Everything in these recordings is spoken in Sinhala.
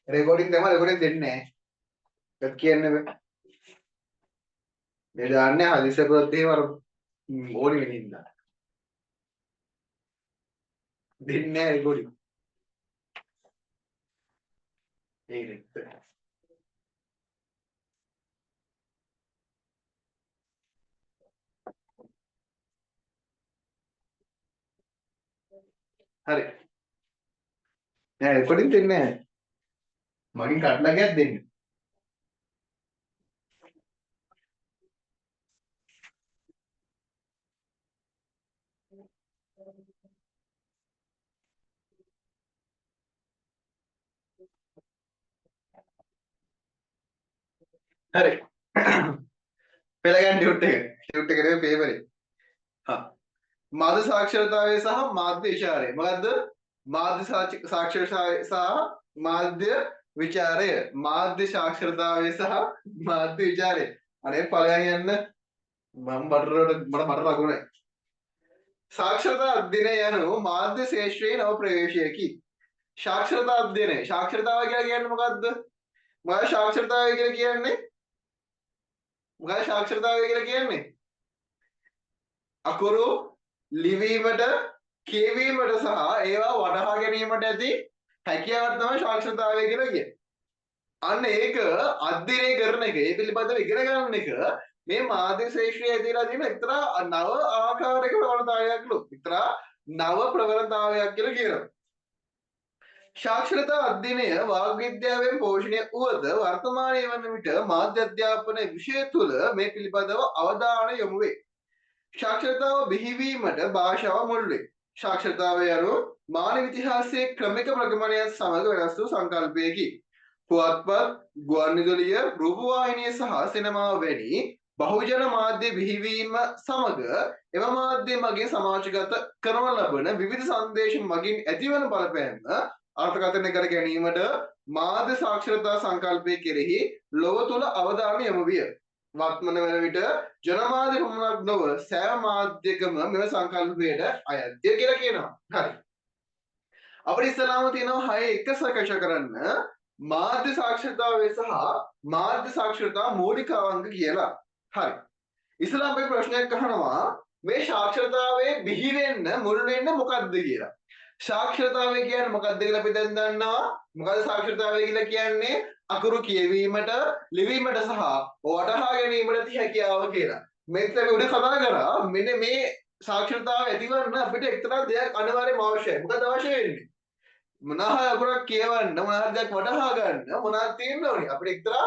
රෙකෝඩින් තමයි රෙකෝඩින් දෙන්නේ නැහැ. ඒත් කියන්නේ මේ දාන්නේ හදිසියකට එහෙම අර ඕනි වෙනින්ද. දෙන්නේ නැහැ රෙකෝඩින්. ඒක හරි. නෑ රෙකෝඩින් දෙන්නේ නැහැ. මගෙන් කඩලා ගියත් දෙන්නේ. හරි. පෙළ ගන්න ටියුට් එක. ටියුට් එකේ පේපර් එක. හා. මාධ්‍ය සාක්ෂරතාවය සහ මාධ්‍ය විචාරය. මොකද්ද? මාධ්‍ය සාක්ෂරතාවය සහ මාධ්‍ය විචාරය. මාධ්‍ය සාක්ෂරතාවය සහ මාධ්‍ය විචාරය. අනේ ඵලයන් යන්න මම මට ලකුණයි. සාක්ෂරතා අධ්‍යයනය යනු මාධ්‍ය ශාස්ත්‍රයේ නව ප්‍රවේශයකි. සාක්ෂරතා අධ්‍යයනය. සාක්ෂරතාවය කියලා කියන්නේ මොකද්ද? මොකද සාක්ෂරතාවය කියලා කියන්නේ? මොකද සාක්ෂරතාවය කියලා කියන්නේ? අකුරු ලිවීමට කියවීමට සහ ඒවා වටහා ගැනීමට ඇති හැකියාවක් තමයි සාක්ෂරතාවය කියලා කියන්නේ. අන්න ඒක අධ්‍යයනය කරන එක, ඒ පිළිබඳව ඉගෙන ගන්න එක මේ මාධ්‍ය ශාස්ත්‍රයේ ඇතිලා තියෙන එක්තරා නව ආකාරයක ප්‍රවණතාවයක්ලු. එක්තරා නව ප්‍රවණතාවයක් කියලා කියනවා. සාක්ෂරතා අධ්‍යයනය වාග් විද්‍යාවෙන් පෝෂණය වුවද වර්තමානයේ වන විට මාධ්‍ය අධ්‍යාපන විෂය තුළ මේ පිළිබඳව අවධානය යොමු වේ. සාක්ෂරතාව බිහිවීමට භාෂාව මුල් වේ. සාක්ෂරතාව යනු මානව ඉතිහාසයේ ක්‍රමික ප්‍රගමනයත් සමග වෙනස් වූ සංකල්පයකි. පුවත්පත්, ගුවන්විදුලිය, රූපවාහිනිය සහ සිනමාව වැනි බහුජන මාධ්‍ය බිහිවීම සමග එම මාධ්‍ය මගින් සමාජගත කරන ලබන විවිධ සංදේශ මගින් ඇතිවන බලපෑම අර්ථකථනය කර ගැනීමට මාධ්‍ය සාක්ෂරතා සංකල්පය කෙරෙහි ලොව තුළ අවධානය යොමු විය. වර්තමාන වන විට ජනමාධ්‍ය පමණක් නොව සෑම මාධ්‍යකම මෙම සංකල්පයට අයත්ය කියලා කියනවා. හරි. අපිට ඉස්සලාම තියෙනවා 6 එක සාකච්ඡා කරන්න මාධ්‍ය සාක්ෂරතාවය සහ මාධ්‍ය සාක්ෂරතා මූලික අංග කියලා. හරි. ඉස්සලාම අපි ප්‍රශ්නයක් අහනවා මේ සාක්ෂරතාවයේ බිහි වෙන්න මුල් වෙන්න මොකක්ද කියලා. සාක්ෂරතාවය කියන්නේ මොකක්ද කියලා අපි දැන් දන්නවා. මොකද සාක්ෂරතාවය කියලා කියන්නේ අකුරු කියවීමට, ලිවීමට සහ වටහා ගැනීමට ති හැකියාව කියලා. මේක අපි උඩ කතා කරා. මෙන්න මේ සාක්ෂරතාව ඇතිවන්න අපිට එක්තරා දෙයක් අනිවාර්යයෙන්ම අවශ්‍යයි. මොකද අවශ්‍ය වෙන්නේ? මොනවා අකුරක් කියවන්න, මොනවා දෙයක් වටහා ගන්න, මොනවද තියෙන්න ඕනේ? අපිට එක්තරා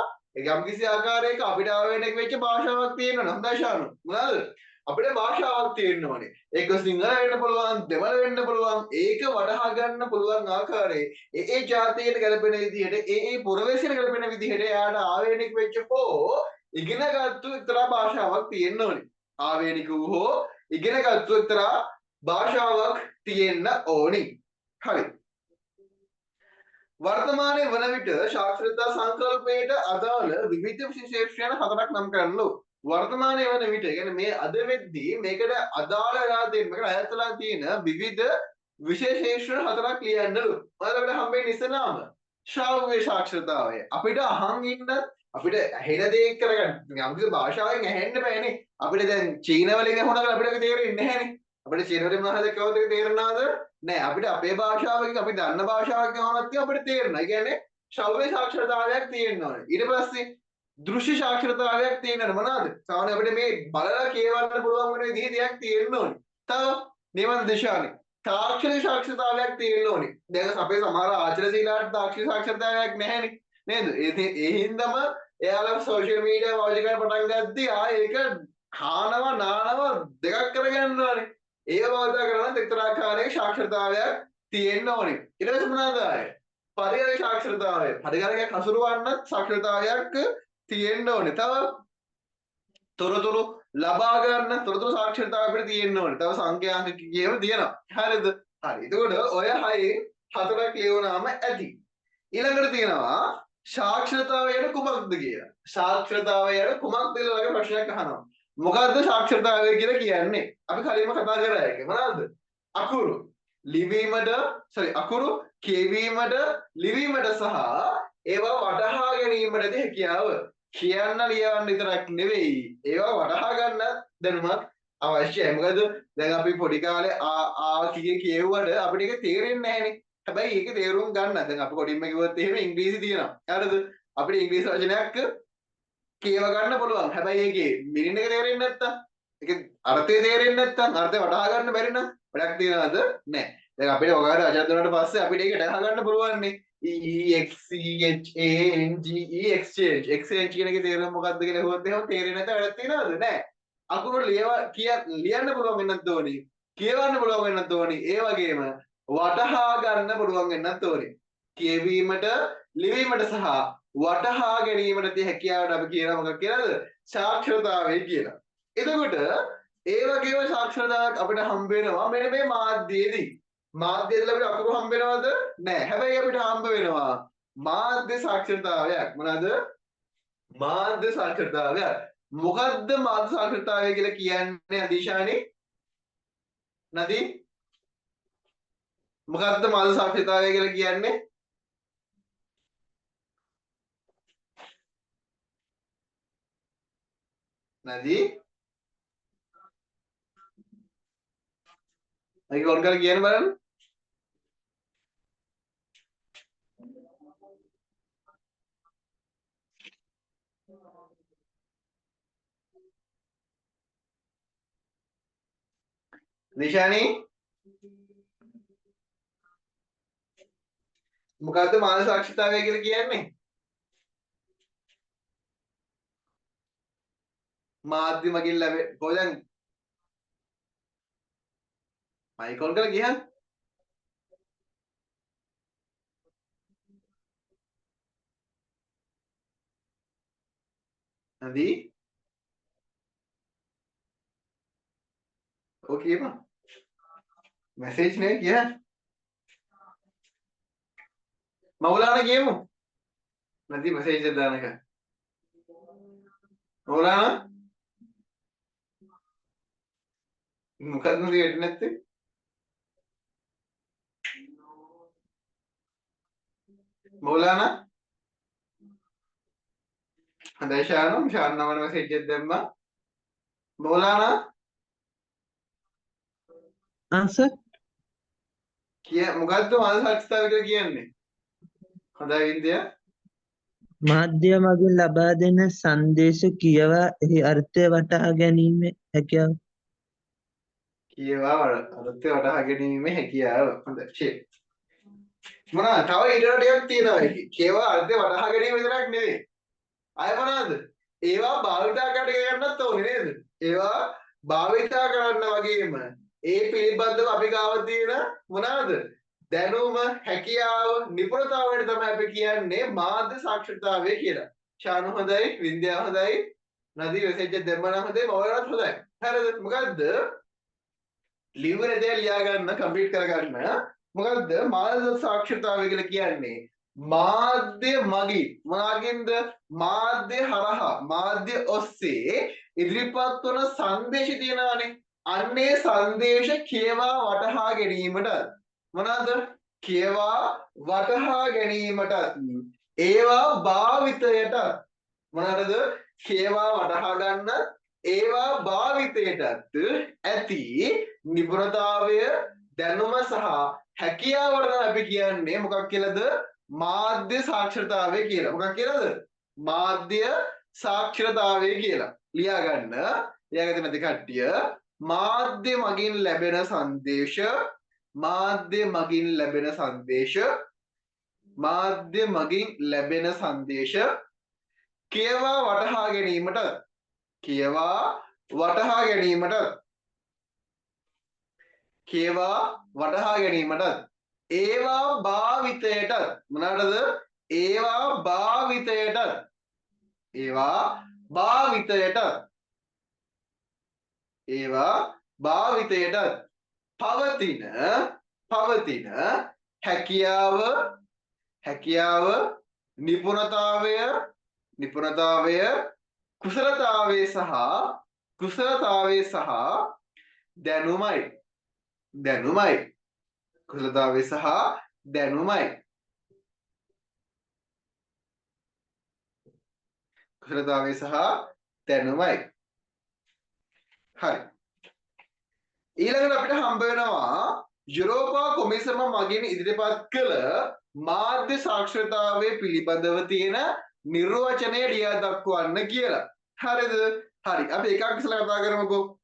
යම්කිසි ආකාරයක අපිට ආවේනික වෙච්ච භාෂාවක් තියෙන්න ඕන. හොඳයි ශානු. මොනවාද? අපිට භාෂාවක් තියෙන්න ඕනේ. ඒක සිංහල වෙන්න පුළුවන්, දෙමළ වෙන්න පුළුවන්. ඒක වටහා ගන්න පුළුවන් ආකාරයේ ඒ ජාතියට ගැලපෙන විදිහට, ඒ පුරවැසියට ගැලපෙන විදිහට එයාට ආවේනික වෙච්ච හෝ ඉගෙනගත්තු එක්තරා භාෂාවක් තියෙන්න ඕනේ. ආවේනික වූ හෝ ඉගෙනගත්තු එක්තරා භාෂාවක් තියෙන්න ඕනේ. හරි. වර්තමානයේ වන විට සාක්ෂරතා සංකල්පයට අදාළ විවිධ විශේෂණ 4ක් නම් කරන්නලු. වර්තමානයේ වන විට කියන්නේ මේ අද වෙද්දී මේකට අදාළ වෙලා තියෙන මේකට අයත් වෙලා තියෙන විවිධ විශේෂණ 4ක් ලියන්නලු. ඔයාලට හම්බෙන්නේ ඉස්සෙල්ලාම ශ්‍රාව්‍ය සාක්ෂරතාවය. අපිට අහන් ඉන්න අපිට ඇහෙන දේ කරගන්න යම්කිසි භාෂාවෙන් ඇහෙන්න බෑනේ. අපිට දැන් චීන වලින් ඇහුණා කියලා අපිට තේරෙන්නේ නැහැනේ. අපිට චීන වලින් මොනවද කවුද තේරෙනවද? නෑ. අපිට අපේ භාෂාවකින් අපි දන්න භාෂාවක් යනවත් අපිට තේරෙනවා. ඒ කියන්නේ ශ්‍රව්‍ය සාක්ෂරතාවයක් තියෙන්න ඕනේ. ඊට පස්සේ දෘශ්‍ය සාක්ෂරතාවයක් තියෙන්න මොනවාද? සාමාන්‍ය අපිට මේ බලලා කියවන්න පුළුවන් වෙන විදිහේ දෙයක් තියෙන්න ඕනේ. තව නිවන් දිශානේ. තාක්ෂණික සාක්ෂරතාවයක් තියෙන්න ඕනේ. දැන් අපේ සමහර ආචාර්ය සීලාට තාක්ෂණික සාක්ෂරතාවයක් නැහැනේ. නේද? ඒ හින්දාම එයාලා සෝෂියල් මීඩියා වාචික කරන පටන් ගද්දී ඒක හානව නානව දෙකක් කරගන්න ඕනේ. ඒක බවදා කරන එක්තරා ආකාරයක සාක්ෂරතාවයක් තියෙන්න ඕනේ. ඊට පස්සේ මොනවාද ආයේ? පරිගණක සාක්ෂරතාවය. පරිගණකයක් හසුරවන්නත් සාක්ෂරතාවයක් තියෙන්න ඕනේ. තව තොරතුරු ලබා ගන්න තොරතුරු සාක්ෂරතාවය අපිට තියෙන්න ඕනේ. තව සංඛ්‍යාංක කියවල තියෙනවා. හරිද? හරි. එතකොට ඔය 6 4ක් ලියවනාම ඇති. ඊළඟට තියෙනවා සාක්ෂරතාවයට කුමක්ද කියලා. සාක්ෂරතාවයට කුමක්ද කියලා වගේ ප්‍රශ්නයක් අහනවා. මොකද්ද සාක්ෂරතාවය කියලා කියන්නේ? අපි කලින්ම කතා කරා ඒක. මොනවාද? අකුරු. ලිවීමට අකුරු කියවීමට ලිවීමට සහ ඒවා වටහා ගැනීමටද හැකියාව. කියන්න ලියවන්න විතරක් නෙවෙයි ඒවා වටහා ගන්න දැනුමක් අවශ්‍යයි. මොකද දැන් අපි පොඩි කාලේ ආ කියෙව්වට අපිට ඒක තේරෙන්නේ නැහැනේ. හැබැයි ඒක තේරුම් ගන්න දැන් අපි කොටින්ම කිව්වොත් එහෙම ඉංග්‍රීසි තියෙනවා. හරිද? අපිට ඉංග්‍රීසි වචනයක් කියව ගන්න පුළුවන්. හැබැයි ඒකේ මීනින් එක තේරෙන්නේ නැත්තම් ඒක අර්ථය තේරෙන්නේ නැත්තම් අර්ථය වටහා ගන්න බැරි නම් වැඩක් තියනවද? නැහැ. දැන් අපිට ඔයාලට වචන දුන්නාට පස්සේ අපිට ඒක වටහා ගන්න පුළුවන් නේ. exchange exchange කියන එකේ තේරුම මොකක්ද කියලා අහුවොත් එහෙම තේරෙන්නේ නැත වැඩක් තියනවද? නැහැ. අකුරු ලියන්න පුළුවන් වෙන්නත් ඕනේ. කියවන්න පුළුවන් වෙන්නත් ඕනේ. ඒ වගේම වටහා ගන්න පුළුවන් වෙන්නත් ඕනේ. කියවීමට ලිවීමට සහ වටහා ගැනීමට හැකියාවට අපි කියනවා මොකක් කියලාද? සාක්ෂරතාවය කියලා. එතකොට ඒ වගේම සාක්ෂරතාවක් අපිට හම්බ වෙනවා මෙන්න මේ මාධ්‍යයේදී. මාධ්‍යයේදී අපිට අකුරු හම්බ වෙනවද? නැහැ. හැබැයි අපිට හම්බ වෙනවා මාධ්‍ය සාක්ෂරතාවයක්. මොනවාද? මාධ්‍ය සාක්ෂරතාවයක්. මොකද්ද මාධ්‍ය සාක්ෂරතාවය කියලා කියන්නේ අදීශානි? නදී? මොකද්ද මාධ්‍ය සාක්ෂරතාවය කියලා කියන්නේ? නදී? අයික ඔන් කරලා කියන්න බලන්න. දිශානි මොකද්ද මානසික සාක්ෂරතාවය කියලා කියන්නේ? මාධ්‍ය මගින් ලැබෙන කොහෙන්ද මයික් ඔන් කරලා ගියහන් නදී ඔය කියපන් මැසේජ් නේ ගියහන් මවුලාන කියමු නදී මැසේජ් එක දාන එක මවුලාන මොකක්ද නදී වෙන්නේ නැත්තේ මවුලාන හඳයි ශානු ශාන් නමන මැසේජ් එක දැම්මා මවුලාන ආන්සර් කිය මොකද්ද මානසික සාක්ෂරතාවය කියලා කියන්නේ හොඳයි වින්දයා මාධ්‍ය මගින් ලබා දෙන සංදේශ කියවා එහි අර්ථය වටහා ගැනීමේ හැකියාව. කියවා අර්ථය වටහා ගැනීමේ හැකියාව. හොඳයි. ෂේ. මොනවා තව ඊට ටිකක් තියෙනවා ඒකේ. කියවා අර්ථය වටහා ගැනීම විතරක් නෙවෙයි. අය මොනවාද? ඒවා භාවිතා කරගන්නත් ඕනේ නේද? ඒවා භාවිතා කරන්න වගේම ඒ පිළිබඳව අපි ගාව තියෙන මොනවාද? දැනුම, හැකියාව, නිපුණතාවයට තමයි අපි කියන්නේ මාධ්‍ය සාක්ෂරතාවය කියලා. ශානු හොඳයි, වින්ද්‍යා හොඳයි, නදී මෙසේජ් එක දෙන්න නම් හොඳයි, මොවරත් හොඳයි. හරිද? මොකද්ද? ලියුම දේ ලියා ගන්න, කම්ප්ලීට් කර ගන්න. මොකද්ද මාධ්‍ය සාක්ෂරතාවය කියලා කියන්නේ? මාධ්‍ය මගින් මොනවාකින්ද මාධ්‍ය හරහා මාධ්‍ය ඔස්සේ ඉදිරිපත් වන සංදේශ තියෙනවානේ අන්නේ සංදේශ කියවා වටහා ගැනීමට මොනවාද කියවා වටහා ගැනීමට ඒවා භාවිතයට මොනවාද කියවා වටහා ගන්න ඒවා භාවිතයටත් ඇති නිපුණතාවය දැනුම සහ හැකියාවට අපි කියන්නේ මොකක් කියලාද මාධ්‍ය සාක්ෂරතාවය කියලා. මොකක් කියලාද? මාධ්‍ය සාක්ෂරතාවය කියලා. ලියා ගන්න. ලියාගත්තේ නැති කට්ටිය මාධ්‍ය මගින් ලැබෙන සංදේශ මාධ්‍ය මගින් ලැබෙන සංදේශ මාධ්‍ය මගින් ලැබෙන සංදේශ කියවා වටහා ගැනීමට කියවා වටහා ගැනීමට කියවා වටහා ගැනීමට ඒවා භාවිතයට මොනවාටද ඒවා භාවිතයට ඒවා භාවිතයට ඒවා භාවිතයට පවතින හැකියාව නිපුණතාවය කුසලතාවය සහ දැනුමයි කුසලතාවය සහ දැනුමයි. කුසලතාවය සහ දැනුමයි. හරි. ඊළඟට අපිට හම්බ වෙනවා යුරෝපා කොමිසම මගින් ඉදිරිපත් කළ මාධ්‍ය සාක්ෂරතාවය පිළිබඳව තියෙන නිර්වචනය ලියා දක්වන්න කියලා. හරිද? හරි. අපි එකක් ඉස්සලා කතා කරමුකෝ.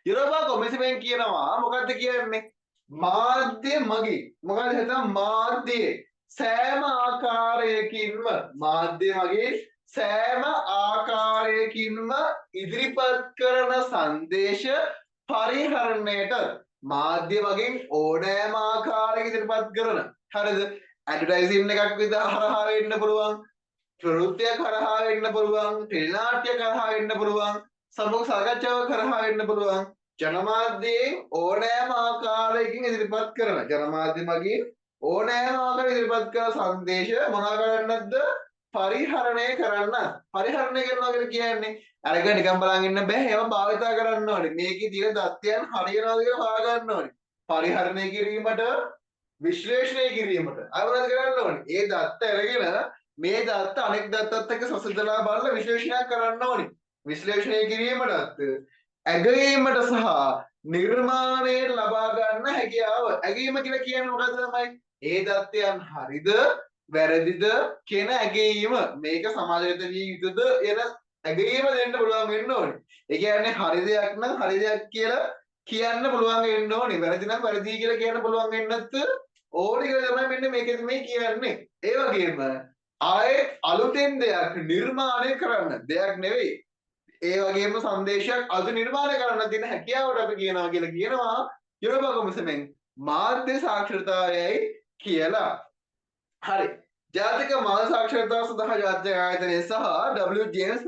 යුරෝපා කොමිසමෙන් කියනවා මොකද්ද කියන්නේ? මාධ්‍ය මගින්. මොකද හිතන්න මාධ්‍යයේ සෑම ආකාරයකින්ම මාධ්‍ය මගින් සෑම ආකාරයකින්ම ඉදිරිපත් කරන සංදේශ පරිහරණයට මාධ්‍ය මගින් ඕනෑම ආකාරයක ඉදිරිපත් කරන හරිද ඇඩ්වර්ටයිසින් එකක් විතර හරහා වෙන්න පුළුවන් ප්‍රවෘත්තියක් හරහා වෙන්න පුළුවන් ටෙලිනාට්‍ය කරහා වෙන්න පුළුවන් සමුහ සාකච්ඡාවක් කරහා වෙන්න පුළුවන් ජනමාධ්‍යයෙන් ඕනෑම ආකාරයකින් ඉදිරිපත් කරන ජනමාධ්‍ය මගින් ඕනෑම ආකාරයකින් ඉදිරිපත් කරන සංදේශ මොනවා කරන්නද පරිහරණය කරන්න පරිහරණය කරනවා කියන්නේ අරගෙන නිකන් බලන් ඉන්න බෑ ඒවා භාවිතා කරන්න ඕනේ මේකේ තියෙන தත්යන් හරියනවාද කියලා හොයාගන්න ඕනේ පරිහරණය කිරීමට විශ්ලේෂණය කිරීමට අවරද කරන්න ඕනේ ඒ දත්ත අරගෙන මේ දත්ත අනෙක් දත්තත් එක්ක සසඳලා බලලා විශ්ලේෂණයක් කරන්න ඕනේ විශ්ලේෂණය කිරීමටත් ඇගීමට සහ නිර්මාණයට ලබා ගන්න හැකියාව ඇගීම කියලා කියන්නේ මොකද්ද තමයි ඒ දත්තයන් හරිද වැරදිද කියන ඇගීම මේක සමාජගත විය යුතුද එන ඇගීම දෙන්න පුළුවන් වෙන්න ඕනේ. ඒ කියන්නේ හරි දෙයක් නම් හරි දෙයක් කියලා කියන්න පුළුවන් වෙන්න ඕනේ. වැරදි නම් වැරදි කියලා කියන්න පුළුවන් වෙන්නත් ඕනේ කියලා තමයි මෙන්න මේකෙදි මේ කියන්නේ. ඒ වගේම ආයේ අලුතෙන් දෙයක් නිර්මාණය කරන්න දෙයක් නෙවෙයි. ඒ වගේම සංදේශයක් අද නිර්මාණය කරන්න තියෙන හැකියාවට අපි කියනවා කියලා කියනවා යුරෝපා කොමිසමෙන් මාධ්‍ය සාක්ෂරතාවයයි කියලා. හරි. ජාතික මාධ්‍ය සාක්ෂරතාව සඳහා ජාත්‍යන්තර ආයතනය සහ W ජේම්ස්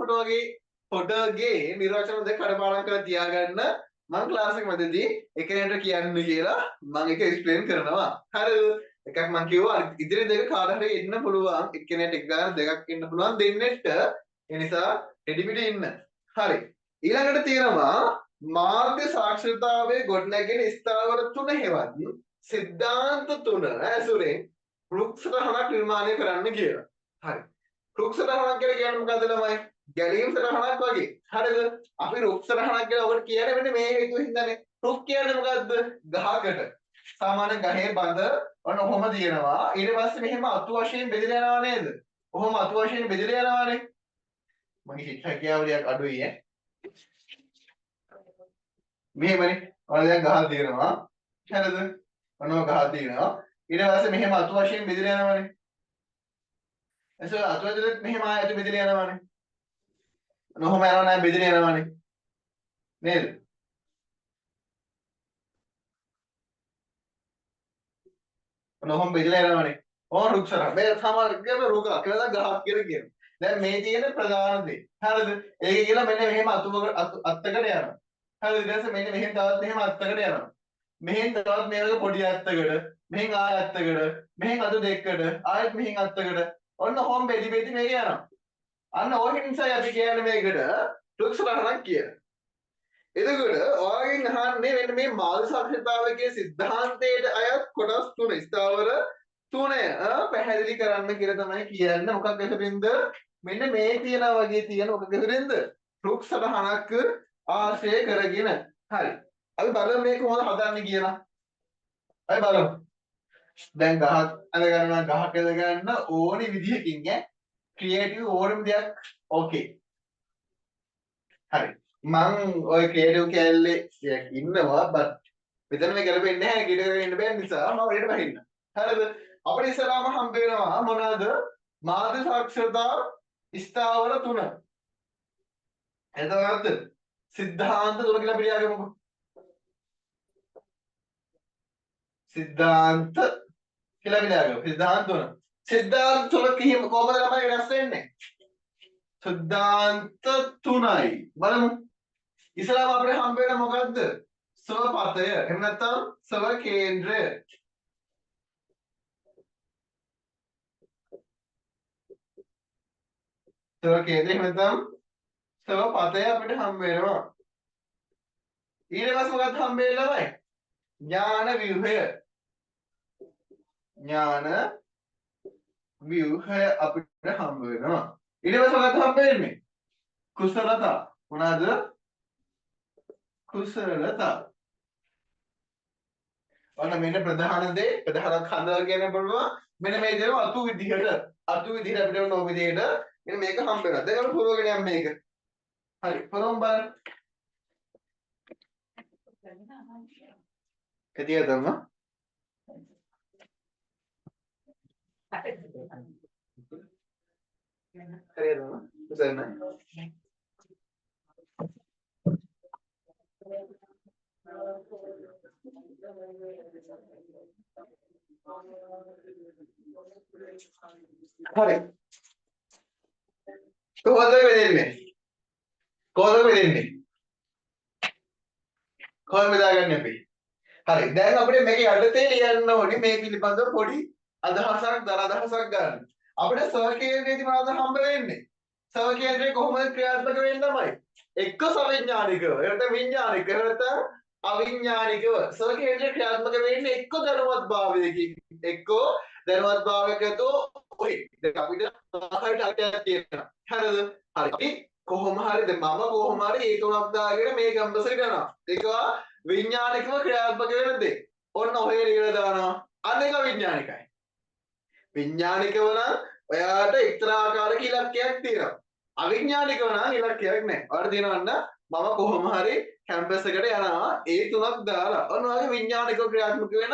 පොටර්ගේ නිර්වචන දෙක කඩපාඩම් කරලා තියාගන්න මම ක්ලාස් එක මැදදී එකනට කියන්න කියලා මම ඒක එක්ස්ප්ලেইন කරනවා. හරිද? එකක් මම කිව්වා ඉදිරි දෙක කාට හරි එන්න පුළුවන්. එක්කෙනෙක්ට එක ගාන දෙකක් එන්න පුළුවන් දෙන්නෙක්ට. ඒ නිසා රෙඩි පිට ඉන්න. හරි. ඊළඟට තියෙනවා මාධ්‍ය සාක්ෂරතාවයේ ගොඩනැගෙන ස්ථාවර තුන හෙවත් සිද්ධාන්ත තුන ඇසුරෙන් රුක්සටහනක් නිර්මාණය කරන්න කියලා. හරි. රුක්සටහනක් කියලා කියන්නේ මොකද්ද ළමයි? ගැලීම් සටහනක් වගේ. හරිද? අපි රුක්සටහනක් කියලා ඔකට කියන්නේ මෙන්න මේ හේතුව හින්දානේ. රුක් කියන්නේ මොකද්ද? ගහකට. සාමාන්‍ය ගහේ බඳ ඔන්න ඔහොම තියෙනවා. ඊට පස්සේ මෙහෙම අතු වශයෙන් බෙදලා යනවා නේද? ඔහොම අතු වශයෙන් බෙදලා යනවානේ. මගේ හිත හැකියාවලියක් අඩුයි ඈ. මෙහෙමනේ. ඔන්න දැන් ගහ තියෙනවා. හරිද? ඔන්න ගහ තියෙනවා. ඊට පස්සේ මෙහෙම අතු වශයෙන් බෙදලා යනවානේ. එසෝ අතු ඇතුලේ මෙහෙම ආයත බෙදලා යනවානේ. නොහොම යනවා නෑ බෙදලා යනවානේ. නේද? නොහොම බෙදලා යනවානේ. ඕන රුක්සර. මේ සමහර කියන රුක කියලා ගහක් කියලා කියනවා. දැන් මේ තියෙන ප්‍රධාන දේ. හරිද? ඒක කියලා මෙන්න මෙහෙම අත්තකට යනවා. හරිද? ඊට පස්සේ මෙන්න මෙහෙම තවත් මෙහෙම අත්තකට යනවා. මෙහෙන් තවත් මේ වගේ පොඩි අත්තකට මෙහෙන් ආය අත්තකට මෙහෙන් අත දෙකකට ආයෙත් මෙහෙන් අත්තකට ඔන්න හොම් බෙදි බෙදි මේක යනවා. අන්න ඕක නිසා අපි කියන්නේ මේකට රුක්සරහණක් කියලා. එතකොට ඔයාගෙන් අහන්නේ මෙන්න මේ මාධ්‍ය සාක්ෂරතාවයේ සිද්ධාන්තයේ අයත් කොටස් තුන ස්ථාවර තුනය පැහැදිලි කරන්න කියලා තමයි කියන්නේ. මොකක් ඇසුරින්ද? මෙන්න මේ තියනා වගේ තියෙන මොකක් ඇසුරින්ද? රුක්සරහණක් ආශ්‍රය කරගෙන. හරි. අපි බලමු මේක කොහොමද හදන්නේ කියලා. අපි බලමු. දැන් ගහක් අඳ ගන්නවා ගහක් අඳ ගන්න ඕනි විදිහකින් ඈ ක්‍රියේටිව් ඕනම දෙයක් ඕකේ. හරි. මං ඔය ක්‍රියේටිව් කැලේ ඉන්නවා බත් මෙතන මේ ගැලපෙන්නේ නැහැ ගෙඩ කරගෙන ඉන්න බැරි නිසා මම එළියට බහින්න. හරිද? අපිට ඉස්සරහම හම්බ වෙනවා මොනවාද? මාධ්‍ය සාක්ෂරතා ස්ථාවර තුන. එතකොට සිද්ධාන්ත තුන කියලා අපි ලියාගමුකෝ. සිද්ධාන්ත කියලා අපි ලියාගමු. සිද්ධාන්ත තුන. සිද්ධාන්ත තුන කොහොමද ළමයි වෙනස් වෙන්නේ? සිද්ධාන්ත තුනයි. බලමු. ඉස්සරහම අපිට හම්බ වෙන මොකද්ද? ස්වපතය. එහෙම නැත්නම් ස්ව කේන්ද්‍රය. ස්ව කේන්ද්‍රය එහෙම නැත්නම් ස්වපතය අපිට හම්බ වෙනවා. ඊට පස්සේ මොකක්ද හම්බ වෙන්නේ ළමයි? ඥාන ව්‍යුහය. ඥාන ව්‍යුහය අපිට හම්බ වෙනවා. ඊට පස්සේ මොකක්ද හම්බ වෙන්නේ? කුසලතා. මොනවාද? කුසලතා. ඔන්න මෙන්න ප්‍රධාන දේ ප්‍රධාන කඳවල් කියන බලනවා. මෙන්න මේ දේ අතු විදිහට අපිට ඕන විදිහට මෙන්න මේක හම්බ වෙනවා. දැන් අපි පුරවගෙන යන්න මේක. හරි. පුරවමු බලන්න. කතිය තමයි. හරියද? උසන්න. හරි. කොහොමද වෙන්නේ? කොහොමද වෙන්නේ? කොහොමද දාගන්නේ අපි? හරි. දැන් අපිට මේක යටතේ ලියන්න ඕනේ මේ පිළිබඳව පොඩි අදහසක් ගන්න. අපිට සර්ව කේන්ද්‍රයේදී මොනවද හම්බ වෙන්නේ? සර්ව කේන්ද්‍රය කොහොමද ක්‍රියාත්මක වෙන්නේ තමයි? එක්ක සවිඥානිකව, එහෙනම් විඥානික, එහෙනම් අවිඥානිකව. සර්ව කේන්ද්‍රය ක්‍රියාත්මක වෙන්නේ එක්ක දැනුවත් භාවයකින්. එක්ක දැනුවත් භාවයකතෝ ඔය දැන් අපිට ආකාරයට අර්ථයක් තියෙනවා. හරිද? හරි. අපි කොහොම හරි දැන් මම කොහොම හරි ඒ තුනක් දාගෙන මේ කැම්පස් එකට යනවා. ඒකවා විඥානිකව ක්‍රියාත්මක වෙන දේ. ඔන්න ඔහෙ ලියලා දානවා. අනේක විඥානිකයි. විඥානිකව නම් ඔයාට එක්තරා ආකාරයක ඉලක්කයක් තියෙනවා. අවිඥානිකව නම් ඉලක්කයක් නැහැ. ඔයාලට තියෙනවන්න මම කොහොම හරි කැම්පස් එකට යනවා. ඒ තුනක් දාලා ඔන්න ඔයාගේ විඥානිකව ක්‍රියාත්මක වෙන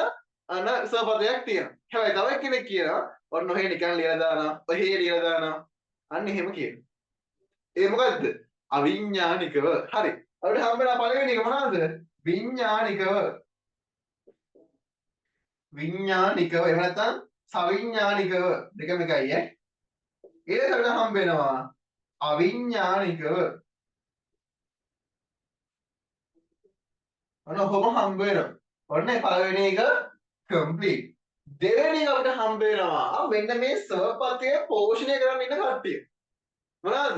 අන සපදයක් තියෙනවා. හැබැයි තව කෙනෙක් කියනවා ඔන්න ඔහෙ නිකන් ලියලා දානවා. ඔහෙ ලියලා දානවා. අන්න එහෙම කියනවා. ඒ මොකද්ද? අවිඥානිකව. හරි. අපිට හම්බෙලා පළවෙනි එක මොනවද? විඥානිකව. විඥානිකව එහෙම නැත්නම් සවිඥානිකව දෙකම එකයි ඈ. ඊළඟට හම්බ වෙනවා අවිඥානිකව. ඔන්න ඔහොම හම්බ වෙනවා. ඔන්න පළවෙනි එක complete. දෙවෙනි එක අපිට හම්බ වෙනවා මෙන්න මේ සර්පතය පෝෂණය කරන්න ඉන්න කට්ටිය. මොනවාද?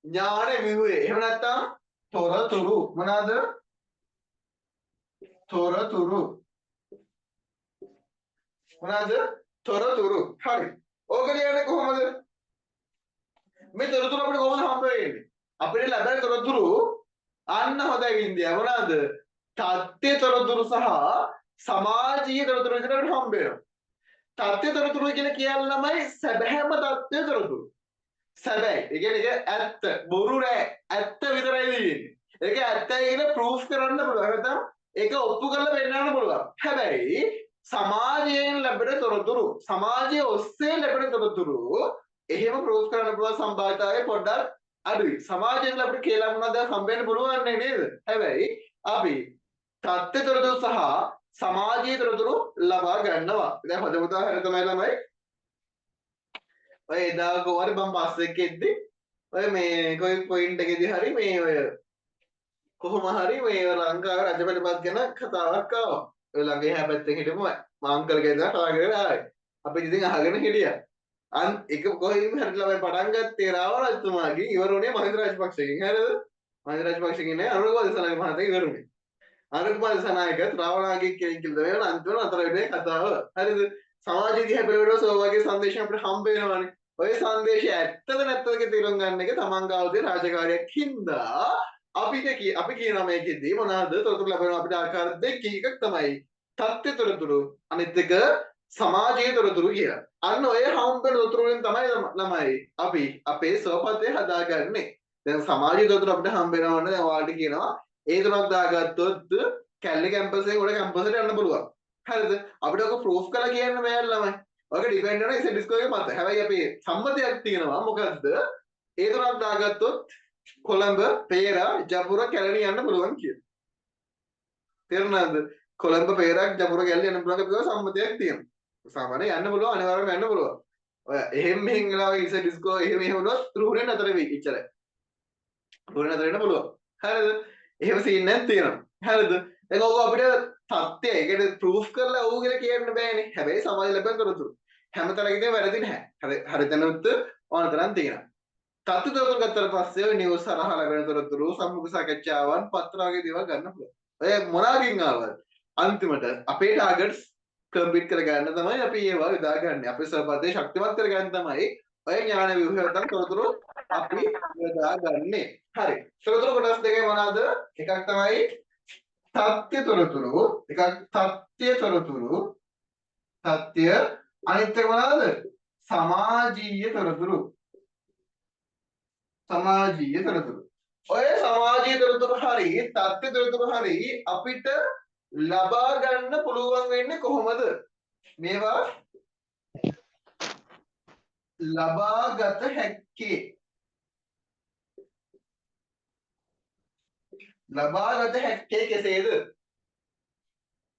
ඥාන විහුවේ. එහෙම නැත්නම් තොරතුරු. මොනවාද? තොරතුරු. මොනවාද? තොරතුරු. හරි. ඕක ලියන්නේ කොහොමද? මේ තොරතුරු අපිට කොහොමද හම්බ වෙන්නේ? අපිට ලැබෙන තොරතුරු අන්න හොඳයි වින්දියා. මොනවාද? තත්ත්ව තොරතුරු සහ සමාජීය තොරතුරු විතර අපිට හම්බ වෙනවා. තත්ත්ව තොරතුරු කියලා කියන්නමයි සැබෑම තත්ත්ව තොරතුරු. සැබෑ. ඒ කියන්නේ ඇත්ත, බොරු නෑ. ඇත්ත විතරයි දෙන්නේ. ඒක ඇත්තයි කියලා ප්‍රූෆ් කරන්න පුළුවන්. නැත්නම් ඒක ඔප්පු කරලා පෙන්නන්න පුළුවන්. හැබැයි සමාජයෙන් ලැබෙන තොරතුරු, සමාජය ඔස්සේ ලැබෙන තොරතුරු එහෙම ප්‍රූෆ් කරන්න පුළුවන් සම්භාවිතාවය පොඩ්ඩක් අඩුයි. සමාජයෙන් අපිට කියලා මොනවද හම්බෙන්න පුළුවන් නේද? හැබැයි අපි තත්ත්ව තොරතුරු සහ සමාජීය තොරතුරු ලබා ගන්නවා. දැන් හොඳ උදාහරණ තමයි ඔය එදා කොහරි මම බස් එකේ ඉද්දි ඔය මේ කොයි පොයින්ට් එකේදී හරි මේ ඔය කොහොම හරි මේ ලංකාවේ රජපැටපත් ගැන කතාවක් ආවා. ඔය ළඟ එහා පැත්තේ හිටපු මාංකල් ගෙදර කතා කරගෙන ආවේ. අපි ඉතින් අහගෙන හිටියා. අන් එක කොහෙන් හරි ළමයි පටන් ගත්තේ රාවණ රජතුමාගෙන් ඉවරුනේ මහින්ද රාජපක්ෂගෙන්. හරිද? මහින්ද රාජපක්ෂගෙන් නේ අනුරකුමාර දිසානායක මහත්තයා ඉවරුනේ. අනුරකුමාර දිසානායක රාවණාගේ කෙනෙක් කියලා වෙන අන්තිම අතර වෙන්නේ කතාව. හරිද? සමාජයේ දිහා බලනකොට සෝවාගේ සංදේශය අපිට හම්බ වෙනවානේ. ඔය සංදේශය ඇත්තද නැත්තද කියලා තේරුම් ගන්න එක තමන් ගාව තියෙන රාජකාරියක් හින්දා අපි කියනවා මේකෙදී මොනවාද තොරතුරු ලැබෙනවා අපිට ආකාර දෙකකින් එකක් තමයි තත්ත්ව තොරතුරු අනිත් එක සමාජීය තොරතුරු කියලා. අන්න ඔය හම්බෙන තොරතුරු වලින් තමයි ළමයි අපි අපේ සෝපතේ හදාගන්නේ. දැන් සමාජීය තොරතුරු අපිට හම්බ වෙනවනේ දැන් ඔයාලට කියනවා ඒ තුනක් දාගත්තොත් කැලේ කැම්පස් එකේ උඩ කැම්පස් එකට යන්න පුළුවන්. හරිද? අපිට ඔක ප්‍රූෆ් කරලා කියන්න බෑ ළමයි. ඔක ඩිපෙන්ඩ් වෙනවා ඉතින් ඩිස්කෝ එකේ මත. හැබැයි අපි සම්මතයක් තියෙනවා මොකද්ද? ඒ තුනක් දාගත්තොත් කොළඹ, පේරා, ජපුර, කැලණි යන්න පුළුවන් කියලා. තේරුණාද? කොළඹ, පේරා, ජපුර, කැලණි යන්න පුළුවන් කියලා සම්මතයක් තියෙනවා. සාමාන්‍යයෙන් යන්න පුළුවන් අනිවාර්යයෙන්ම යන්න පුළුවන්. ඔය එහෙම මෙහෙම වෙලාවෙ ඉතින් ඩිස්කෝ එහෙම වුණොත් ත්‍රුහුණේ නතර වෙයි ඉච්චරයි. ත්‍රුහුණේ නතර වෙන්න පුළුවන්. හරිද? එහෙම සීන් එකක් තියෙනවා. හරිද? දැන් ඕක අපිට තත්ත්වය ඒ කියන්නේ ප්‍රූෆ් කරලා ඕක කියලා කියන්න බෑනේ. හැබැයි සමාජ ලැබෙන තොරතුරු හැමතැනකදී වැරදි නැහැ. හරි දැනුත් ඕන තරම් තියෙනවා. තත්ත්ව තොරතුරු ගත්තට පස්සේ ඔය නිවුස් හරහා ලැබෙන තොරතුරු සම්මුඛ සාකච්ඡාවන් පත්‍ර වගේ දේවල් ගන්න පුළුවන්. ඔය මොනවාකින් ආවද? අන්තිමට අපේ ටාගට්ස් කම්පිට් කරගන්න තමයි අපි ඒවා යොදාගන්නේ. අපේ සර්පදේ ශක්තිමත් කරගන්න තමයි ඔය ඥාන විවෘතන් තොරතුරු අපි යොදාගන්නේ. හරි. තොරතුරු කොටස් දෙකේ මොනවාද? එකක් තමයි සත්‍ය තොරතුරු, එකක් සත්‍ය තොරතුරු, සත්‍ය අනිත් එක මොනවාද? සමාජීය තොරතුරු. සමාජීය තොරතුරු. ඔය සමාජීය තොරතුරු හරි තත්ත්ව තොරතුරු හරි අපිට ලබා ගන්න පුළුවන් වෙන්නේ කොහොමද? මේවා ලබාගත හැක්කේ කෙසේද?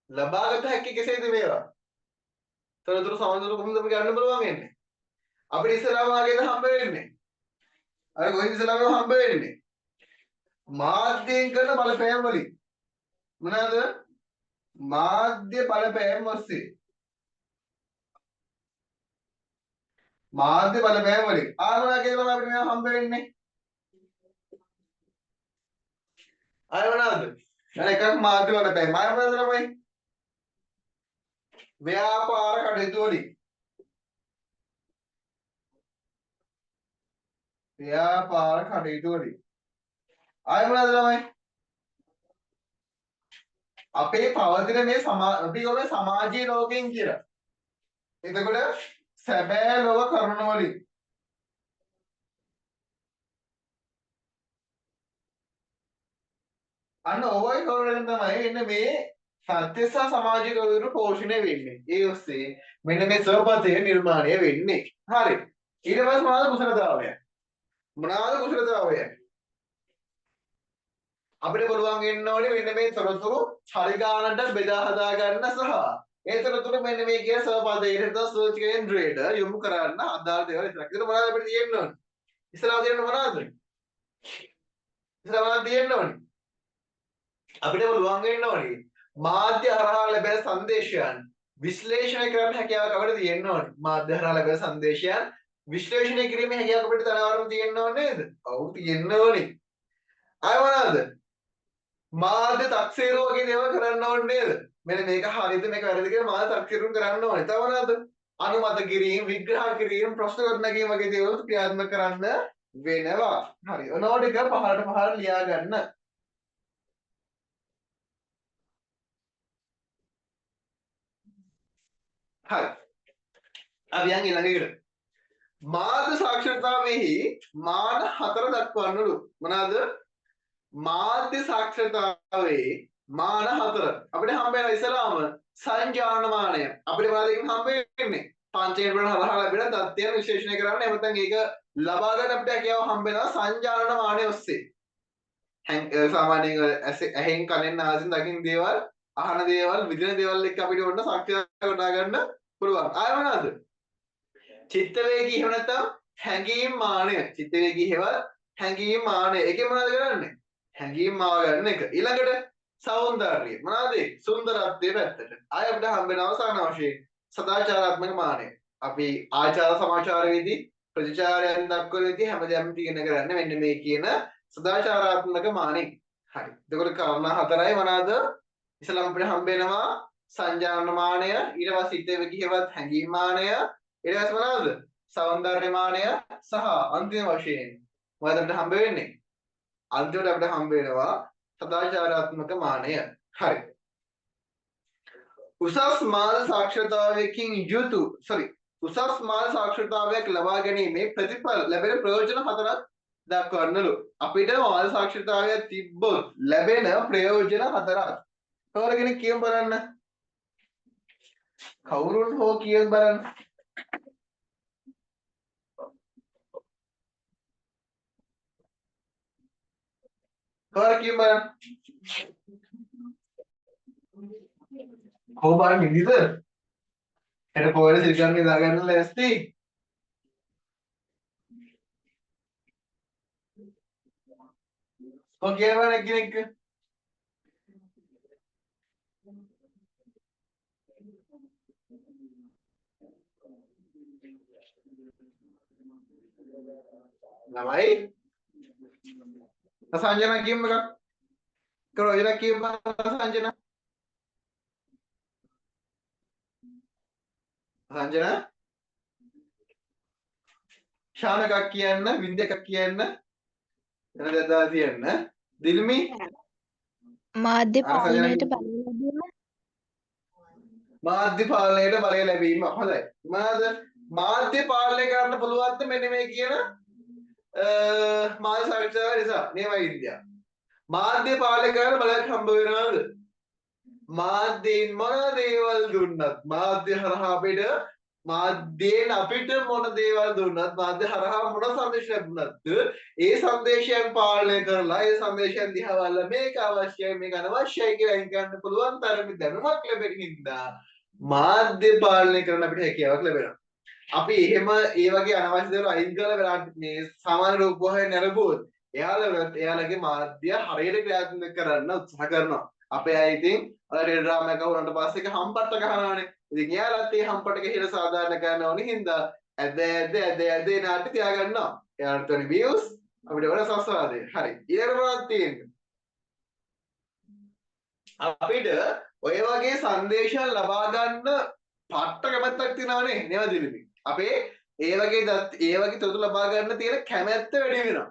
ලබාගත හැක්කේ කෙසේද මේවා? තොරතුරු සමාජතොරතුරු කොහොමද අපි ගන්න පුළුවන් වෙන්නේ? අපිට ඉස්සලාම ආගේද හම්බ වෙන්නේ. අර කොහෙන්ද ඉස්සලාම හම්බ වෙන්නේ? මාධ්‍යයෙන් කරන බලපෑම් වලින්. මොනවාද? මාධ්‍ය බලපෑම් ඔස්සේ. මාධ්‍ය බලපෑම් වලින්. ආනෝනාගේ තමයි අපිට මේවා හම්බ වෙන්නේ. අය මොනවාද? දැන් එකක් මාධ්‍ය බලපෑම්. අය මොනවාද ළමයි? ව්‍යාපාර කටයුතු වලින්. ව්‍යාපාර කටයුතු වලින්. අය මොනවාද ළමයි? අපේ පවතින මේ අපි ඔබේ සමාජීය ලෝකයෙන් කියලා. එතකොට සැබෑ ලෝක කරුණ වලින්. අන්න ඔවයි කරුණෙන් තමයි එන්න මේ සත්‍ය සහ සමාජීය කරුණු පෝෂණය වෙන්නේ. ඒ ඔස්සේ මෙන්න මේ සර්පතය නිර්මාණය වෙන්නේ. හරි. ඊට පස්සේ මොනවාද කුසලතාවය? මොනවාද කුසලතාවය? අපිට පුළුවන් වෙන්න ඕනේ මෙන්න මේ තොරතුරු හරි ගානට බෙදා හදා ගන්න සහ ඒ තොරතුරු මෙන්න මේ කියන සර්පතයට සර්ච් කේන්ද්‍රයට යොමු කරන්න අදාළ දේවල් විතරක්. ඒක මොනවද අපිට තියෙන්න ඕනේ? ඉස්සරහ තියෙන්න මොනවද? ඉස්සරහ මොනවද තියෙන්න ඕනේ? අපිට පුළුවන් වෙන්න ඕනේ මාධ්‍ය හරහා ලැබෙන සංදේශයන් විශ්ලේෂණය කරන්න හැකියාවක් අපිට තියෙන්න ඕනේ. මාධ්‍ය හරහා ලැබෙන සංදේශයන් විශ්ලේෂණය කිරීමේ හැකියාවක් අපිට තනවාරම තියෙන්න ඕනේ නේද? ඔව් තියෙන්න ඕනේ. අය මොනවාද? මාධ්‍ය තක්සේරු වගේ දේවල් කරන්න ඕනේ නේද? මෙන්න මේක හරියද මේක වැරදිද කියලා මාධ්‍ය තක්සේරු කරන්න ඕනේ. තව මොනවාද? අනුමත කිරීම, විග්‍රහ කිරීම, ප්‍රශ්න ගොඩනැගීම වගේ දේවල් ක්‍රියාත්මක කරන්න වෙනවා. හරි. ඔනෝට එක පහට ලියා ගන්න. හරි. අපි යන් ඊළඟට. මාධ්‍ය සාක්ෂරතාවෙහි මාන 4 දක්වන්නලු. මොනවාද? මාධ්‍ය සාක්ෂරතාවේ මාන 4. අපිට හම්බ වෙන ඉස්සලාම සංජානමානය. අපිට මොනවද හම්බ වෙන්නේ? පංචේන්ද්‍ර වල හරහා ලැබෙන තත්ත්වයන් විශ්ලේෂණය කරන්න එහෙම නැත්නම් ඒක ලබා ගන්න අපිට හැකියාව හම්බ වෙනවා සංජානමානය ඔස්සේ. සාමාන්‍යයෙන් ඇහෙන් කනෙන් නාසයෙන් දකින්න දේවල්, අහන දේවල්, විඳින දේවල් එක්ක අපිට ඔන්න සාක්ෂරතාවය ගොඩා ගන්න පුළුවන්. ආය මොනවද? චිත්ත වේගී එහෙම නැත්නම් හැඟීම් මානය. චිත්ත වේගී හේවල් හැඟීම් මානය. ඒකේ මොනවද කරන්නේ? හැඟීම් මාව ගන්න එක. ඊළඟට සෞන්දර්යය. මොනවාද? සුන්දරත්වයේ පැත්තට. ආය අපිට හම්බ වෙන අවසාන වශයෙන් සදාචාරාත්මක මානය. අපි ආචාර සමාචාර විදි ප්‍රතිචාරයන් දක්වන විදි හැමදේම තියෙන කරන්නේ මෙන්න මේ කියන සදාචාරාත්මක මානෙ. හරි. එතකොට කාරණා හතරයි මොනවාද? ඉස්සලම අපිට හම්බ වෙනවා සංජානන මානය, ඊට පස්සේ හිතේ විදිහවත් හැඟීම් මානය, ඊට පස්සේ මොනවාද? සෞන්දර්ය මානය සහ අන්තිම වශයෙන් මොකද අපිට හම්බ වෙන්නේ? අන්තිමට අපිට හම්බ වෙනවා සදාචාරාත්මක මානය. හරි. උසස් මාන සාක්ෂරතාවයකින් යුතු උසස් මාන සාක්ෂරතාවයක් ලබා ගැනීමේ ප්‍රතිඵල ලැබෙන ප්‍රයෝජන හතරක් දක්වන්නලු. අපිට මාන සාක්ෂරතාවයක් තිබ්බොත් ලැබෙන ප්‍රයෝජන හතරක්. කවුරු කෙනෙක් කියමු බලන්න. කවුරුන් හෝ කියමු බලන්න. කවුරු කියමු බලන්න. කොහොමද මිදිද? එතන පොයේ සිල්කන්නේ දාගන්න ලෑස්ති. ඔකේ වань කෙනෙක්. ළමයි සංජනා කියමු එකක්. කරෝ ඉරක් කියමු සංජනා. සංජන ශාන එකක් කියන්න වින්ද එකක් කියන්න එන දෙදා කියන්න දිල්මි මාධ්‍ය සංජන පාලනයට බලය ලැබීම මාධ්‍ය පාලනයට බලය ලැබීම හොඳයි මොනවාද මාධ්‍ය පාලනය කරන්න පුළුවන්ද මෙන්න මේ කියන මාධ්‍ය සාකච්ඡාව නිසා නේම විද්‍යාව මාධ්‍ය පාලනය කරන්න බලයක් හම්බ වෙනවද මාධ්‍යයෙන් මොන දේවල් දුන්නත් මාධ්‍ය හරහා අපිට මාධ්‍යයෙන් අපිට මොන දේවල් දුන්නත් මාධ්‍ය හරහා මොන සංදේශ ලැබුණත් ඒ සංදේශයන් පාලනය කරලා ඒ සංදේශයන් දිහා බලලා මේක අවශ්‍යයි මේක අනවශ්‍යයි කියලා අයින් කරන්න පුළුවන් තරමේ දැනුමක් ලැබෙන හින්දා මාධ්‍ය පාලනය කරන්න අපිට හැකියාවක් ලැබෙනවා. අපි එහෙම ඒ වගේ අනවශ්‍ය දේවල් අයින් කරලා වෙලාවට මේ සාමාන්‍ය රූපවාහිනිය නරඹුවොත් එයාලගේ මාධ්‍ය හරියට ක්‍රියාත්මක කරන්න උත්සාහ කරනවා. අපේ අය ඉතින් ටෙලිග්‍රාම් එක වුණාට පස්සේ ඒක හම්පට්ට ගහනවානේ. ඉතින් එයාලත් ඒ හම්පට ගහලා සාධාරණ කරන්න ඕනේ හින්දා ඇද නාට්‍ය තියාගන්නවා. එයාලට තනි views අපිට වල සස්වාදේ. හරි. ඊළඟ මොනවද තියෙන්නේ? අපිට ඔය වගේ සංදේශයන් ලබා ගන්න පට්ට කැමැත්තක් තියෙනවනේ නේද දිලිපි? අපේ ඒ වගේ තොරතුරු ලබා ගන්න තියෙන කැමැත්ත වැඩි වෙනවා.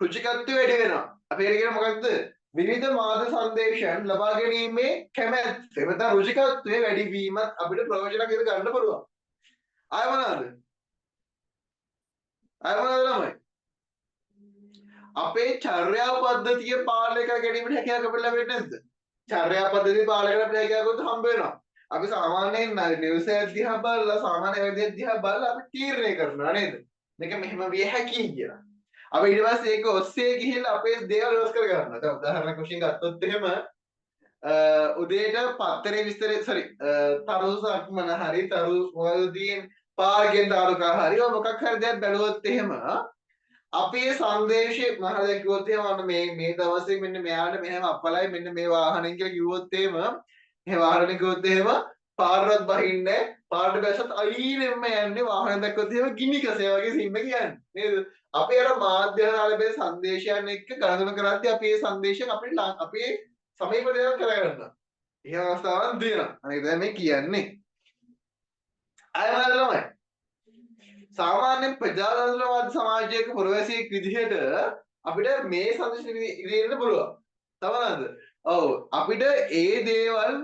රුචිකත්වය වැඩි වෙනවා. අපි ඒක කියන මොකක්ද? විවිධ මාධ්‍ය සංදේශයන් ලබා ගැනීමේ කැමැත්ත එතන රුචිකත්වයේ වැඩි වීමත් අපිට ප්‍රයෝජනයක් ඉද ගන්න පුළුවන්. ආය මොනවාද ළමයි? අපේ චර්යා පද්ධතිය පාලනය කර ගැනීමට හැකියාවක් අපිට ලැබෙන්නේ නැද්ද? චර්යා පද්ධතිය පාලනය කරන්න හැකියාවක් හම්බ වෙනවා. අපි සාමාන්‍යයෙන් නිවුස් එක දිහා බලලා සාමාන්‍ය වැඩි දිහා බලලා අපි තීරණය කරනවා නේද? මේක මෙහෙම විය හැකියි කියලා. අපි ඊට පස්සේ ඒක ඔස්සේ ගිහිල්ලා අපේ දේවල් වෙනස් කර ගන්නවා. දැන් උදාහරණයක් වශයෙන් ගත්තොත් එහෙම උදේට පත්තරේ විස්තරේ තරු සක්මන හරි තරු මොකදදීන් පාරකින් තාරුකා හරි මොකක් හරි දෙයක් බැලුවොත් එහෙම අපේ සංදේශය මහල කිව්වොත් එහෙම මේ දවසේ මෙන්න මෙයාට මෙහෙම අපලයි මෙන්න මේ වාහනෙන් කියලා කිව්වොත් එහෙම මේ වාහනේ කිව්වොත් එහෙම පාරවත් බහින්නේ පාරට බැසත් අයිනෙම යන්නේ වාහනේ දැක්කොත් එහෙම ගිනි කසේ වගේ සින්න කියන්නේ නේද? අපි අර මාධ්‍ය ලැබෙන සංදේශයන් එක්ක ගණන කරද්දී අපි මේ සංදේශයන් අපේ සමීප දේවල් කරගන්නවා. එහෙම අවස්ථාවක් තියෙනවා. අනේ දැන් මේ කියන්නේ. අයවල ළමයි. සාමාන්‍ය ප්‍රජාතන්ත්‍රවාද සමාජයක පුරවැසියෙක් විදිහට අපිට මේ සංදේශ ඉදිරියට පුළුවන්. තවනද? ඔව් අපිට ඒ දේවල්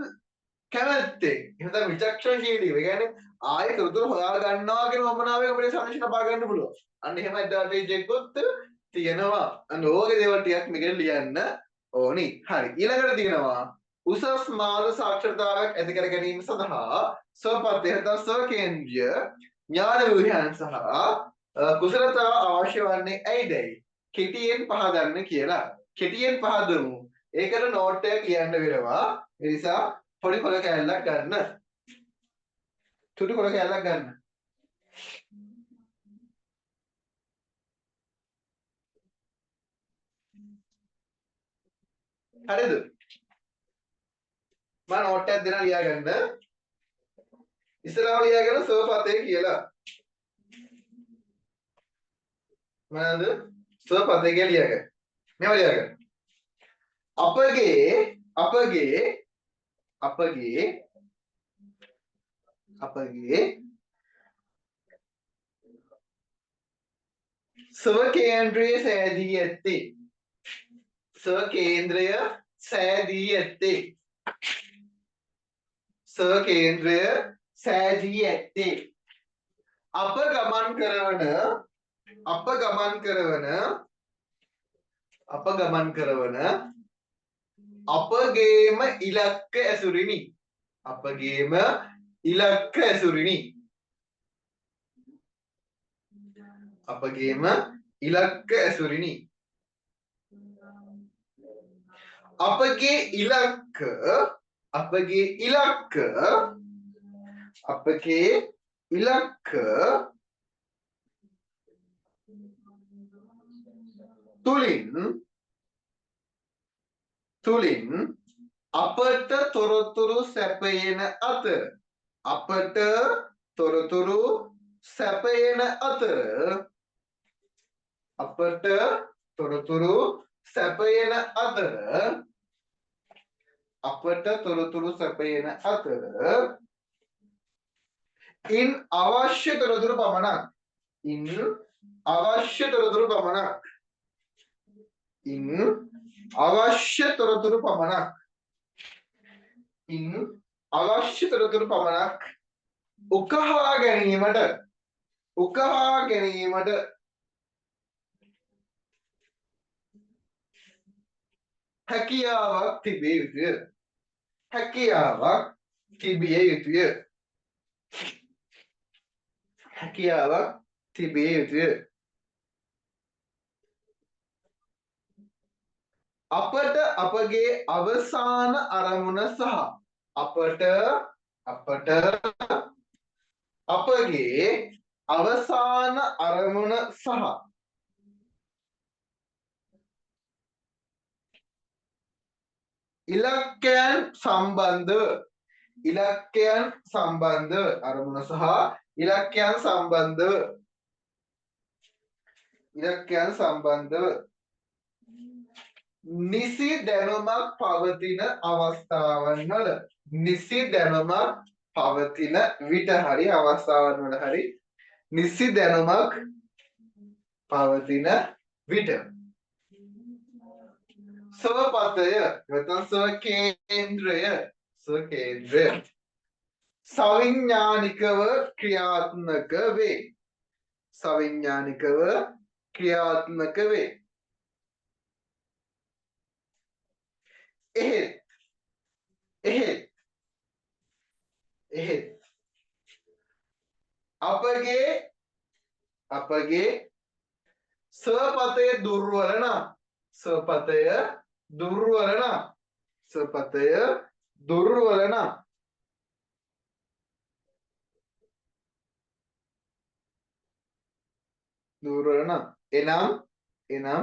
කැමැත්තෙන් එහෙනම් විචක්ෂණශීලීව. ඒ කියන්නේ ආයෙ තොරතුරු හොයා ගන්නවා කියන වමනාවෙන් අපිට සංදේශ ලබා ගන්න පුළුවන්. අන්න එහෙම ඇඩ්වාන්ටේජ් එකකුත් තියෙනවා. අන්න ඕගේ දේවල් ටිකක් මෙතන ලියන්න ඕනි. හරි. ඊළඟට තියෙනවා උසස් මාධ්‍ය සාක්ෂරතාවයක් ඇති කර ගැනීම සඳහා ස්වපත්‍ය ස්වකේන්ද්‍රීය ඥාන ව්‍යුහයන් සහ කුසලතාව අවශ්‍ය වන්නේ ඇයිදයි කෙටියෙන් පහදන්න කියලා. කෙටියෙන් පහදමු. ඒකට නෝට් එක කියන්න වෙනවා. ඒ නිසා පොඩි කොළ කැලලක් ගන්න. චුටි කොළ කැලලක් ගන්න. හරිද? මම නෝට් එකක් දෙනවා ලියාගන්න. ඉස්සරහම ලියාගෙන ස්වපතේ කියලා. මොනවාද? ස්වපතේ කියලා ලියාගන්න. මේව ලියාගන්න. අපගේ ස්වකේන්ද්‍රය සෑදී ඇත්තේ. ස්වකේන්ද්‍රය සෑදී ඇත්තේ. ස්වකේන්ද්‍රය සෑදී ඇත්තේ. අප ගමන් කරවන අපගේම ඉලක්ක ඇසුරිනි. අපගේම ඉලක්ක ඇසුරිනි. අපගේම ඉලක්ක ඇසුරිනි. අපගේ ඉලක්ක තුලින් අපට තොරතුරු සැපයන අතර ඉන් අවශ්‍ය තොරතුරු පමණක්. ඉන් අවශ්‍ය තොරතුරු පමණක්. ඉන් අවශ්‍ය තොරතුරු පමණක්. ඉන් අවශ්‍ය තොරතුරු පමණක් උකහා ගැනීමට හැකියාවක් තිබිය යුතුය. හැකියාවක් තිබිය යුතුය. හැකියාවක් තිබිය යුතුය. අපට අපගේ අවසාන අරමුණ සහ අපට අපගේ අවසාන අරමුණ සහ ඉලක්කයන් සම්බන්ධ අරමුණ සහ ඉලක්කයන් සම්බන්ධව නිසි දැනුමක් පවතින අවස්ථාවන් වල නිසි දැනුමක් පවතින විට හරි අවස්ථාවන් වල හරි නිසි දැනුමක් පවතින විට ස්වපතය නැත්නම් ස්වකේන්ද්‍රය සවිඥානිකව ක්‍රියාත්මක වේ. එහෙත් අපගේ ස්වපතය දුර්වල නම් එනම්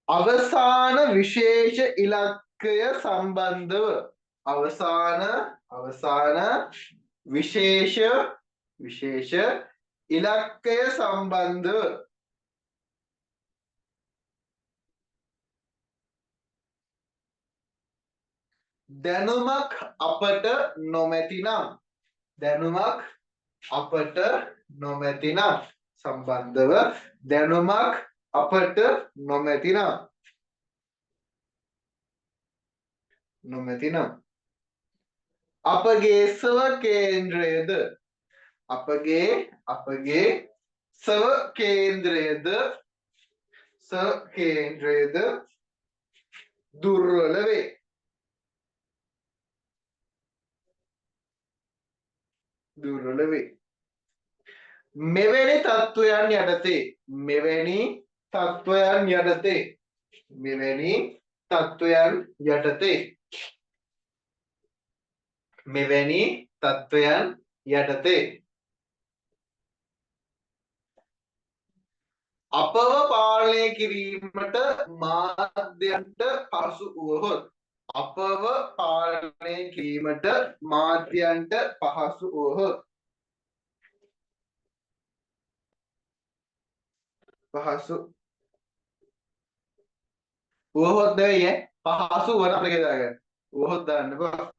අවසාන විශේෂ ඉලක්කය සම්බන්ධව විශේෂ ඉලක්කය සම්බන්ධව දැනුමක් අපට නොමැතිනම් සම්බන්ධව දැනුමක් අපට නොමැතිනම් අපගේ ස්වකේන්ද්‍රයද දුර්වල වේ. මෙවැනි තත්ත්වයන් යටතේ අපව පාලනය කිරීමට මාධ්‍යන්ට පහසු වුවහොත් නෙවෙයි පහසු වන අපිට දාගන්න. වුවහොත් දාන්න බා.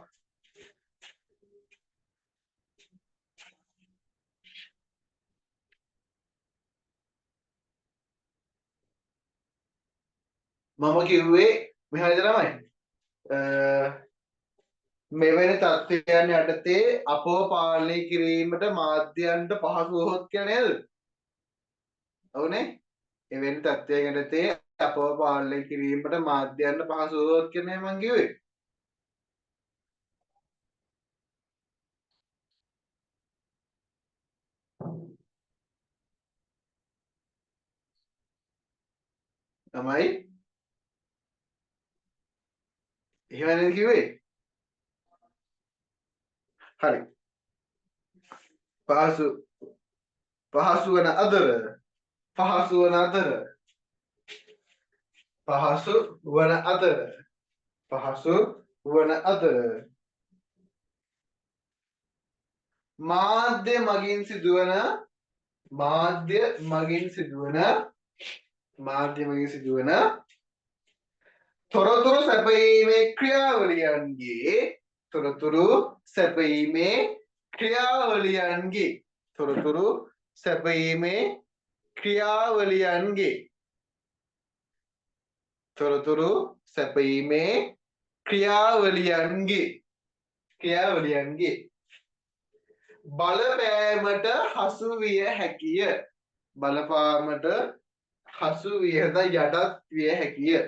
මම කිව්වේ මෙහෙම තමයි. මෙවැනි තත්ත්වයන් යටතේ අපව පාලනය කිරීමට මාධ්‍යන්ට පහසු වුවහොත් කියන්නේ නේද? ඔව්නේ. එවැනි තත්ත්වයන් යටතේ අපව පාලනය කිරීමට මාධ්‍යන්ට පහසු වුවහොත් කියන්නේ මම කිව්වේ. තමයි එහෙම නේද කිව්වේ? හරි. පහසු වන අතර මාධ්‍ය මගින් සිදුවන තොරතුරු සැපයීමේ ක්‍රියාවලියන්ගේ තොරතුරු සැපයීමේ ක්‍රියාවලියන්ගේ තොරතුරු සැපයීමේ ක්‍රියාවලියන්ගේ තොරතුරු සැපයීමේ ක්‍රියාවලියන්ගේ බලපෑමට හසු විය හැකිය බලපාමට හසු වියද යටත් විය හැකිය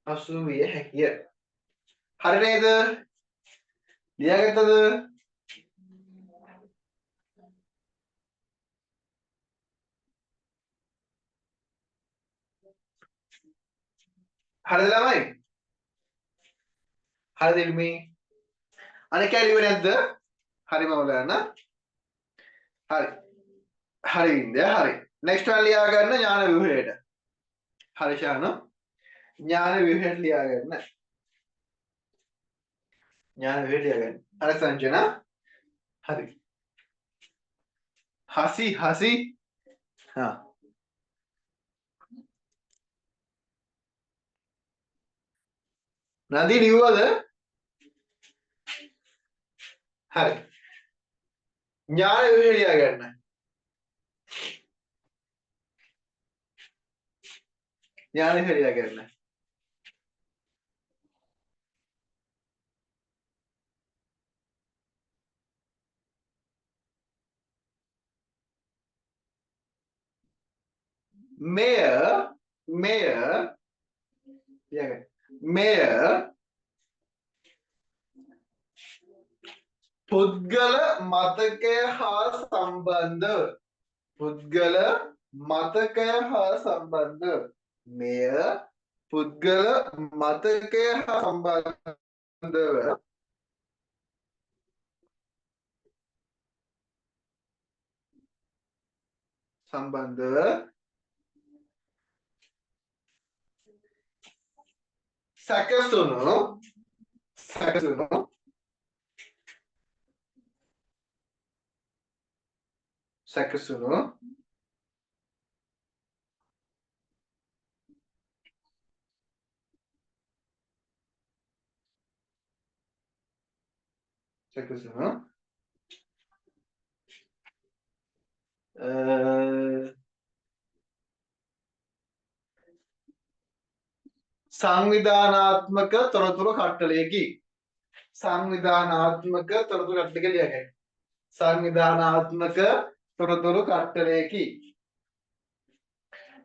හසු විය හැකිය හරි නේද ලියාගත්තද හරිද ළමයි හරිද ඉල්මි අනික ඇලිව නැද්ද හරි මවලන්න හරි හරි ඉන්දිය හරි නෙක්ස්ට් one ලියා ගන්න ඥාන ව්‍යුහයට හරි ශාන ඥාන ව්‍යුහයට ලියා ගන්න ඥාන ව්‍යුහයට ලියා ගන්න හරි සංජන හරි හසි හා නදී ලිව්වද හරි ඥාන ව්‍යුහය ලියා ගන්න ඥාන ව්‍යුහය ලියා ගන්න මෙය පුද්ගල මතකය හා සම්බන්ධ මෙය පුද්ගල මතකය හා සම්බන්ධව සැකසුණු සංවිධානාත්මක තොරතුරු කට්ටලයකි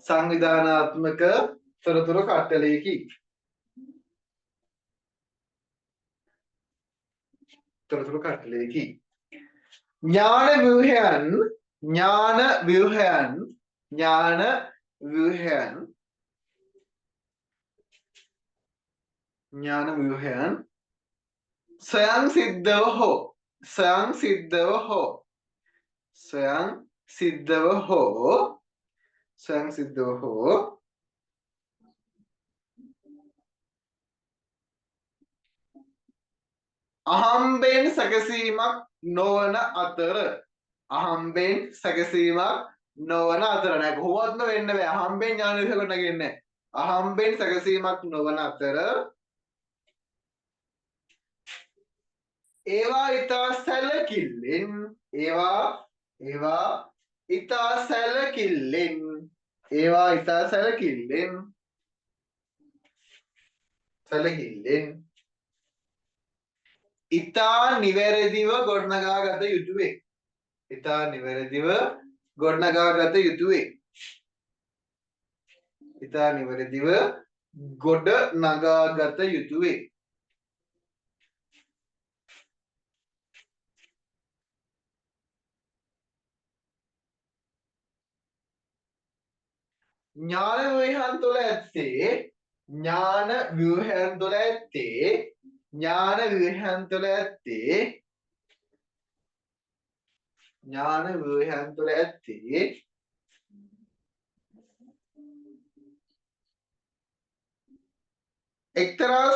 සංවිධානාත්මක තොරතුරු කට්ටලයකි ඥාන ව්‍යුහයන් ස්වයං සිද්ධව හෝ අහම්බෙන් සැකසීමක් නොවන අතර නෑ කොහොමත්ම වෙන්න බෑ අහම්බෙන් ඥාන ව්‍යුහය ගොඩනගන්නේ අහම්බෙන් සැකසීමක් නොවන අතර ඒවා ඉතා සැලකිල්ලෙන් ඉතා නිවැරදිව ගොඩනගා ගත යුතුවේ ඥාන ව්‍යුහයන් තුළ ඇත්තේ එක්තරා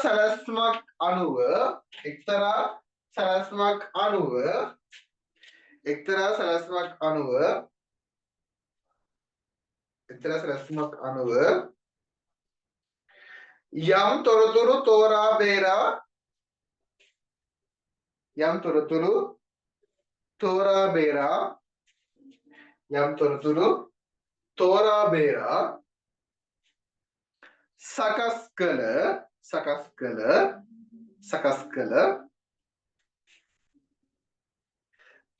සැලැස්මක් අනුව එක්තරා සැලැස්මක් අනුව යම් තොරතුරු තෝරා බේරා යම් තොරතුරු තෝරා බේරා සකස් කළ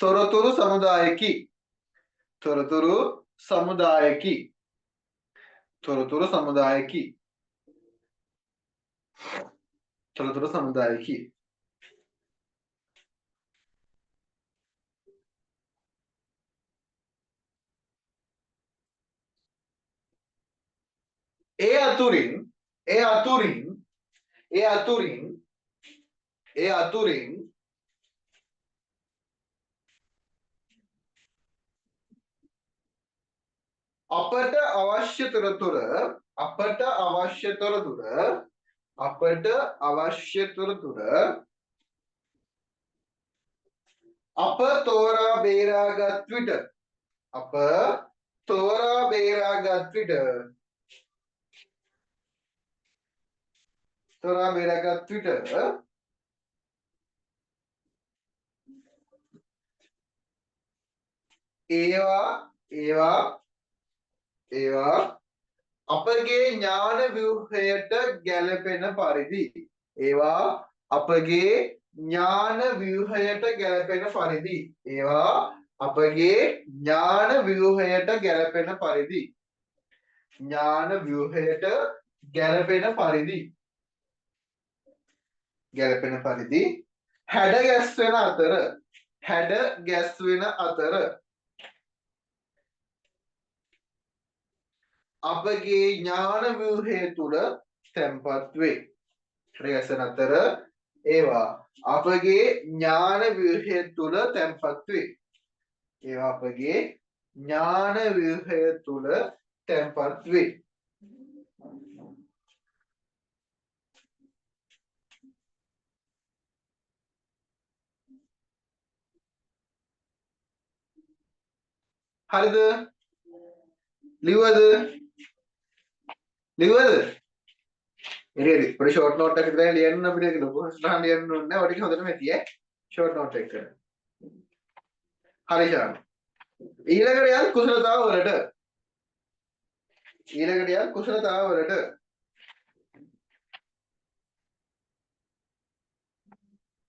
තොරතුරු සමුදායකි ඒ අතුරින් අපට අවශ්‍ය තොරතුර අප තෝරා බේරාගත් විට ඒවා අපගේ ඥාන ව්‍යුහයට ගැලපෙන පරිදි ඥාන ව්‍යුහයට ගැලපෙන පරිදි හැඩ ගැස්වෙන අතර අපගේ ඥාන ව්‍යුහය තුල තැන්පත් වේ. ඒවා අපගේ ඥාන ව්‍යුහය තුල තැන්පත් වේ. හරිද? ලිව්වද? හරි. පොඩි ෂෝට් නෝට් එකක් විතරයි ලියන්න අපිට ලොකු ප්‍රශ්න ලියන්න ඕනේ නැහැ. ඔය ටික හොඳටම ඇති ඈ. ෂෝට් නෝට් එක. හරි ෂාන්. ඊළඟට යන් කුසලතාව වලට.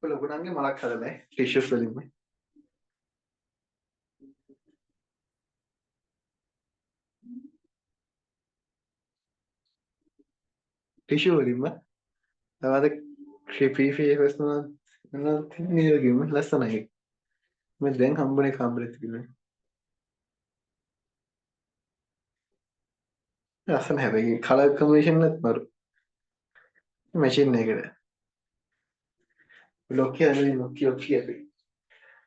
ලොකු නංගේ මලක් හදන්නේ ටිෂුස් වලින්ම. ටිෂු වලින්ම තවද ක්‍රිපීෆීස් නේදගම ලස්සනයි. මේ දැන් හම්බෙත් කියලා. ලස්සන හැබැයි කලර් කම්බිනේෂන් එකත් මරු. මැෂින් එකට. ලොක්කිය අපි.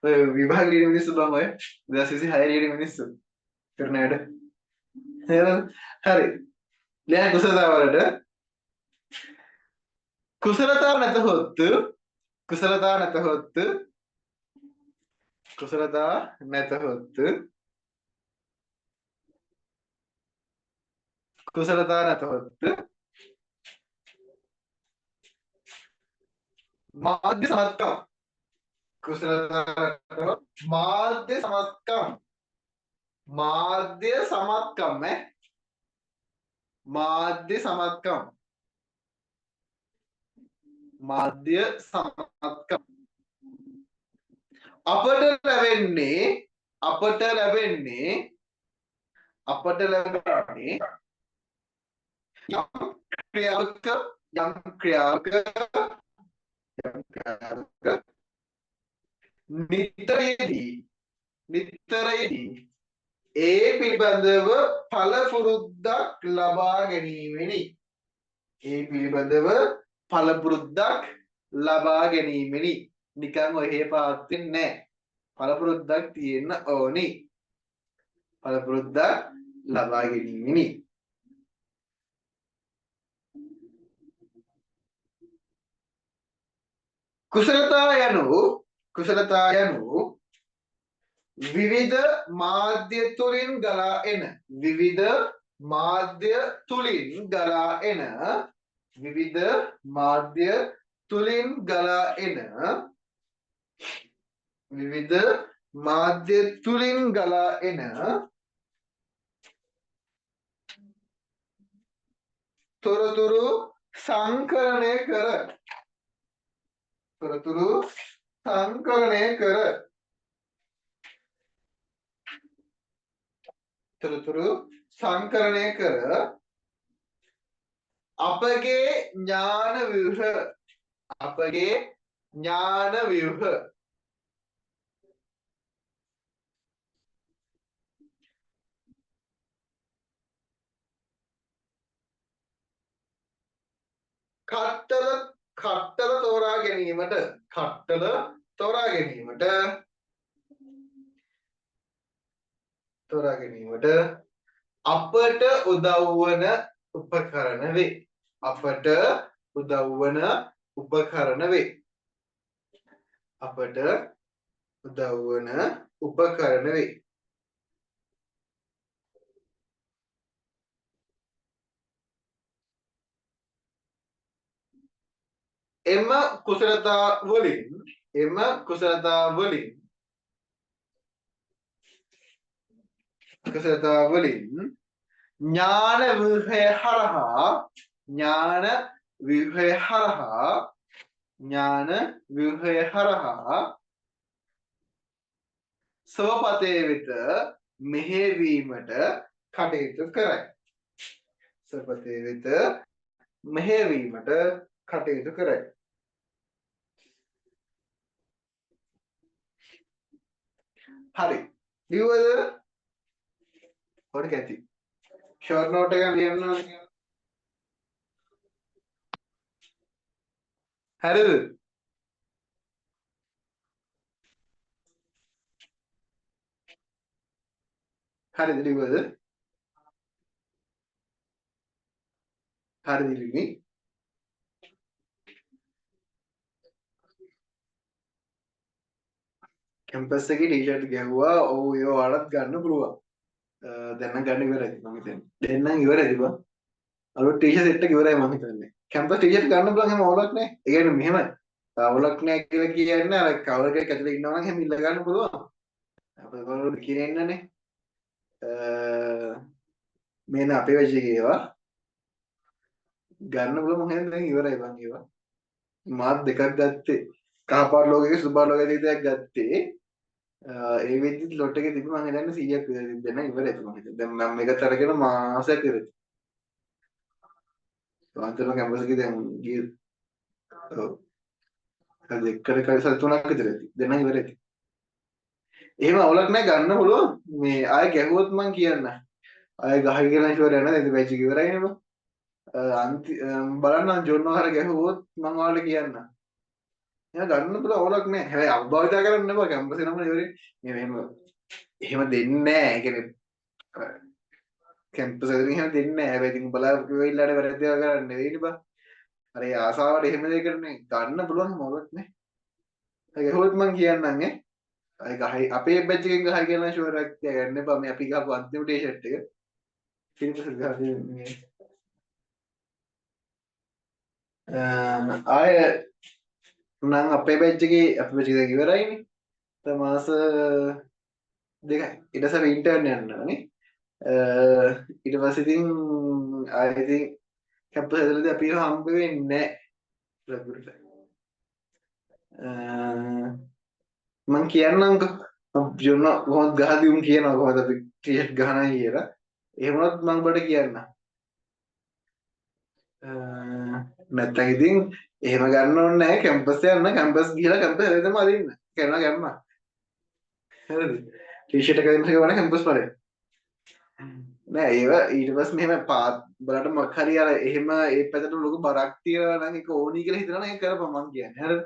ඔය විභාග ලියන මිනිස්සු තමයි 2026 ලියන මිනිස්සු. කරන වැඩ. හරි. දැන් කුසලතාව නැතහොත් මාධ්‍ය සමත්කම් අපට ලැබෙන්නේ යම් ක්‍රියාවක නිතරයේදී ඒ පිළිබඳව පළපුරුද්දක් ලබා ගැනීමෙනි. නිකන් ඔහේ පාත් වෙන්නේ නැහැ. පළපුරුද්දක් තියෙන්න ඕනි. පළපුරුද්දක් ලබා ගැනීමෙනි. කුසලතා යනු විවිධ මාධ්‍ය තුලින් ගලා එන විවිධ මාධ්‍ය තුලින් ගලා එන විවිධ මාධ්‍ය තුලින් ගලා එන විවිධ මාධ්‍ය තුලින් ගලා එන තොරතුරු සංකලනය කර තොරතුරු සංකලනය කර තොරතුරු සංකලනය කර අපගේ ඥාන ව්‍යුහ අපගේ ඥාන ව්‍යුහ කට්ටල තෝරා ගැනීමට කට්ටල තෝරා ගැනීමට අපට උදව් වන උපකරණ වේ අපට උදව් වන උපකරණ වේ අපට උදව් වන උපකරණ වේ එම කුසලතා වලින් ඥාන ව්‍යුහය හරහා සවපතේ වෙත මෙහෙවීමට කටයුතු කරයි සවපතේ වෙත මෙහෙවීමට කටයුතු කරයි හරි ලියුවද පොඩි කැටි ෂෝට් නෝට් එක ලියන්න ඕනේ හරිද හරිද ලියුවද හරිද ලියුනේ කැම්පස් එකේ ටී-ෂර්ට් ගැහුවා ඔව් ඒව වලත් ගන්න පුළුවන් දැන් නම් ගන්න ඉවරයි මම හිතන්නේ දැන් නම් ඉවරයි බං අලුත් ටී-ෂර්ට් සෙට් එක ඉවරයි මම හිතන්නේ කැම්පස් ටී-ෂර්ට් ගන්න පුළුවන් හැම ඕලක් නැහැ ඒ කියන්නේ මෙහෙමයි අවුලක් නැහැ කියලා කියන්නේ අර කවර් එකක් ඇතුලේ ඉන්නවා නම් හැම ඉල්ල ගන්න පුළුවන් අපේ කොල්ලෝ කියන්නේ නැන්නේ මේන අපේ වෙච්ච එකේ ඒවා ගන්න පුළුවන් මම හිතන්නේ දැන් ඉවරයි බං ඒවා මාත් දෙකක් ගත්තේ කහපාට ලෝකයක සුබා ලෝකයක දෙකක් ගත්තේ ඒ වෙද්දිත් ලොට් එකේ තිබ්බ මම හිතන්නේ 100ක් විතර තිබ්බ නම් ඉවරයි මම හිතන්නේ දැන් මම මේකත් අරගෙන මාසයක් ඉවරයි අන්තිම කැම්පස් එකේ දැන් ගිය ඔව් අද එක්කද කයිසල් 3ක් විතර ඇති දැන් නම් ඉවරයි එහෙම අවුලක් නැහැ ගන්න පුළුවන් මේ ආයෙ ගැහුවොත් මං කියන්න ආයෙ ගහයි කියලා ඉවරයි නේද ඉතින් බැච් එක ඉවරයිනේ බං බලන්න ජොන් වහර ගැහුවොත් මං ඔයාලට කියන්න එයා ගන්න පුළුවන් අවුලක් නැහැ හැබැයි අවබෝධය කරගන්න බෑ කැම්පස් එක නම් ඉවරයි එහෙම දෙන්නේ නැහැ ඒ කියන්නේ කැම්පස් එකෙන් එහෙම දෙන්නේ නැහැ හැබැයි ඉතින් උඹලා කිව්විලාට වැරද්ද කරන්නේ නෙවෙයිනේ බං අර ඒ ආසාවට එහෙම දෙයක් කරන්නේ ගන්න පුළුවන් මොකවත් නැහැ ඒක ගැහුවොත් මං කියන්නම් ඈ අය ගහයි අපේ බැච් එකෙන් ගහයි කියලා ෂුවර් එකක් ගන්න එපා මේ අපි ගහපු අන්තිම ටී-ෂර්ට් එක ෆිල්ම්ස් ගහන්නේ ආය නම් අපේ බැච් එකේ අපේ බැච් එක ඉවරයිනේ දැන් මාස දෙකයි ඊට පස්සේ ඉන්ටර්න් යන්න ඕනේ ඊට පස්සේ ඉතින් ආයෙ ඉතින් කැම්පස් ඇතුළතදී අපිව හම්බ වෙන්නේ නැහැ මං කියන්නම්කෝ ජොන්න කොහොමද ගහදී උන් කියනවා කොහොමද අපි ටී-ෂර්ට් ගහනවා කියලා එහෙම වුණත් මං ඔබට කියන්න නැත්තම් ඉතින් එහෙම ගන්න ඕනේ නැහැ කැම්පස් යන්න කැම්පස් ගිහලා කැම්පස් හැදෙන්නම අදින්න කරනවා හරිද ටී-ෂර්ට් එක දෙන්න ගමන කැම්පස් වලේ නෑ ඒව ඊට පස්සේ මෙහෙම පාත් බලන්න මොකක් හරි අර එහෙම ඒ පැත්තට ලොකු බරක් තියනවා නම් ඒක ඕනි කියලා හිතනවා නම් ඒක කරපන් මං කියන්නේ හරිද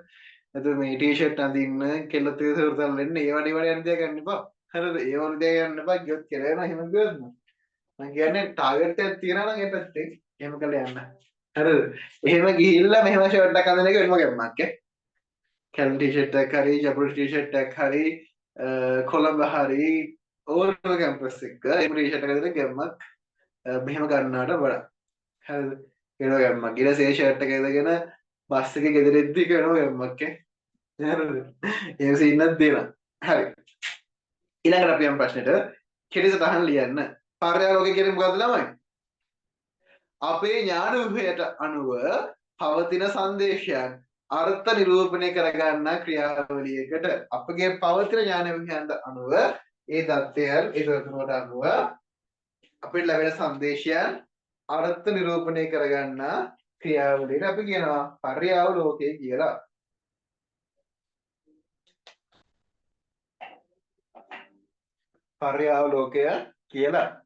එතකොට මේ ටී-ෂර්ට් අඳින්න කෙල්ලත් එක සුරතල් වෙන්න ඒ වගේ වල යන දේ ගන්න එපා හරිද ඒ වගේ දේ ගන්න එපා ගියොත් කෙරේනවා එහෙම ගියොත් මං කියන්නේ ටාගට් එකක් තියනවා නම් ඒ පැත්තේ එහෙම කරලා යන්න හරිද එහෙම ගිහිල්ලා මෙහෙම ෂර්ට් එකක් අඳින එක වෙනම ගැම්මක් ඈ කැල් ටී-ෂර්ට් එකක් හරි ජබුල් ටී-ෂර්ට් එකක් හරි කොළඹ හරි ඕනම කැම්පස් එක එහෙම ටී-ෂර්ට් එකක දෙන ගැම්මක් මෙහෙම ගන්නාට වඩා හරිද වෙන ගැම්මක් ඊට පස්සේ ඒ ෂර්ට් එක ඇඳගෙන බස් එකේ ගෙදර එද්දි වෙන ගැම්මක් හරිද එහෙම සීන්නක් දෙනවා හරි ඊළඟට අපි යම් ප්‍රශ්නෙට කෙටි සටහන් ලියන්න පර්යාලෝකය කියන්නේ මොකද්ද ළමයි අපේ ඥාන ව්‍යුහයට අනුව පවතින සංදේශයන් අර්ථ නිරූපණය කරගන්න ක්‍රියාවලියකට අපගේ පවතින ඥාන ව්‍යුහයන්ට අනුව ඒ தත්ත්වයන් ඒ තත්ත්වයට අනුව අපිට ලැබෙන සංදේශයන් අර්ථ නිරූපණය කරගන්න ක්‍රියාවලියට අපි කියනවා පර්යාවලෝකය කියලා. පර්යාවලෝකය කියලා.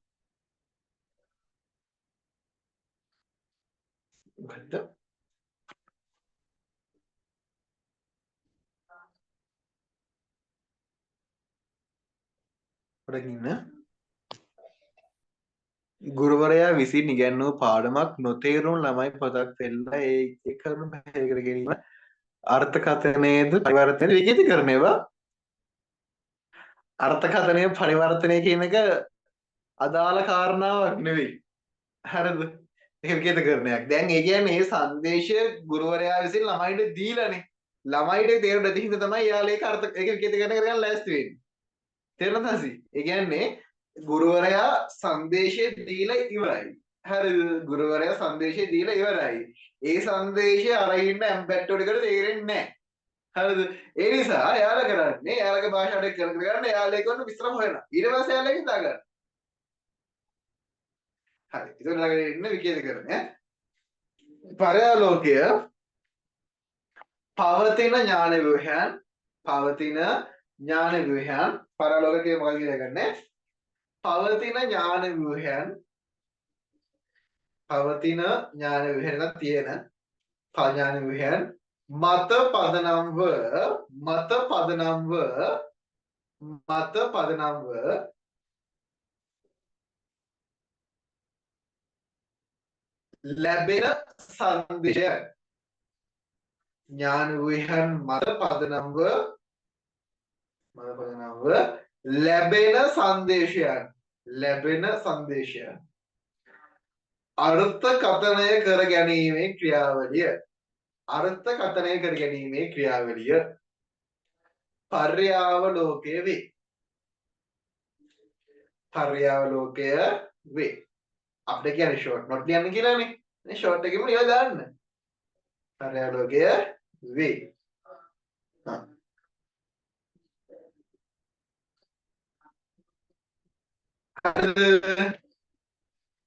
මොකද්ද? ගුරුවරයා විසින් ඉගැන්වූ පාඩමක් නොතේරුණු ළමයි පොතක් පෙන්නලා ඒ කරුණු පැහැදිලි කර ගැනීම අර්ථකථනයේද පරිවර්තනය විකෘතිකරණයවා අර්ථකථනය පරිවර්තනය කියන එක අදාළ කාරණාවක් නෙවෙයි හරිද ඒක විකෘතිකරණයක් දැන් ඒ කියන්නේ මේ සංදේශය ගුරුවරයා විසින් ළමයිට දීලානේ ළමයිට තේරුම් නැති හින්දා තමයි යාළුවා ඒක අර්ථ ඒක විකෘතිකරණය කරගන්න ලෑස්ති වෙන්නේ තේරුණාද හසි ඒ කියන්නේ ගුරුවරයා සංදේශය දීලා ඉවරයි. හරිද? ගුරුවරයා සංදේශය දීලා ඉවරයි. ඒ සංදේශය අරගෙන ඇම්බැට් වලකට තේරෙන්නේ නැහැ. හරිද? ඒ නිසා එයාලා කරන්නේ එයාලගේ භාෂාවට කරගන්න එයාලා ඒකවල විස්තර හොයනවා. ඊට පස්සේ එයාලා හිතා ගන්න. හරි. ඒක ළඟ ඉන්න විකේතකරණය. පරයාලෝකය පවතින ඥාන ව්‍යුහයන් පරයාලෝකයේ මොකක්ද කියලා ගන්නේ? පවතින ඥාන ව්‍යුහයන් නම් තියෙන ඥාන ව්‍යුහයන් මත පදනම්ව ලැබෙන සංදේශය ඥාන ව්‍යුහයන් මත පදනම්ව ලැබෙන සංදේශයන් අර්ථකථනය කර ගැනීමේ ක්‍රියාවලිය පර්යාවලෝකය වේ. අපිට කියන්නේ ෂෝට් නොට් ලියන්න කියලානේ. මේ ෂෝට් එකෙම ලියලා දාන්න. පර්යාවලෝකය වේ.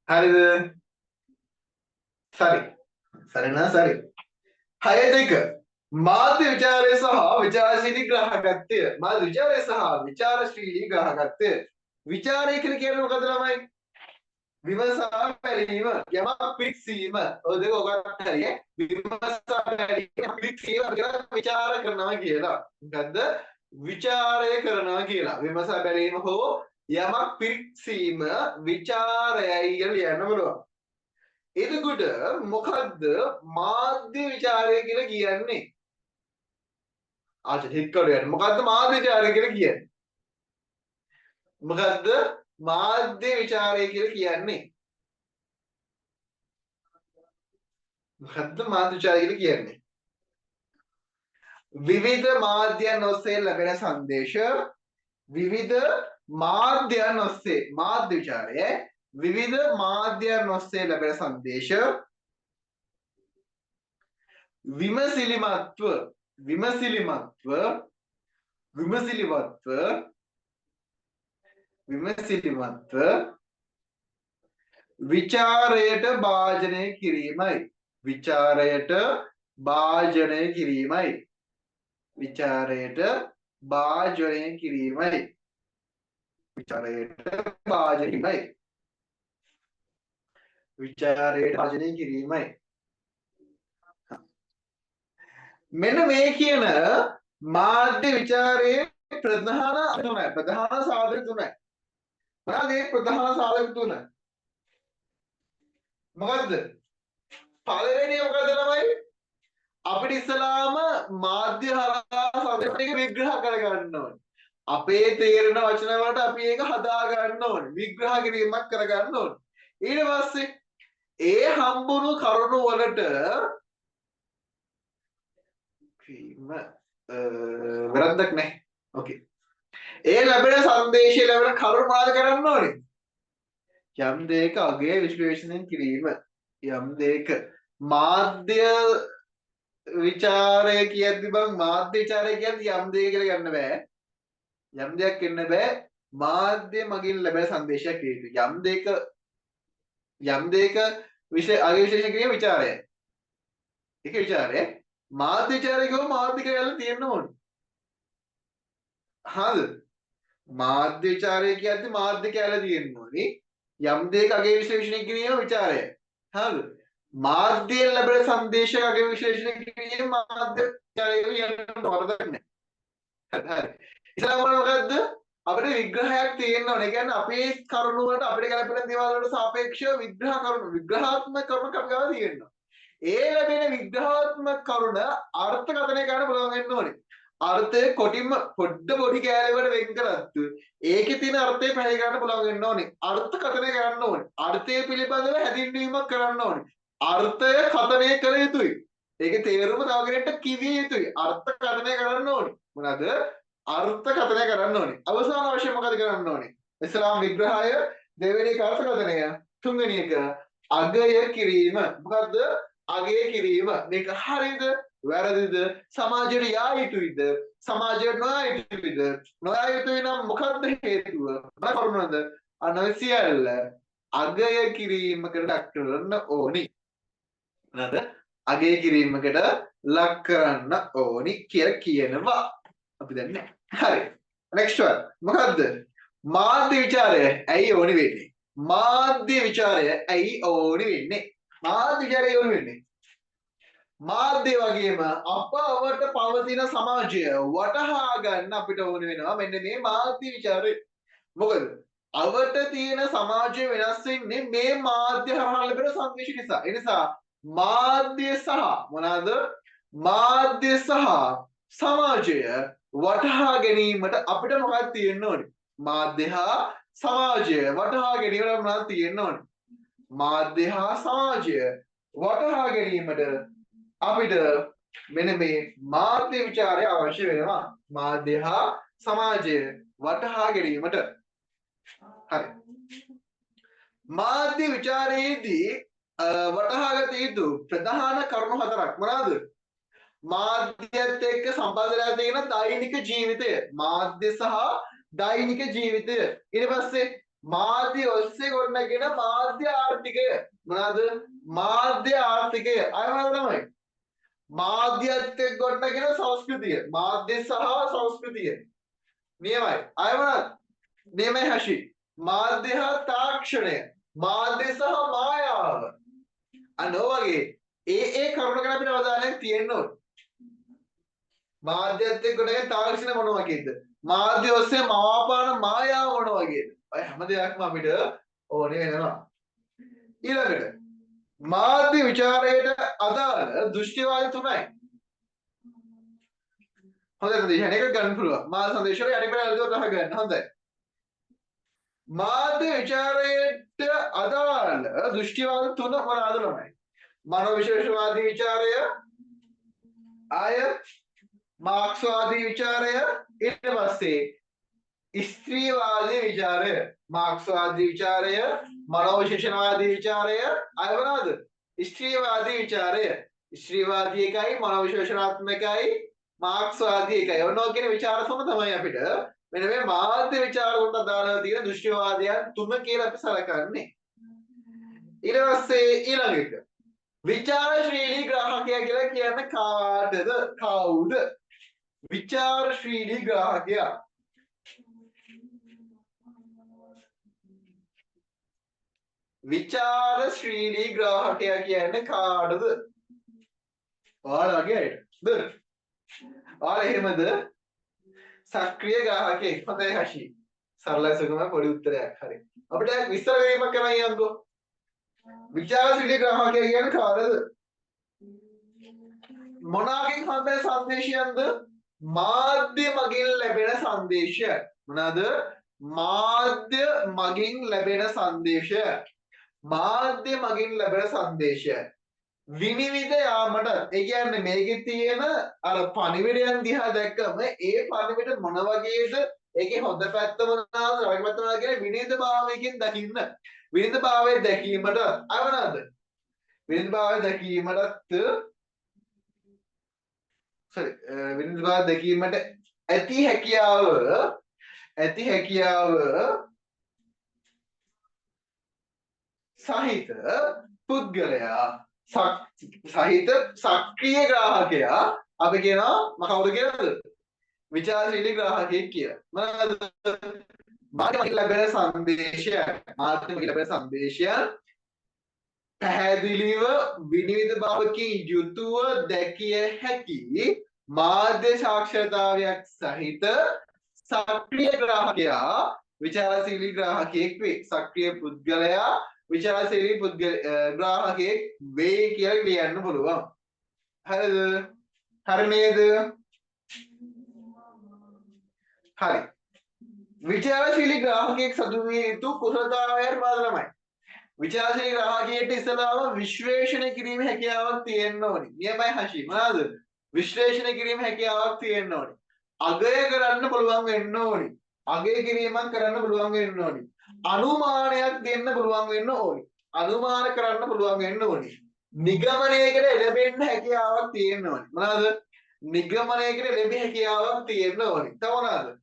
හරිද? සරි. හය දෙක මාධ්‍ය විචාරය සහ විචාරශීලී ග්‍රහකත්වය. විචාරය කියන්නේ මොකද ළමයි? විමසා බැලීම යමක් පිරික්සීම. ඔය දෙක ඔකට හරිය. විමසා බැලීම පිරික්සීම කියලා විචාර කරනවා කියලා. මොකද්ද? විචාරය කරනවා කියලා. විමසා බැලීම හෝ යමක් පිරික්සීම විචාරයයි කියලා ලියන්න පුළුවන්. එතකොට මොකද්ද මාධ්‍ය විචාරය කියලා කියන්නේ? ආච්චි හිත කරගෙන මොකද්ද මාධ්‍ය විචාරය කියලා කියන්නේ? විවිධ මාධ්‍යයන් ඔස්සේ ලැබෙන සංදේශ විවිධ මාධ්‍යයන් ඔස්සේ ලැබෙන සංදේශ විමසිලිමත්ව විචාරයට භාජනය කිරීමයි. මෙන්න මේ කියන මාධ්‍ය විචාරයේ ප්‍රධාන සාධක තුනයි. මොනවාද මේ ප්‍රධාන සාධක තුන? මොකද්ද? පළවෙනි මොකද ළමයි? අපිට ඉස්සලාම මාධ්‍ය හරහා සාධක ටික විග්‍රහ කරගන්න ඕනේ. අපේ තේරෙන වචන වලට අපි ඒක හදා ගන්න ඕනේ. විග්‍රහ කිරීමක් කර ගන්න ඕනේ. ඊට පස්සේ ඒ හම්බුණු කරුණු වලට වැරද්දක් නැහැ. ඕකේ. ඒ ලැබෙන සංදේශය ලැබෙන කරුණු මොනවද කරන්න ඕනේ? යම් දෙයක අගය විශ්ලේෂණය කිරීම. යම් දෙයක මාධ්‍ය විචාරය කියද්දි බං මාධ්‍ය විචාරය කියන්නේ යම් දෙයක කියලා ගන්න බෑ. යම් දෙයක් එන්න බෑ. මාධ්‍ය මගින් ලැබෙන සංදේශයක් කියේතු. යම් දෙයක අගය විශ්ලේෂණය කිරීම විචාරයයි. ඒක විචාරය. මාධ්‍ය විචාරය කියව මාධ්‍ය කියලා තියෙන්න ඕනේ. හරිද? මාධ්‍ය විචාරය කියද්දි මාධ්‍ය කියලා තියෙන්න ඕනේ. යම් දෙයක අගය විශ්ලේෂණය කිරීම විචාරයයි. හරිද? මාධ්‍යයෙන් ලැබෙන සංදේශයක් අගය විශ්ලේෂණය කිරීම මාධ්‍ය විචාරය කියන්න වරදක් නැහැ. හරි. ඉතින් මොකද්ද? අපිට විග්‍රහයක් තියෙන්න ඕනේ. ඒ කියන්නේ අපේ කරුණු වලට අපිට ගැලපෙන දේවල් වලට සාපේක්ෂව විග්‍රහාත්මක කරුණු කපිනවා තියෙනවා. ඒ ලැබෙන විග්‍රහාත්මක කරුණ අර්ථකථනය ගන්න පුළුවන් වෙන්න ඕනේ. අර්ථය කොටින්ම පොඩි කෑල්ලකට වෙන් කරත් ඒකේ තියෙන අර්ථය පැහැදිලි කරන්න පුළුවන් වෙන්න ඕනේ. අර්ථකථනය කරන්න ඕනේ. අර්ථය පිළිබඳව හැදින්වීමක් කරන්න ඕනේ. අර්ථය කථනය කළ යුතුයි. ඒකේ තේරුම තව කෙනෙක්ට කිවිය යුතුයි. අර්ථකථනය කරන්න ඕනේ. මොනවාද? අර්ථකථනය කරන්න ඕනේ. අවසාන වශයෙන් මොකද කරන්න ඕනේ? ඉස්ලාම් විග්‍රහය, දෙවෙනි එක අර්ථකථනය, තුන්වෙනි එක අගය කිරීම. මොකද්ද? අගය කිරීම. මේක හරියද? වැරදිද? සමාජයට යා යුතුයිද? සමාජයට නොයා යුතුයිද? නොයා යුතුයි නම් මොකද්ද හේතුව? මොන කරුණද? අනවශ්‍යල්ල අගය කිරීමකට ලක් කරන්න ඕනි. නේද? අගය කිරීමකට ලක් කරන්න ඕනි කියලා කියනවා. අපි දන්නේ. හරි. next one. මොකද්ද? මාධ්‍ය විචාරය ඇයි ඕනි වෙන්නේ? මාධ්‍ය විචාරය ඇයි ඕනි වෙන්නේ? මාධ්‍ය විචාරය ඕනි වෙන්නේ. මාධ්‍ය වගේම අපවට පවතින සමාජය වටහා ගන්න අපිට ඕන වෙනවා මෙන්න මේ මාධ්‍ය විචාරය. මොකද අවට තියෙන සමාජය වෙනස් වෙන්නේ මේ මාධ්‍ය හරහා ලැබෙන සංදේශ නිසා. ඒ නිසා මාධ්‍ය සහ මොනවාද? මාධ්‍ය සහ සමාජය වටහා ගැනීමට අපිට මොකක්ද තියෙන්න ඕනේ? මාධ්‍ය හා සමාජය වටහා ගැනීමට මොනවද තියෙන්න ඕනේ? මාධ්‍ය හා සමාජය වටහා ගැනීමට අපිට මෙන්න මේ මාධ්‍ය විචාරය අවශ්‍ය වෙනවා. මාධ්‍ය හා සමාජය වටහා ගැනීමට. හරි. මාධ්‍ය විචාරයේදී වටහාගත යුතු ප්‍රධාන කරුණු හතරක් මොනවාද? මාධ්‍යයත් එක්ක සම්බන්ධලා තියෙන දෛනික ජීවිතය. මාධ්‍ය සහ දෛනික ජීවිතය. ඊට පස්සේ මාධ්‍ය ඔස්සේ ගොඩනගෙන මාධ්‍ය ආර්ථිකය. මොනවාද? මාධ්‍ය ආර්ථිකය. අයවල තමයි. මාධ්‍යත් එක්ක ගොඩනගෙන සංස්කෘතිය. මාධ්‍ය සහ සංස්කෘතිය. නියමයි. අයවල නියමයි හෂි. මාධ්‍ය හා තාක්ෂණය. මාධ්‍ය සහ මායාව. අනෝ වගේ ඒ කරුණ ගැන අපිට අවධානයක් තියෙන්න ඕනේ. මාධ්‍යත් එක්ක ගොඩනගෙන තාක්ෂණ මොන වගේද? මාධ්‍ය ඔස්සේ මවාපාන මායාව මොන වගේද? ඔය හැම දෙයක්ම අපිට ඕනේ වෙනවා. ඊළඟට මාධ්‍ය විචාරයට අදාළ දෘෂ්ටිවාද තුනයි. හොඳයි ප්‍රදේශන එක ගන්න පුළුවන්. මාධ්‍ය සංදේශවල යටිපෙළ අල්ලුව ගහ ගන්න. හොඳයි. මාධ්‍ය විචාරයට අදාළ දෘෂ්ටිවාද තුන මොනවාද ළමයි? මනෝවිශේෂවාදී විචාරය, මාක්ස්වාදී විචාරය, ඊට පස්සේ ස්ත්‍රීවාදී විචාරය. මාක්ස්වාදී විචාරය, මනෝවිශේෂණවාදී විචාරය, අයවනවාද? ස්ත්‍රීවාදී විචාරය. ස්ත්‍රීවාදී එකයි, මනෝවිශේෂණාත්මකයි, මාක්ස්වාදී එකයි. ඔන්න කියන විචාර සම තමයි අපිට මෙන්න මේ මාධ්‍ය විචාර වලට අදාළව තියෙන දෘෂ්ටිවාදයන් තුන කියලා අපි සලකන්නේ. ඊට පස්සේ ඊළඟ එක විචාරශීලී ග්‍රාහකයා කියලා කියන්නේ කාටද? කවුද? විචාරශීලී ග්‍රාහකයා. විචාරශීලී ග්‍රාහකයා කියන්නේ කාටද? ඔයාලගේ අයටද? ඔයාලා එහෙමද? සක්‍රිය ග්‍රාහකයෙක්. හොඳයි හෂි. සරලයි සුගම පොඩි උත්තරයක්. හරි. අපිට විස්තර කිරීමක් කරන්න යන්නකෝ. විචාරශීලී ග්‍රාහකයා කියන්නේ කාටද? මොනවාකින් හම්බෙන සංදේශයන්ද? මාධ්‍ය මගින් ලැබෙන සංදේශය. මොනවාද? මාධ්‍ය මගින් ලැබෙන සංදේශය. මාධ්‍ය මගින් ලැබෙන සංදේශය. විනිවිද යාමට. ඒ කියන්නේ මේකේ තියෙන අර පණිවිඩයන් දිහා දැක්කම ඒ පණිවිඩ මොන වගේද? ඒකේ හොඳ පැත්ත මොනවාද? නරක පැත්ත මොනවාද කියන විනිවිද භාවයකින් දකින්න. විනිවිද භාවය දැකීමට අවනද? විනිවිද භාවය දැකීමට විනිවිද භාවය දැකීමට ඇති හැකියාව සහිත පුද්ගලයා සහිත සක්‍රීය ග්‍රාහකයා අපි කියනවා කවුද කියලාද? විචාරශීලී ග්‍රාහකයෙක් කියලා. මොනවාද? මාධ්‍යමකින් ලැබෙන සංදේශය පැහැදිලිව විනිවිද භාවකින් යුතුව දැකිය හැකි මාධ්‍ය සාක්ෂරතාවයක් සහිත සක්‍රීය ග්‍රාහකයා විචාරශීලී ග්‍රාහකයෙක් වේ. සක්‍රීය පුද්ගලයා විචාරශීලී ග්‍රාහකයෙක් වේ කියලා ලියන්න පුළුවන්. හරිද? හරි නේද? හරි. විචාරශීලී ග්‍රාහකයෙක් සතු විය යුතු කුසලතාවයන් මොනවාද ළමයි? විචාරශීලී ග්‍රාහකයෙක්ට ඉස්සලාම විශ්ලේෂණය කිරීම හැකියාවක් තියෙන්න ඕනි. නියමයි හෂි. මොනවාද? විශ්ලේෂණය කිරීම හැකියාවක් තියෙන්න ඕනි. අගය කරන්න පුළුවන් වෙන්න ඕනි. අගය කිරීමක් කරන්න පුළුවන් වෙන්න ඕනි. අනුමානයක් දෙන්න පුළුවන් වෙන්න ඕනි. අනුමාන කරන්න පුළුවන් වෙන්න ඕනි. නිගමනයකට එළඹෙන්න හැකියාවක් තියෙන්න ඕනි. මොනවාද? නිගමනයකට එළඹෙන්න හැකියාවක් තියෙන්න ඕනි. තව මොනවාද?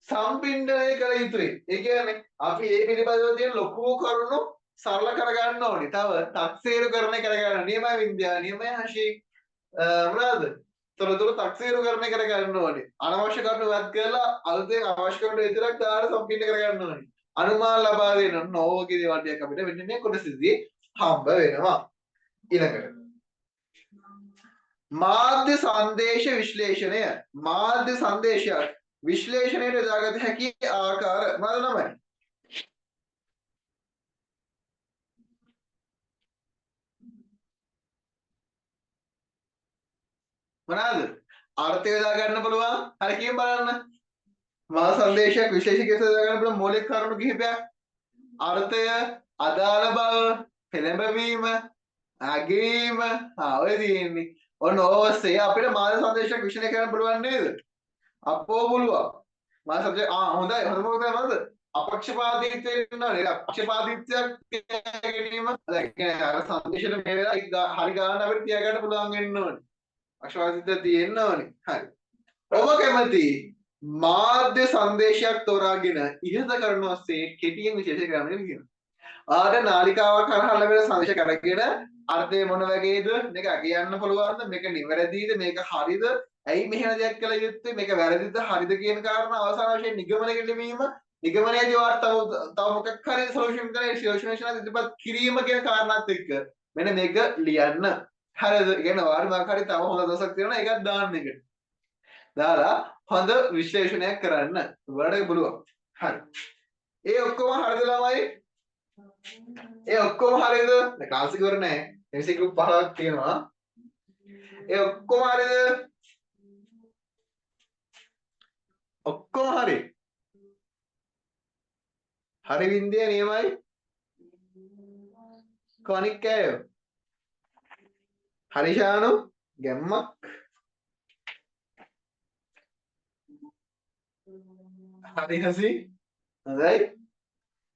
සම්පින්ඩනය කළ යුතුයි. ඒ කියන්නේ අපි මේ පිළිබඳව තියෙන ලොකු කරුණු සරල කරගන්න ඕනි. තව තක්සේරු කරන කරගන්න. නියමයි විද්‍යාව. නියමයි හෂි. මොනවාද? තොරතුරු තක්සේරු කරන කරගන්න ඕනේ. අනවශ්‍ය කරුණු වැත් කරලා අලුතෙන් අවශ්‍ය කරුණු විතරක් දාලා සම්පින්න කරගන්න ඕනේ. අනුමාන ලබා දෙන නෝගේ දේවල්යක් අපිට මෙන්න මේ කොටසදී හම්බ වෙනවා. ඊළඟට මාධ්‍ය සංදේශ විශ්ලේෂණය. මාධ්‍ය සංදේශයක් විශ්ලේෂණයට යොදාගත හැකි ආකාර මොනවාද ළමයි? මොනවාද? අර්ථය යොදා ගන්න පුළුවන්. හරි කියමු බලන්න. මාධ්‍ය සංදේශයක් විශ්ලේෂකයෙක් යොදා ගන්න පුළුවන් මූලික කරුණු කිහිපයක්. අර්ථය, අදාළ බව, පෙළඹවීම, අගීම, ඔය තියෙන්නේ. ඔන්න ඔස්සේ අපිට මාධ්‍ය සංදේශයක් විශ්ලේෂණය කරන්න පුළුවන් නේද? අපෝ පුළුවන්. මාධ්‍ය සංදේශ හොඳයි. හොඳම මොකද මන්ද? අපක්ෂපාතීත්වය වෙනවා නේද? අපක්ෂපාතීත්වයක් ගැනීම. දැන් කියන්නේ අර සංදේශෙට මේ වෙලාව හරි ගන්න අපිට තියාගන්න පුළුවන් වෙන්න ඕනේ. අක්ෂපාතීත්වය තියෙන්න ඕනේ. හරි. ඔබ කැමති මාධ්‍ය සංදේශයක් තෝරාගෙන ඉහත කරනු ඔස්සේ කෙටියෙන් විශේෂ කරන්න කියනවා. ආට නාලිකාවක් කරහා ලැබෙන සංදේශයක් අරගෙන අර්ථය මොන වගේද? මේක කියන්න පුළුවන්ද? මේක නිවැරදිද? මේක හරිද? ඇයි මෙහෙම දෙයක් කළ යුත්තේ? මේක වැරදිද හරිද කියන කාරණා අවසාන වශයෙන් නිගමනයකට ලැබීම. නිගමනයේදී වාර්තා තව මොකක් හරි සොලියුෂන් කරලා සොලියුෂන් එක ඉදිරිපත් කිරීම කියන කාරණාත් එක්ක මෙන්න මේක ලියන්න. හරිද? කියන්නේ වාර මාක් හරි තව හොඳ දවසක් තියෙනවා ඒකත් දාන්න එකට. දාලා හොඳ විශ්ලේෂණයක් කරන්න. ඔයාලට පුළුවන්. හරි. ඒ ඔක්කොම හරිද ළමයි? ඒ ඔක්කොම හරිද? දැන් ක්ලාස් එක ඉවර නෑ. MC group 15ක් තියෙනවා. ඒ ඔක්කොම හරිද? ඔක්කොම හරි. හරි වින්දිය නියමයි. කොනික් කෑයෝ. හරි ශානු ගැම්මක්. හරි හසි හොඳයි.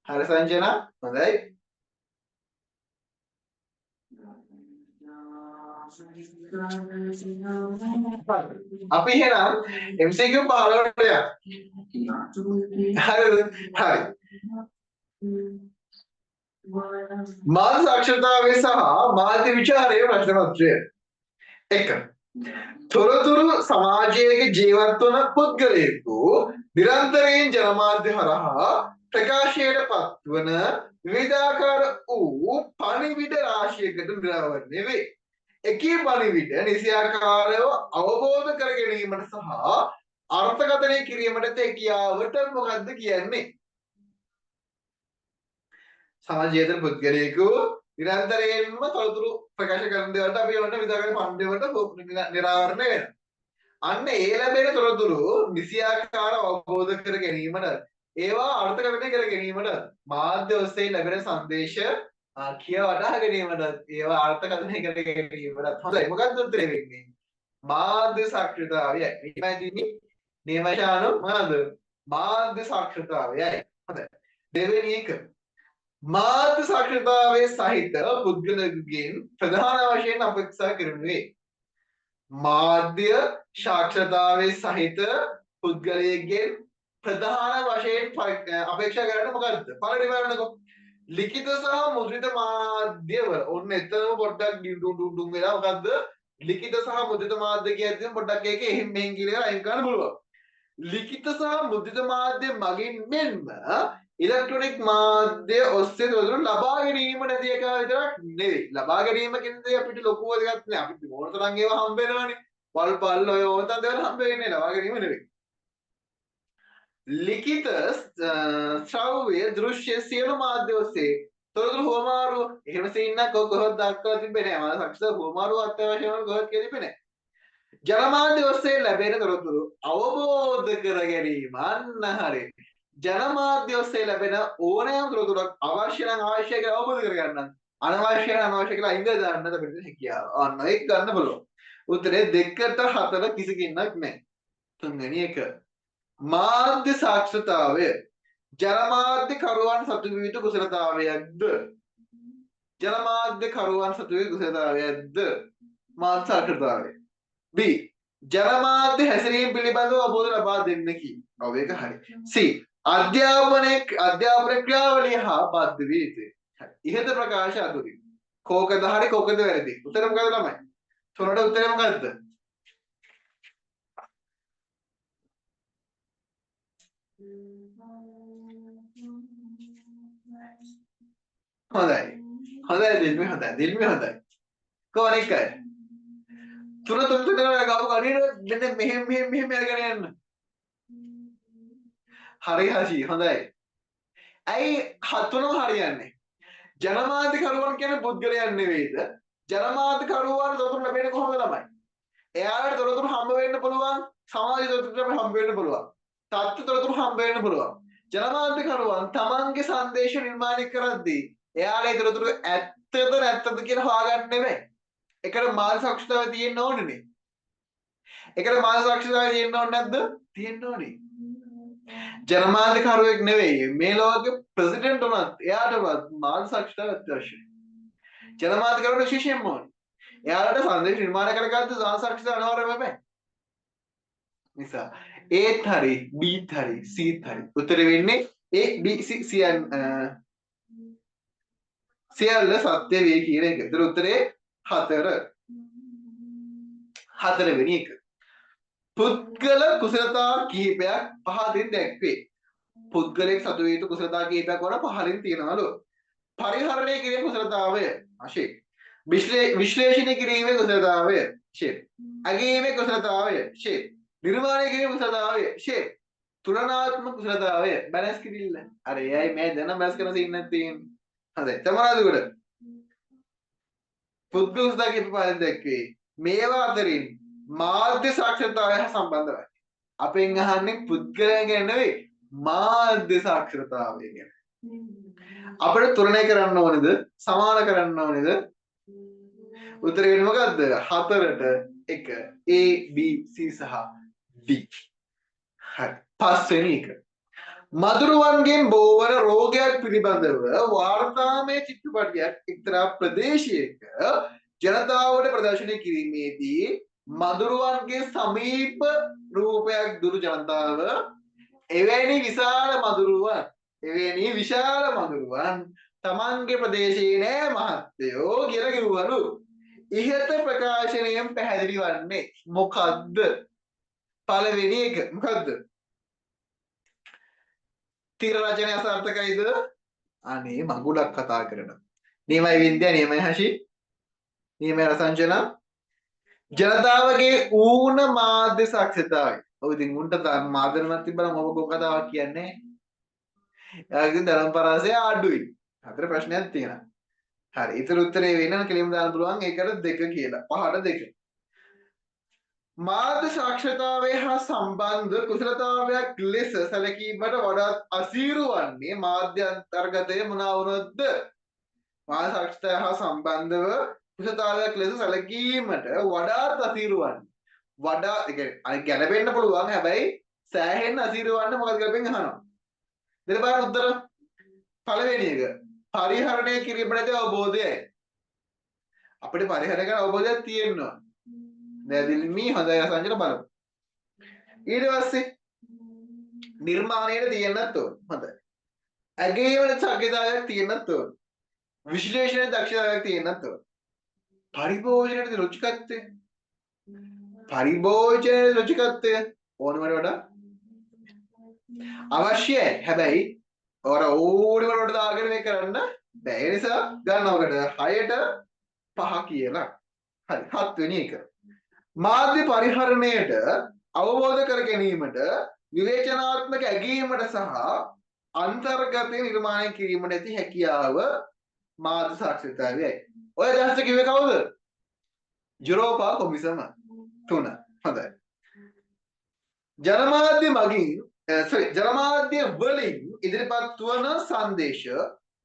හරි සංජනා හොඳයි. අපි එහෙනම් MCQ 15ට යමු. හරිද? හරි. මාධ්‍ය සාක්ෂරතාවය සහ මාධ්‍ය විචාරයේ ප්‍රශ්න පත්‍රය. 1. තොරතුරු සමාජයක ජීවත් වන පුද්ගලයෙකු නිරන්තරයෙන් ජනමාධ්‍ය හරහා ප්‍රකාශයට පත්වන විවිධාකාර වූ පණිවිඩ රාශියකට නිරාවරණය වේ. එකී පණිවිඩ නිසියාකාරව අවබෝධ කර ගැනීමට සහ අර්ථකථනය කිරීමට හැකියාවට මොකක්ද කියන්නේ? සමාජයේ පුද්ගලයෙකු නිරන්තරයෙන්ම තොරතුරු ප්‍රකාශ කරන දේවල්ට අපි ඔන්න විවිධාකාර පණිවිඩ වලට නිරාවරණය වෙනවා. අන්න ඒ ලැබෙන තොරතුරු නිසියාකාර අවබෝධ කර ගැනීමට ඒවා අර්ථකථනය කර ගැනීමට මාධ්‍ය ඔස්සේ ලැබෙන සංදේශ කිය වටහා ගැනීමට ඒවා අර්ථකථනය කර ගැනීමට හොඳයි මොකක්ද උත්තරේ වෙන්නේ මාධ්‍ය සාක්ෂරතාවයයි ඊපැදින්නේ නියමශානු මොනවාද මාධ්‍ය සාක්ෂරතාවයයි හොඳයි දෙවෙනි එක මාධ්‍ය සාක්ෂරතාවයේ සහිත පුද්ගලයෙකුගෙන් ප්‍රධාන වශයෙන් අපේක්ෂා කරනුයේ මාධ්‍ය සාක්ෂරතාවයේ සහිත පුද්ගලයෙක්ගෙන් ප්‍රධාන වශයෙන් අපේක්ෂා කරන්නේ මොකද්ද? පළවෙනි බලන්නකෝ. ලිඛිත සහ මුද්‍රිත මාධ්‍යවල ඔන්න එතනම පොඩ්ඩක් ඩුම් වෙලා මොකද්ද? ලිඛිත සහ මුද්‍රිත මාධ්‍ය කියද්දී පොඩ්ඩක් ඒක එහෙන් මෙහෙන් කියලා අයින් කරන්න පුළුවන්. ලිඛිත සහ මුද්‍රිත මාධ්‍ය මගින් මෙන්ම ඉලෙක්ට්‍රොනික මාධ්‍ය ඔස්සේ තොරතුරු ලබා ගැනීම නැති එක විතරක් නෙවෙයි. ලබා ගැනීම කියන්නේ අපිට ලොකු දෙයක් නෑ. අපිට ඕන තරම් ඒවා හම්බ වෙනවනේ. පල් ඔය ඕන තරම් දේවල් හම්බ වෙන්නේ ලබා ගැනීම නෙවෙයි. ලිඛිත ශ්‍රව්‍ය දෘශ්‍ය සියලු මාධ්‍ය ඔස්සේ තොරතුරු හුවමාරු එහෙම සීන්නක් කොහොමද දක්වලා තිබෙන්නේ නැහැ. මම සක්ෂර හුවමාරු අත්‍යවශ්‍යම කොහොමද කියලා තිබෙන්නේ නැහැ. ජනමාධ්‍ය ඔස්සේ ලැබෙන තොරතුරු අවබෝධ කර ගැනීම අන්න හරි. ජනමාධ්‍ය ඔස්සේ ලැබෙන ඕනෑම තොරතුරක් අවශ්‍ය නම් අවශ්‍ය කියලා අවබෝධ කරගන්න. අනවශ්‍ය නම් අනවශ්‍ය කියලා අයින් දාන්න අපිට හැකියාව. අන්න ඒක ගන්න බලන්න. උත්තරේ 2ට 4 කිසි කින්නක් නැහැ. තුන්වෙනි එක මාධ්‍ය සාක්ෂරතාවය ජනමාධ්‍ය කරුවන් සතු විය යුතු කුසලතාවයක්ද ජනමාධ්‍ය කරුවන් සතු විය යුතු කුසලතාවයක්ද මාධ්‍ය සාක්ෂරතාවය B ජනමාධ්‍ය හැසිරීම පිළිබඳව අවබෝධ ලබා දෙන්නකි. ඔව් ඒක හරි. C අධ්‍යාපන ක්‍රියාවලිය හා බද්ධ විය යුතුයි. හරි. ඉහත ප්‍රකාශ අතුරින් කෝකද හරි කෝකද වැරදි? උත්තර මොකද ළමයි? තුනට උත්තරේ මොකද්ද? හොඳයි. දිල්මි හොඳයි. කොහොමද කරන්නේ? තුන දෙනා ගාව කරියට මෙන්න මෙහෙම අරගෙන යන්න. හරි හසි හොඳයි. ඇයි හතුනම හරියන්නේ? ජනමාධ්‍ය කරුවන් කියන්නේ පුද්ගලයන් නෙවෙයිද? ජනමාධ්‍ය කරුවන් තොරතුරු ලැබෙන්නේ කොහොමද ළමයි? එයාලට තොරතුරු හම්බ වෙන්න පුළුවන්, සමාජ තොරතුරු හම්බ වෙන්න පුළුවන්. තත්ත්ව තොරතුරු හම්බ වෙන්න පුළුවන්. ජනමාධ්‍ය කරුවන් තමන්ගේ සංදේශ නිර්මාණය කරද්දී එයාලේ තොරතුරු ඇත්තද නැත්තද කියලා හොයාගන්න නෙමෙයි. ඒකට මානසික සාක්ෂරතාවය තියෙන්න ඕනේ. ඒකට මානසික සාක්ෂරතාවය තියෙන්න ඕනේ නැද්ද? තියෙන්න ඕනේ. ජනමාධ්‍ය කරුවෙක් නෙවෙයි මේ ලෝකෙ ප්‍රෙසිඩන්ට් උනත් එයාටවත් මානසික සාක්ෂරතාවය අවශ්‍යයි. ජනමාධ්‍ය කරුවෙක් විශේෂයෙන්ම ඕනේ. එයාලට සංදේශ නිර්මාණය කරගත්ත මානසික සාක්ෂරතාවය අනිවාර්යයෙන්ම බෑ. නිසා ඒත් හරි බීත් හරි සීත් හරි උත්තර වෙන්නේ A B C සියල්ල සත්‍ය වේ කියන එක. ඒතර උත්තරේ 4. 4 වෙනි එක. පුද්ගල කුසලතා කිහිපයක් පහදින් දැක්වේ. පුද්ගලයෙක් සතු වේතු කුසලතා කිහිපයක් වන පහලින් තියනවලු. පරිහරණය කිරීමේ කුසලතාවය අශේ. විශ්ලේෂණය කිරීමේ කුසලතාවය ෂේ. අගීමේ කුසලතාවය ෂේ. නිර්මාණය කිරීමේ කුසලතාවය ෂේ. තුලනාත්මක කුසලතාවය බැලන්ස් කිරිල්ල. අර එයයි මේ දැන බැලන්ස් කරන සීන් එකක් තියෙන්නේ. හරි. තමරාද උඩ. පුද්ගල කුසලතා කිහිප පහලින් දැක්වේ. මේවා අතරින් මාධ්‍ය සාක්ෂරතාවය හා සම්බන්ධයි. අපෙන් අහන්නේ පුද්ගලයන් ගැන නෙවෙයි මාධ්‍ය සාක්ෂරතාවය ගැන. අපිට තුලනය කරන්න ඕනේද? සමාන කරන්න ඕනේද? උත්තරේ වෙන්නේ මොකද්ද? 4ට 1 A B C සහ D. හරි. පස්වෙනි එක. මදුරුවන්ගෙන් බෝවන රෝගයක් පිළිබඳව වාර්තාමය චිත්‍රපටයක් එක්තරා ප්‍රදේශයක ජනතාවට ප්‍රදර්ශනය කිරීමේදී මදුරුවන්ගේ සමීප රූපයක් දුරු ජනතාව එවැනි විශාල මදුරුවන් තමන්ගේ ප්‍රදේශයේ නෑ මහත්තයෝ කියලා කිව්වලු. ඉහත ප්‍රකාශනයෙන් පැහැදිලි වන්නේ මොකද්ද? පළවෙනි එක මොකද්ද? තීර රචනය අසාර්ථකයිද? අනේ මගුලක් කතා කරනවා. නියමයි වින්ද්‍යා, නියමයි හෂි, නියමයි රසංජන. ජනතාවගේ ඌන මාධ්‍ය සාක්ෂරතාවය. ඔව් ඉතින් උන්ට මාධ්‍යනමක් තිබ්බනම් ඔබ කො කතාවක් කියන්නේ. එයාගේ දරම් පරාසය අඩුයි. 4 ප්‍රශ්නයක් තියෙනවා. හරි. ඊතර උත්තරේ වෙනම කෙලින්ම දාන්න පුළුවන්. ඒකට 2 කියලා. 5ට 2. මාධ්‍ය සාක්ෂරතාවය හා සම්බන්ධ කුසලතාවයක් ලෙස සැලකීමට වඩාත් අසීරු වන්නේ මාධ්‍ය අන්තර්ගතය මොනවා වුණොත්ද? මාධ්‍ය සාක්ෂරතාවය හා සම්බන්ධව කුසලතාවයක් ලෙස සැලකීමට වඩාත් අසීරු වන්නේ. වඩා ඒ කියන්නේ ගැලපෙන්න පුළුවන් හැබැයි සෑහෙන්න අසීරු වන්නේ මොකද කියලා අපි අහනවා. දෙන්න බලන්න උත්තර. පළවෙනි එක පරිහරණය කිරීමට ඇති අවබෝධයයි. අපිට පරිහරණය කරන අවබෝධයක් තියෙනවා. දැන් මේ හොඳයි අසංජන බලමු. ඊට පස්සේ නිර්මාණයට තියෙන්නත් ඕන. හොඳයි. ඇගේවන ශක්තිතාවයක් තියෙන්නත් ඕන. විශ්ලේෂණ දක්ෂතාවයක් තියෙන්නත් ඕන. පරිභෝජනයේ රුචිකත්වය. පරිභෝජනයේ රුචිකත්වය ඕනමර වඩා අවශ්‍යයි. හැබැයි ඔර ඕනමර වලට දාගෙන මේ කරන්න බැහැ. ඒ නිසා ගන්නවකට 6ට 5 කියලා. හරි 7 වෙනි එක. මාධ්‍ය පරිහරණයට අවබෝධ කර ගැනීමට විවේචනාත්මක ඇගීමට සහ අන්තර්ගතය නිර්මාණය කිරීමට ඇති හැකියාව මාධ්‍ය සාක්ෂරතාවයයි. ඔය අදහස කිව්වේ කවුද? යුරෝපා කොමිසම 3. හොඳයි. ජනමාධ්‍ය මගින් ජනමාධ්‍ය වලින් ඉදිරිපත් වන සංදේශ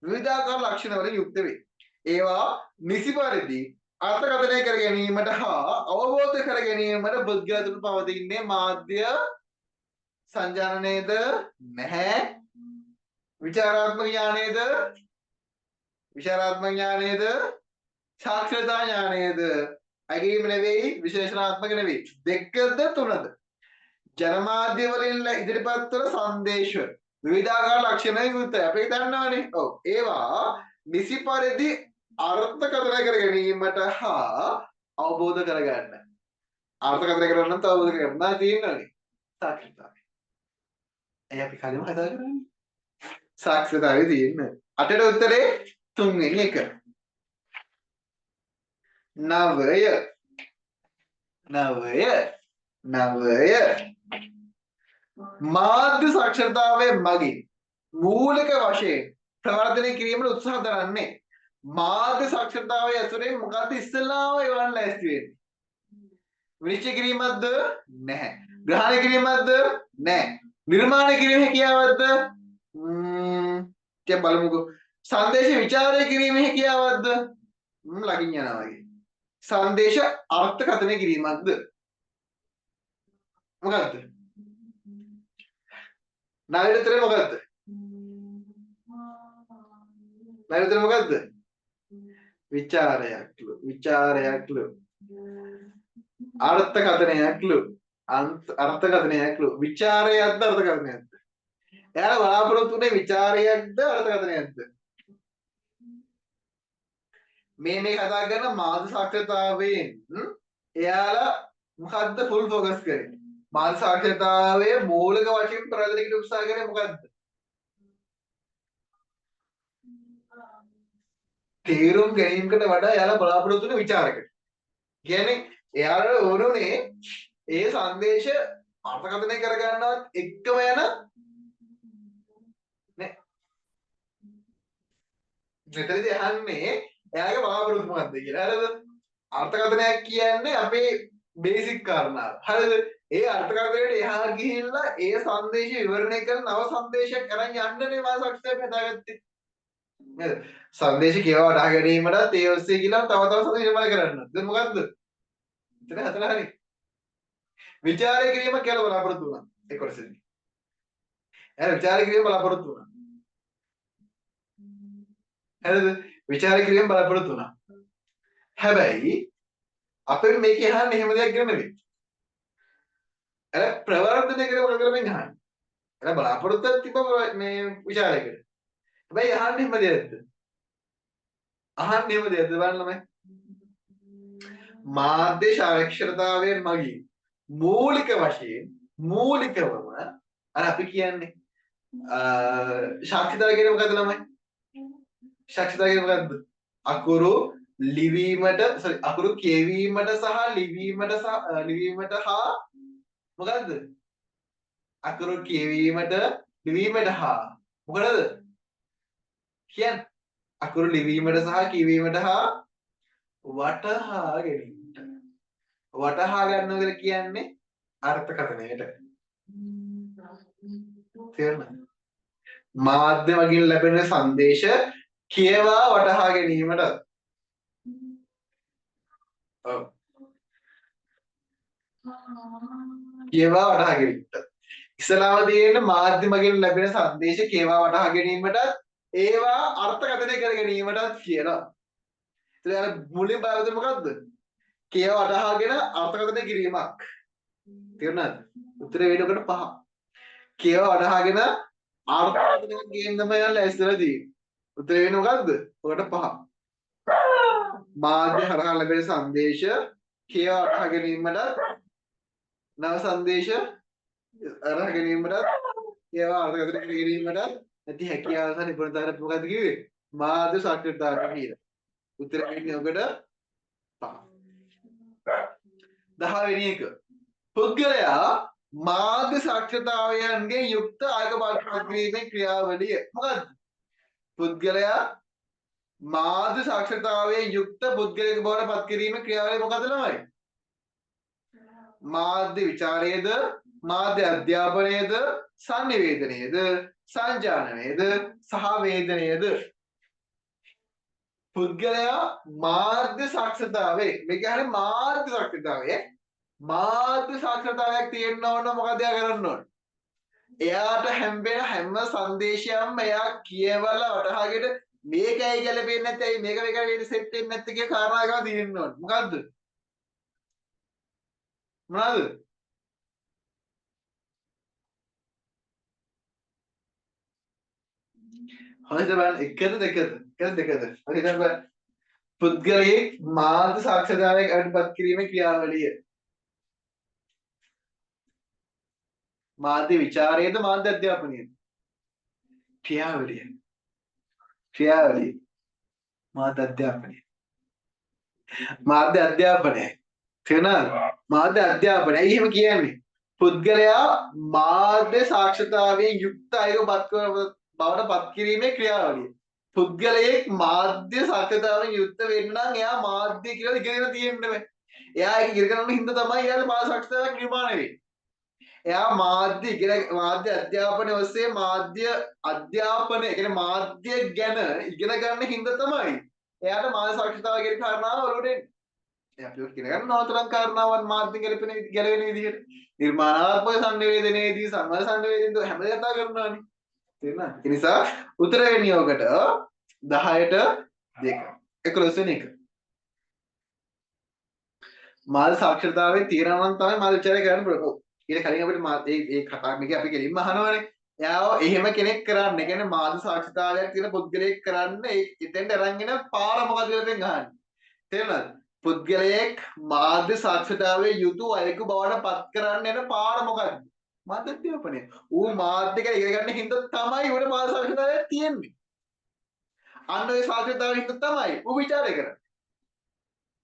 විවිධාකාර ලක්ෂණ වලින් යුක්ත වේ. ඒවා නිසි පරිදි අර්ථකථනය කර ගැනීමට හා අවබෝධ කර ගැනීමට බුද්ධිගත පවතින්නේ මාධ්‍ය සංජානනයේද නැහැ. විචාරාත්මක ඥානයේද සාක්ෂරතා ඥානයේද අගීම නෙවෙයි විශේෂණාත්මක නෙවෙයි. දෙකද තුනද? ජනමාධ්‍ය වලින් ඉදිරිපත් වන සංදේශ විවිධාකාර ලක්ෂණ යුක්තයි. අපි දන්නවනේ. ඔව්. ඒවා නිසි පරිදි අර්ථකථනය කර ගැනීමට හා අවබෝධ කරගන්න. අර්ථකථනය කරගන්න නම් අවබෝධ කරගන්න තියෙනවානේ. සාක්ෂරතාවය. එයි අපි කලින්ම කතා කරන්නේ. සාක්ෂරතාවය තියෙන. 8ට උත්තරේ 3 වෙනි එක. 9 මාධ්‍ය සාක්ෂරතාවයේ මගින් මූලික වශයෙන් ප්‍රවර්ධනය කිරීමට උත්සාහ දරන්නේ මාධ්‍ය සාක්ෂරතාවය ඇසුරෙන් මොකක්ද ඉස්සෙල්ලාම එවන්න ලෑස්ති වෙන්නේ? විනිශ්චය කිරීමක්ද? නැහැ. ග්‍රහණය කිරීමක්ද? නැහැ. නිර්මාණය කිරීමේ හැකියාවක්ද? දැන් බලමුකෝ. සංදේශ විචාරය කිරීමේ හැකියාවක්ද? ලගින් යනවා වගේ. සංදේශ අර්ථකථනය කිරීමක්ද? මොකක්ද? නායකත්වය මොකක්ද? නායකත්වය මොකක්ද? විචාරයක්ලු අර්ථකථනයක්ලු අර්ථකථනයක්ලු විචාරයක්ද අර්ථකථනයක්ද? එයාලා බලාපොරොත්තු වෙන්නේ විචාරයක්ද අර්ථකථනයක්ද? මේ කතා කරන මාධ්‍ය සාක්ෂරතාවයෙන් එයාලා මොකද්ද ෆුල් ફોකස් කරන්නේ? මාධ්‍ය සාක්ෂරතාවයේ මූලික වශයෙන් ප්‍රවර්ධනයට උත්සාහ කරන්නේ මොකද්ද? තේරුම් ගැනීමකට වඩා එයාලා බලාපොරොත්තු වෙන විචාරයකට. කියන්නේ එයාලා ඕනුනේ ඒ සංදේශ අර්ථකථනය කරගන්නවත් එක්කම යන නේ. මෙතනදී අහන්නේ එයාගේ බලාපොරොත්තු මොකද්ද කියලා. හරිද? අර්ථකථනයක් කියන්නේ අපේ බේසික් කාරණාව. හරිද? ඒ අර්ථකථනයට එහා ගිහිල්ලා ඒ සංදේශය විවරණය කරන නව සංදේශයක් අරන් යන්නනේ මාස අක්ෂරය හදාගත්තේ. නේද? සංදේශ කියව වඩා ගැනීමටත් ඒ ඔස්සේ කියලා තව සංදේශ නිර්මාණය කරන්න. දැන් මොකද්ද? එතන හතර හරි. විචාරය කිරීම කියලා බලාපොරොත්තු වුණා. ඒ කොටසෙදි. එහෙනම් විචාරය කිරීම බලාපොරොත්තු වුණා. හරිද? විචාරය කිරීම බලාපොරොත්තු වුණා. හැබැයි අපේ මේක යහන්නේ එහෙම දෙයක් ගැන නෙවෙයි. අර ප්‍රවර්ධනය කරන මොකද කරන්නේ යහන්නේ. අර බලාපොරොත්තුවක් තිබ්බ මේ විචාරයකට. හැබැයි අහන්නේ එහෙම දෙයක්ද? අහන්නේ එහෙම දෙයක්ද බලන්න ළමයි. මාධ්‍ය සාක්ෂරතාවයෙන් මගින් මූලික වශයෙන් මූලිකවම අර අපි කියන්නේ සාක්ෂරතාවය කියන්නේ මොකද්ද ළමයි? සාක්ෂරතාවය කියන්නේ මොකද්ද? අකුරු ලිවීමට අකුරු කියවීමට සහ ලිවීමට හා මොකද්ද? අකුරු කියවීමට ලිවීමට හා මොකද? කියන්නේ අකුරු ලිවීමට සහ කියවීමට හා වටහා ගැනීමට. වටහා ගන්නවා කියලා කියන්නේ අර්ථකථනයට. තේරුණාද? මාධ්‍ය මගින් ලැබෙන සංදේශ කියවා වටහා ගැනීමට. ඔව්. කියවා වටහා ගැනීමට. ඉස්සලාම තියෙන මාධ්‍ය මගින් ලැබෙන සංදේශ කියවා වටහා ගැනීමට ඒවා අර්ථකථනය කර ගැනීමටත් කියනවා. ඉතින් අර මුලින් බලද්දී මොකද්ද? කියවා වටහාගෙන අර්ථකථනය කිරීමක්. තේරුණාද? උත්තරේ වෙන එකට 5. කියවා වටහාගෙන අර්ථකථනය කියන තමයි යන්න ඇස්සලා තියෙන්නේ. උත්තරේ වෙන්නේ මොකද්ද? ඔකට 5. මාධ්‍ය හරහා ලැබෙන සංදේශ කියවා වටහා ගැනීමට නව සංදේශ අරහ ගැනීමට ඒවා අර්ථකථනය කර ගැනීමට ඇති හැකියාව සහ නිපුණතාවය මොකද්ද කිව්වේ? මාධ්‍ය සාක්ෂරතාවය කියලා. උත්තරේ වෙන්නේ ඔකට 5. 10 වෙනි එක. පුද්ගලයා මාධ්‍ය සාක්ෂරතාවයන්ගේ යුක්ත ආයතන කිරීමේ ක්‍රියාවලිය. මොකද්ද? පුද්ගලයා මාධ්‍ය සාක්ෂරතාවයේ යුක්ත පුද්ගලයෙකු බවට පත් කිරීමේ ක්‍රියාවලිය මොකද්ද ළමයි? මාධ්‍ය විචාරයේද, මාධ්‍ය අධ්‍යාපනයේද, සංනිවේදනයේද, සංජානනයේද සහ වේදනයේද. පුද්ගලයා මාධ්‍ය සාක්ෂරතාවයේ මේ කියන්නේ මාධ්‍ය සාක්ෂරතාවයේ මාධ්‍ය සාක්ෂරතාවයක් තියෙන්න ඕන මොකද එයා කරන්න ඕන? එයාට හැම්බෙන හැම සංදේශයක්ම එයා කියවලා වටහාගෙන මේකයි ගැලපෙන්නේ නැත්නම් මේක වෙන්නේ සෙට් වෙන්නේ නැත්නම් කියන කාරණාවක තියෙන්න ඕන. මොකද්ද? මොනවාද? හරිද බලන්න එකද දෙකද? එකද දෙකද? හරි දැන් බලන්න. පුද්ගලයේ මාධ්‍ය සාක්ෂරතාවයක් අඩපත් කිරීමේ ක්‍රියාවලිය. මාධ්‍ය විචාරයේද මාධ්‍ය අධ්‍යාපනයේද? ක්‍රියාවලිය. ක්‍රියාවලිය. මාධ්‍ය අධ්‍යාපනය. මාධ්‍ය අධ්‍යාපනය. තේරුණාද? මාධ්‍ය අධ්‍යාපනය. ඇයි එහෙම කියන්නේ? පුද්ගලයා මාධ්‍ය සාක්ෂරතාවයෙන් යුක්ත අයව බවට පත් කිරීමේ ක්‍රියාවලිය. පුද්ගලයෙක් මාධ්‍ය සාක්ෂරතාවයෙන් යුක්ත වෙන්න නම් එයා මාධ්‍ය කියලා ඉගෙනගෙන තියෙන්න බෑ. එයා ඒක ඉගෙන ගන්න හින්දා තමයි එයාට මාධ්‍ය සාක්ෂරතාවයක් නිර්මාණය වෙන්නේ. එයා මාධ්‍ය අධ්‍යාපනය ඔස්සේ මාධ්‍ය අධ්‍යාපනය කියන්නේ මාධ්‍ය ගැන ඉගෙන ගන්න හින්දා තමයි එයාට මාධ්‍ය සාක්ෂරතාවය කියන කාරණාව ඔලුවට එන්නේ. අපි ඔක ඉගෙන ගන්න නවතරම් කාරණාවන් මාධ්‍ය ගැලපෙන විදිහට නිර්මාණාත්මක සංවේදනයේදී සම්මත සංවේදනයේදී හැම දෙයක් කතා කරනවානේ. තේරුණාද? ඒ නිසා උත්තර වෙන්නේ ඔකට 10ට 2. 11 වෙනි එක. මාධ්‍ය සාක්ෂරතාවයේ තියෙනවා නම් තමයි මාධ්‍ය විචාරය කරන්න පුළුවන්. ඊට කලින් අපිට මේ කතා මේක අපි කෙලින්ම අහනවනේ. එයාව එහෙම කෙනෙක් කරන්න. ඒ කියන්නේ මාධ්‍ය සාක්ෂරතාවයක් තියෙන පුද්ගලයෙක් කරන්න ඒ එතෙන්ට අරන්ගෙන පාර මොකද කියලා දැන් අහන්නේ. තේරුණාද? පුද්ගලයෙක් මාධ්‍ය සාක්ෂරතාවයේ යුතු අයෙකු බවට පත් කරන්න යන පාර මොකක්ද? මාධ්‍ය අධ්‍යාපනය. ඌ මාධ්‍ය කියලා ඉගෙන ගන්න හින්දා තමයි උඩ මාධ්‍ය සාක්ෂරතාවයක් තියෙන්නේ. අන්න ඒ සාක්ෂරතාවය හින්දා තමයි ඌ ਵਿਚාරය කරන්නේ.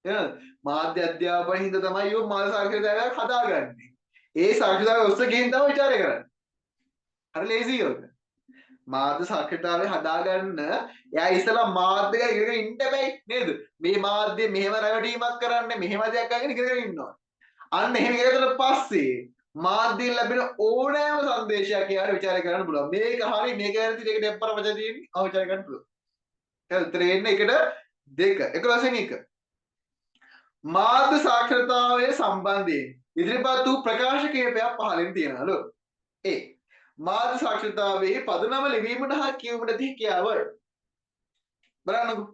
එහෙනම් මාධ්‍ය අධ්‍යාපනය හින්දා තමයි ඌ මාධ්‍ය සාක්ෂරතාවයක් හදාගන්නේ. ඒ සාක්ෂරතාවය ඔස්සේ ගිහින් තමයි ਵਿਚාරය කරන්නේ. හරි ලේසි ඒක. මාධ්‍ය සාක්ෂරතාවය හදාගන්න එයා ඉස්සලා මාධ්‍ය ගැන ඉගෙන ඉන්න බෑ නේද? මේ මාධ්‍ය මෙහෙම රැවටීමක් කරන්නේ මෙහෙම දෙයක් අරගෙන ඉගෙන ඉන්නවා. අන්න එහෙම ඉගෙනගත්තට පස්සේ මාධ්‍යයෙන් ලැබෙන ඕනෑම සංදේශයක් එයාට විචාරය කරන්න පුළුවන්. මේක හරි මේක වැරදි මේක දෙප්පර වචන තියෙන්නේ ආ විචාරය කරන්න පුළුවන්. හරි උත්තරේ එන්නේ එකට 2. 11 වෙනි එක. මාධ්‍ය සාක්ෂරතාවයේ සම්බන්ධයෙන් ඉදිරිපත් වූ ප්‍රකාශ කිහිපයක් පහලින් තියෙනවලු. A. මාධ්‍ය සාක්ෂරතාවයේ පදනම ලිවීමට හා කියවීමට ඇති හැකියාව. බලන්නකෝ.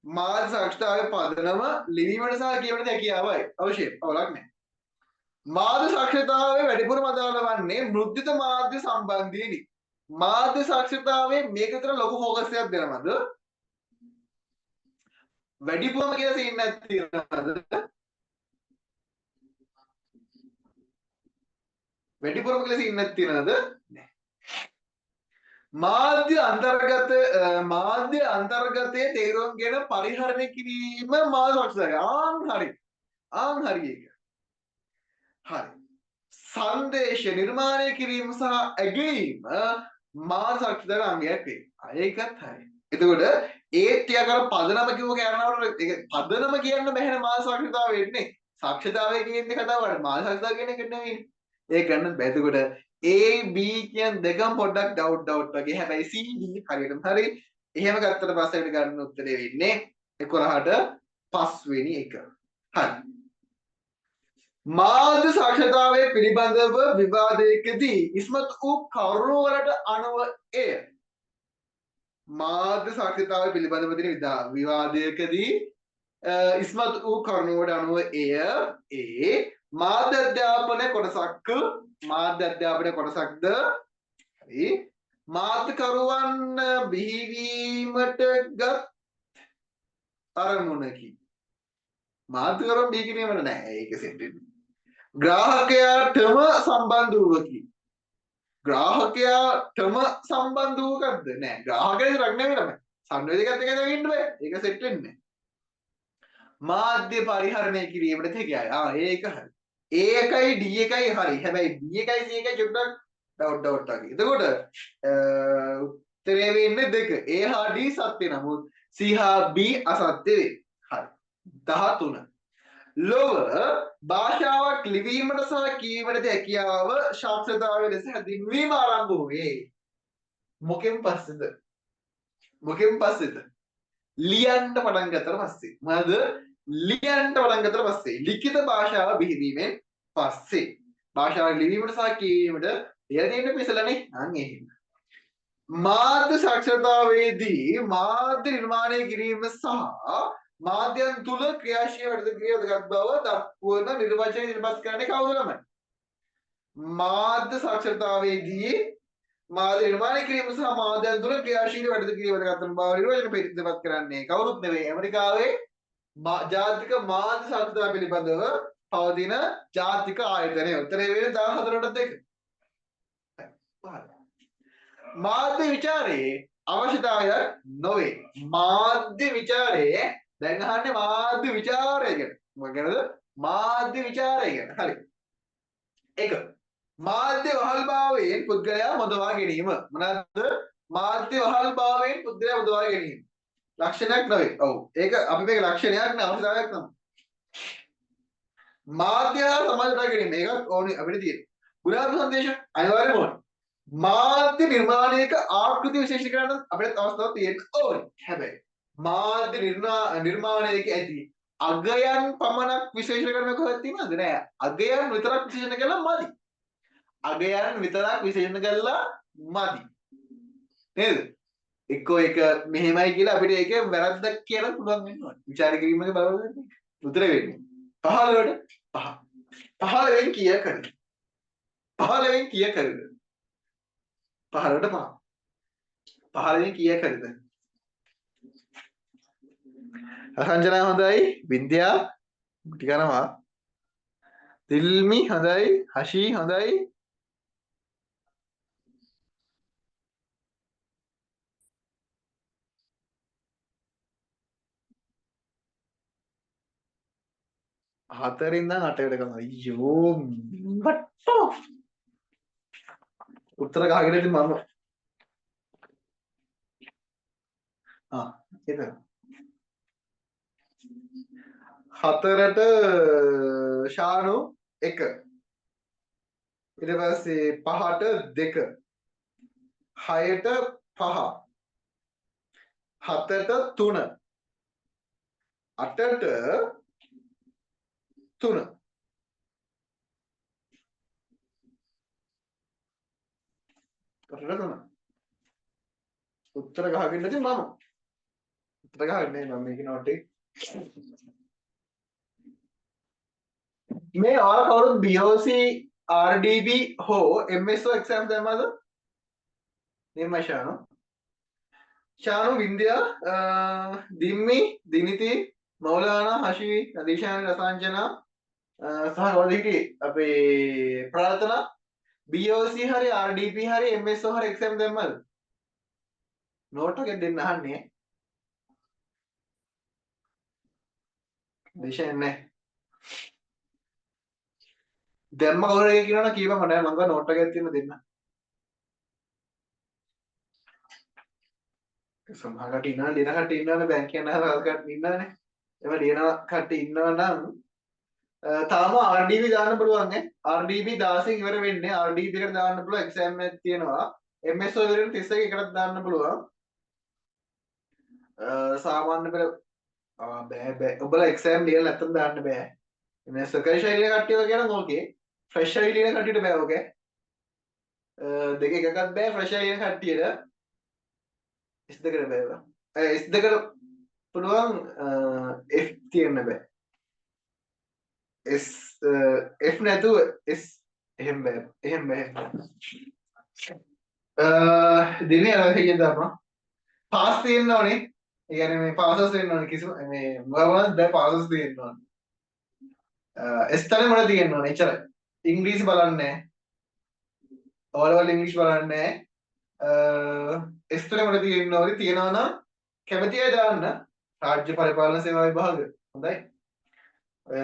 මාධ්‍ය සාක්ෂරතාවයේ පදනම ලිවීමට සහ කියවීමට හැකියාවයි. අවශ්‍යයි. අවලක් නැහැ. මාධ්‍ය සාක්ෂරතාවයේ වැඩිපුරම අදාළ වන්නේ මුද්‍රිත මාධ්‍ය සම්බන්ධයෙනි. මාධ්‍ය සාක්ෂරතාවයේ මේක විතර ලොකු ફોකස් එකක් දෙනවද? වැඩිපුරම කියලා සීන්නක් තියෙනවද? වැඩිපුරම කියලා සීන්නක් තියෙනවද? නැහැ. මාධ්‍ය අන්තර්ගතයේ තේරුම්ගෙන පරිහරණය කිරීම මාධ්‍ය සාක්ෂරතාවය. ආන් හරි ඒක. හරි. සංදේශ නිර්මාණය කිරීම සහ ඇගීම මාධ්‍ය සාක්ෂරතාවයේ අංගයක් වේ. ඒකත් හරි. එතකොට ඒත් ටික අර පදනම කිව්ව කාරණාවල පදනම කියන්න බැහැ මාධ්‍ය සාක්ෂරතාවය වෙන්නේ. සාක්ෂතාවය කියන්නේ කතාවට මානසික සාක්ෂතාව කියන එක නෙවෙයි. ඒක ගන්න බෑ. එතකොට A B කියන දෙකම පොඩ්ඩක් ඩවුට් වගේ. හැබැයි C D හරියටම හරි. එහෙම ගත්තට පස්සේ අපිට ගන්න උත්තරේ වෙන්නේ 11ට 5 වෙනි එක. හරි. මාධ්‍ය සාක්ෂරතාවය පිළිබඳව විවාදයකදී ඉස්මතු වූ කරුණු වලට අනුව එය මාධ්‍ය සාක්ෂරතාවය පිළිබඳව තියෙන විවාදයකදී ඉස්මතු වූ කරුණු වලට අනුව එය මාධ්‍ය අධ්‍යාපන කොටසක්ද හරි මාධ්‍යකරුවන් බිහිවීමට ගත් අරමුණකි මාධ්‍යකරුවන් බිහි කිරීමට නෑ ඒක සෙට් වෙන්නේ ග්‍රාහකයාටම සම්බන්ධ වූවකි. ග්‍රාහකයාටම සම්බන්ධ වූකක්ද? නෑ. ග්‍රාහකයා විතරක් නෙවෙයි තමයි. සංවේදකත් එක්ක දෙන්න බෑ. ඒක සෙට් වෙන්නේ. මාධ්‍ය පරිහරණය කිරීමට හැකියාව. ඒක හරි. A එකයි D එකයි හරි. හැබැයි B එකයි C එකයි චුට්ටක් ඩවුට් වගේ. එතකොට උත්තරේ වෙන්නේ දෙක. A හා D සත්‍ය නමුත් C හා B අසත්‍ය වේ. හරි. 13 ලොව භාෂාවක් ලිවීමට සහ කියවීමට හැකියාව ශාස්ත්‍රතාවය ලෙස හැඳින්වීම ආරම්භ වූයේ මොකෙන් පස්සේද ලියන්න පටන් ගත්තට පස්සේ මොනවද ලියන්න පටන් ගත්තට පස්සේ ලිඛිත භාෂාව බිහිවීමෙන් පස්සේ භාෂාවක් ලිවීමට සහ කියවීමට එය දෙන්න පිසලනේ අන්න එහෙම මාධ්‍ය සාක්ෂරතාවේදී මාධ්‍ය නිර්මාණය කිරීම සහ මාධ්‍යයන් තුල ක්‍රියාශීල වැඩ බව දක්වන නිර්වචන ඉදිරිපත් කරන්නේ කවුද ළමයි? මාධ්‍ය සාක්ෂරතාවේදී මාධ්‍ය නිර්මාණය කිරීම සහ මාධ්‍යයන් තුල ක්‍රියාශීල වැඩ කිරීමකට ගන්න බව නිර්වචන ඉදිරිපත් කරන්නේ කවුරුත් නෙවෙයි ඇමරිකාවේ ජාතික මාධ්‍ය සාක්ෂරතාව පිළිබඳව පවතින ජාතික ආයතනය. උත්තරේ වෙන්නේ 14ට 2. මාධ්‍ය විචාරයේ අවශ්‍යතාවයක් නොවේ. මාධ්‍ය විචාරයේ දැන් අහන්නේ මාධ්‍ය විචාරය ගැන. මොකද මාධ්‍ය විචාරය ගැන. හරි. 1. මාධ්‍ය වහල්භාවයෙන් පුද්ගලයා මුදවා ගැනීම. මොනවාද? මාධ්‍ය වහල්භාවයෙන් පුද්ගලයා මුදවා ගැනීම. ලක්ෂණයක් නෙවෙයි. ඔව්. ඒක අපි මේක ලක්ෂණයක් නේ අවශ්‍යතාවයක් තමයි. මාධ්‍ය සමාජයට ගැනීම. ඒකත් ඕනේ අපිට තියෙන. ගුණාත්මක සංදේශ අනිවාර්යයෙන්ම ඕනේ. මාධ්‍ය නිර්මාණයක ආකෘති විශේෂ කරන්න අපිට අවස්ථාවක් තියෙන්න ඕනේ. හැබැයි මාධ්‍ය නිර්මාණයක ඇති අගයන් පමණක් විශේෂ කරන කොහෙද තියෙනවද නෑ අගයන් විතරක් විශේෂණ කළා මදි අගයන් විතරක් විශේෂණ කළා මදි නේද එක්කෝ එක මෙහෙමයි කියලා අපිට ඒකේ වැරද්දක් කියලා පුළුවන් වෙනවා විචාර කිරීමක බලවත් උතර වෙන්නේ 15ට 5 15න් කීය කරද 15න් කීය කරද 15ට 5 15න් කීය කරද අසංජනා හොඳයි විද්‍යා ටිකනවා තිල්මි හොඳයි හෂී හොඳයි හතරින් ඉඳන් 8කට කරනවා අයියෝ වට්ටෝ උත්තර ගහගෙන ඉතින් මම ඒක 4ට ශානු 1 ඊට පස්සේ 5ට 2 6ට 5 7ට 3 8ට 3 උත්තර ගහගෙන ඉතින් මම උත්තර ගහන්නේ මම මේක නෝට් එක මේ ආර කවුරුත් BOC RDB හෝ MSO exam දැම්මද? නිර්මයි ශානු වින්ද්‍යා දිම්මි දිනිති මෞලානා හෂි නදීෂාන් රසංජනා සහ කවුද හිටියේ අපේ ප්‍රාර්ථනා BOC හරි RDB හරි MSO හරි exam දැම්මද? නෝට් එකක් දෙන්න අහන්නේ දේශයෙන් නැහැ දැම්ම කවුරු එක කියනවනම් කීපම නෑ මම ගා නෝට් එකක් තියෙන දෙන්න සමහර කට්ටිය ඉන්නවා ලියන කට්ටිය ඉන්නවනේ බැංකිය යන හරහා කට්ටිය ඉන්නවනේ ඒවා ලියන කට්ටිය ඉන්නවනම් තාම RDB දාන්න පුළුවන් නේ. RDB 16 ඉවර වෙන්නේ. RDB එකට දාන්න පුළුවන් exam එකක් තියෙනවා. MSO ඉවර වෙන 31 එකකට දාන්න පුළුවන්. සාමාන්‍ය පෙළ බෑ. ඔබලා exam ලියලා නැත්තම් දාන්න බෑ. මේ සකල් ශෛලිය කට්ටිය කියන ඕකේ. fresh ශෛලිය කට්ටියට බෑ ඕකේ. දෙක එකකත් බෑ fresh ශෛලිය කට්ටියට. S2කට බෑ. S2කට පුළුවන් F තියන්න බෑ. F නැතුව S එහෙම බෑ. එහෙම බෑ. දිනේ අර හිය දාපන්. පාස් තියෙන්න ඕනේ. ඒ කියන්නේ මේ පාසස් වෙන්න ඕනේ කිසිම මේ මොකවත් බෑ පාසස් තියෙන්න ඕනේ. ස්ථලෙ මොනවද තියෙන්න ඕනේ එච්චරයි. ඉංග්‍රීසි බලන්නේ නැහැ. ඕලෙවල් ඉංග්‍රීසි බලන්නේ නැහැ. ස්ථලෙ මොනවද තියෙන්න ඕනේ තියනවා නම් කැමති අය දාන්න. රාජ්‍ය පරිපාලන සේවා විභාග. හොඳයි.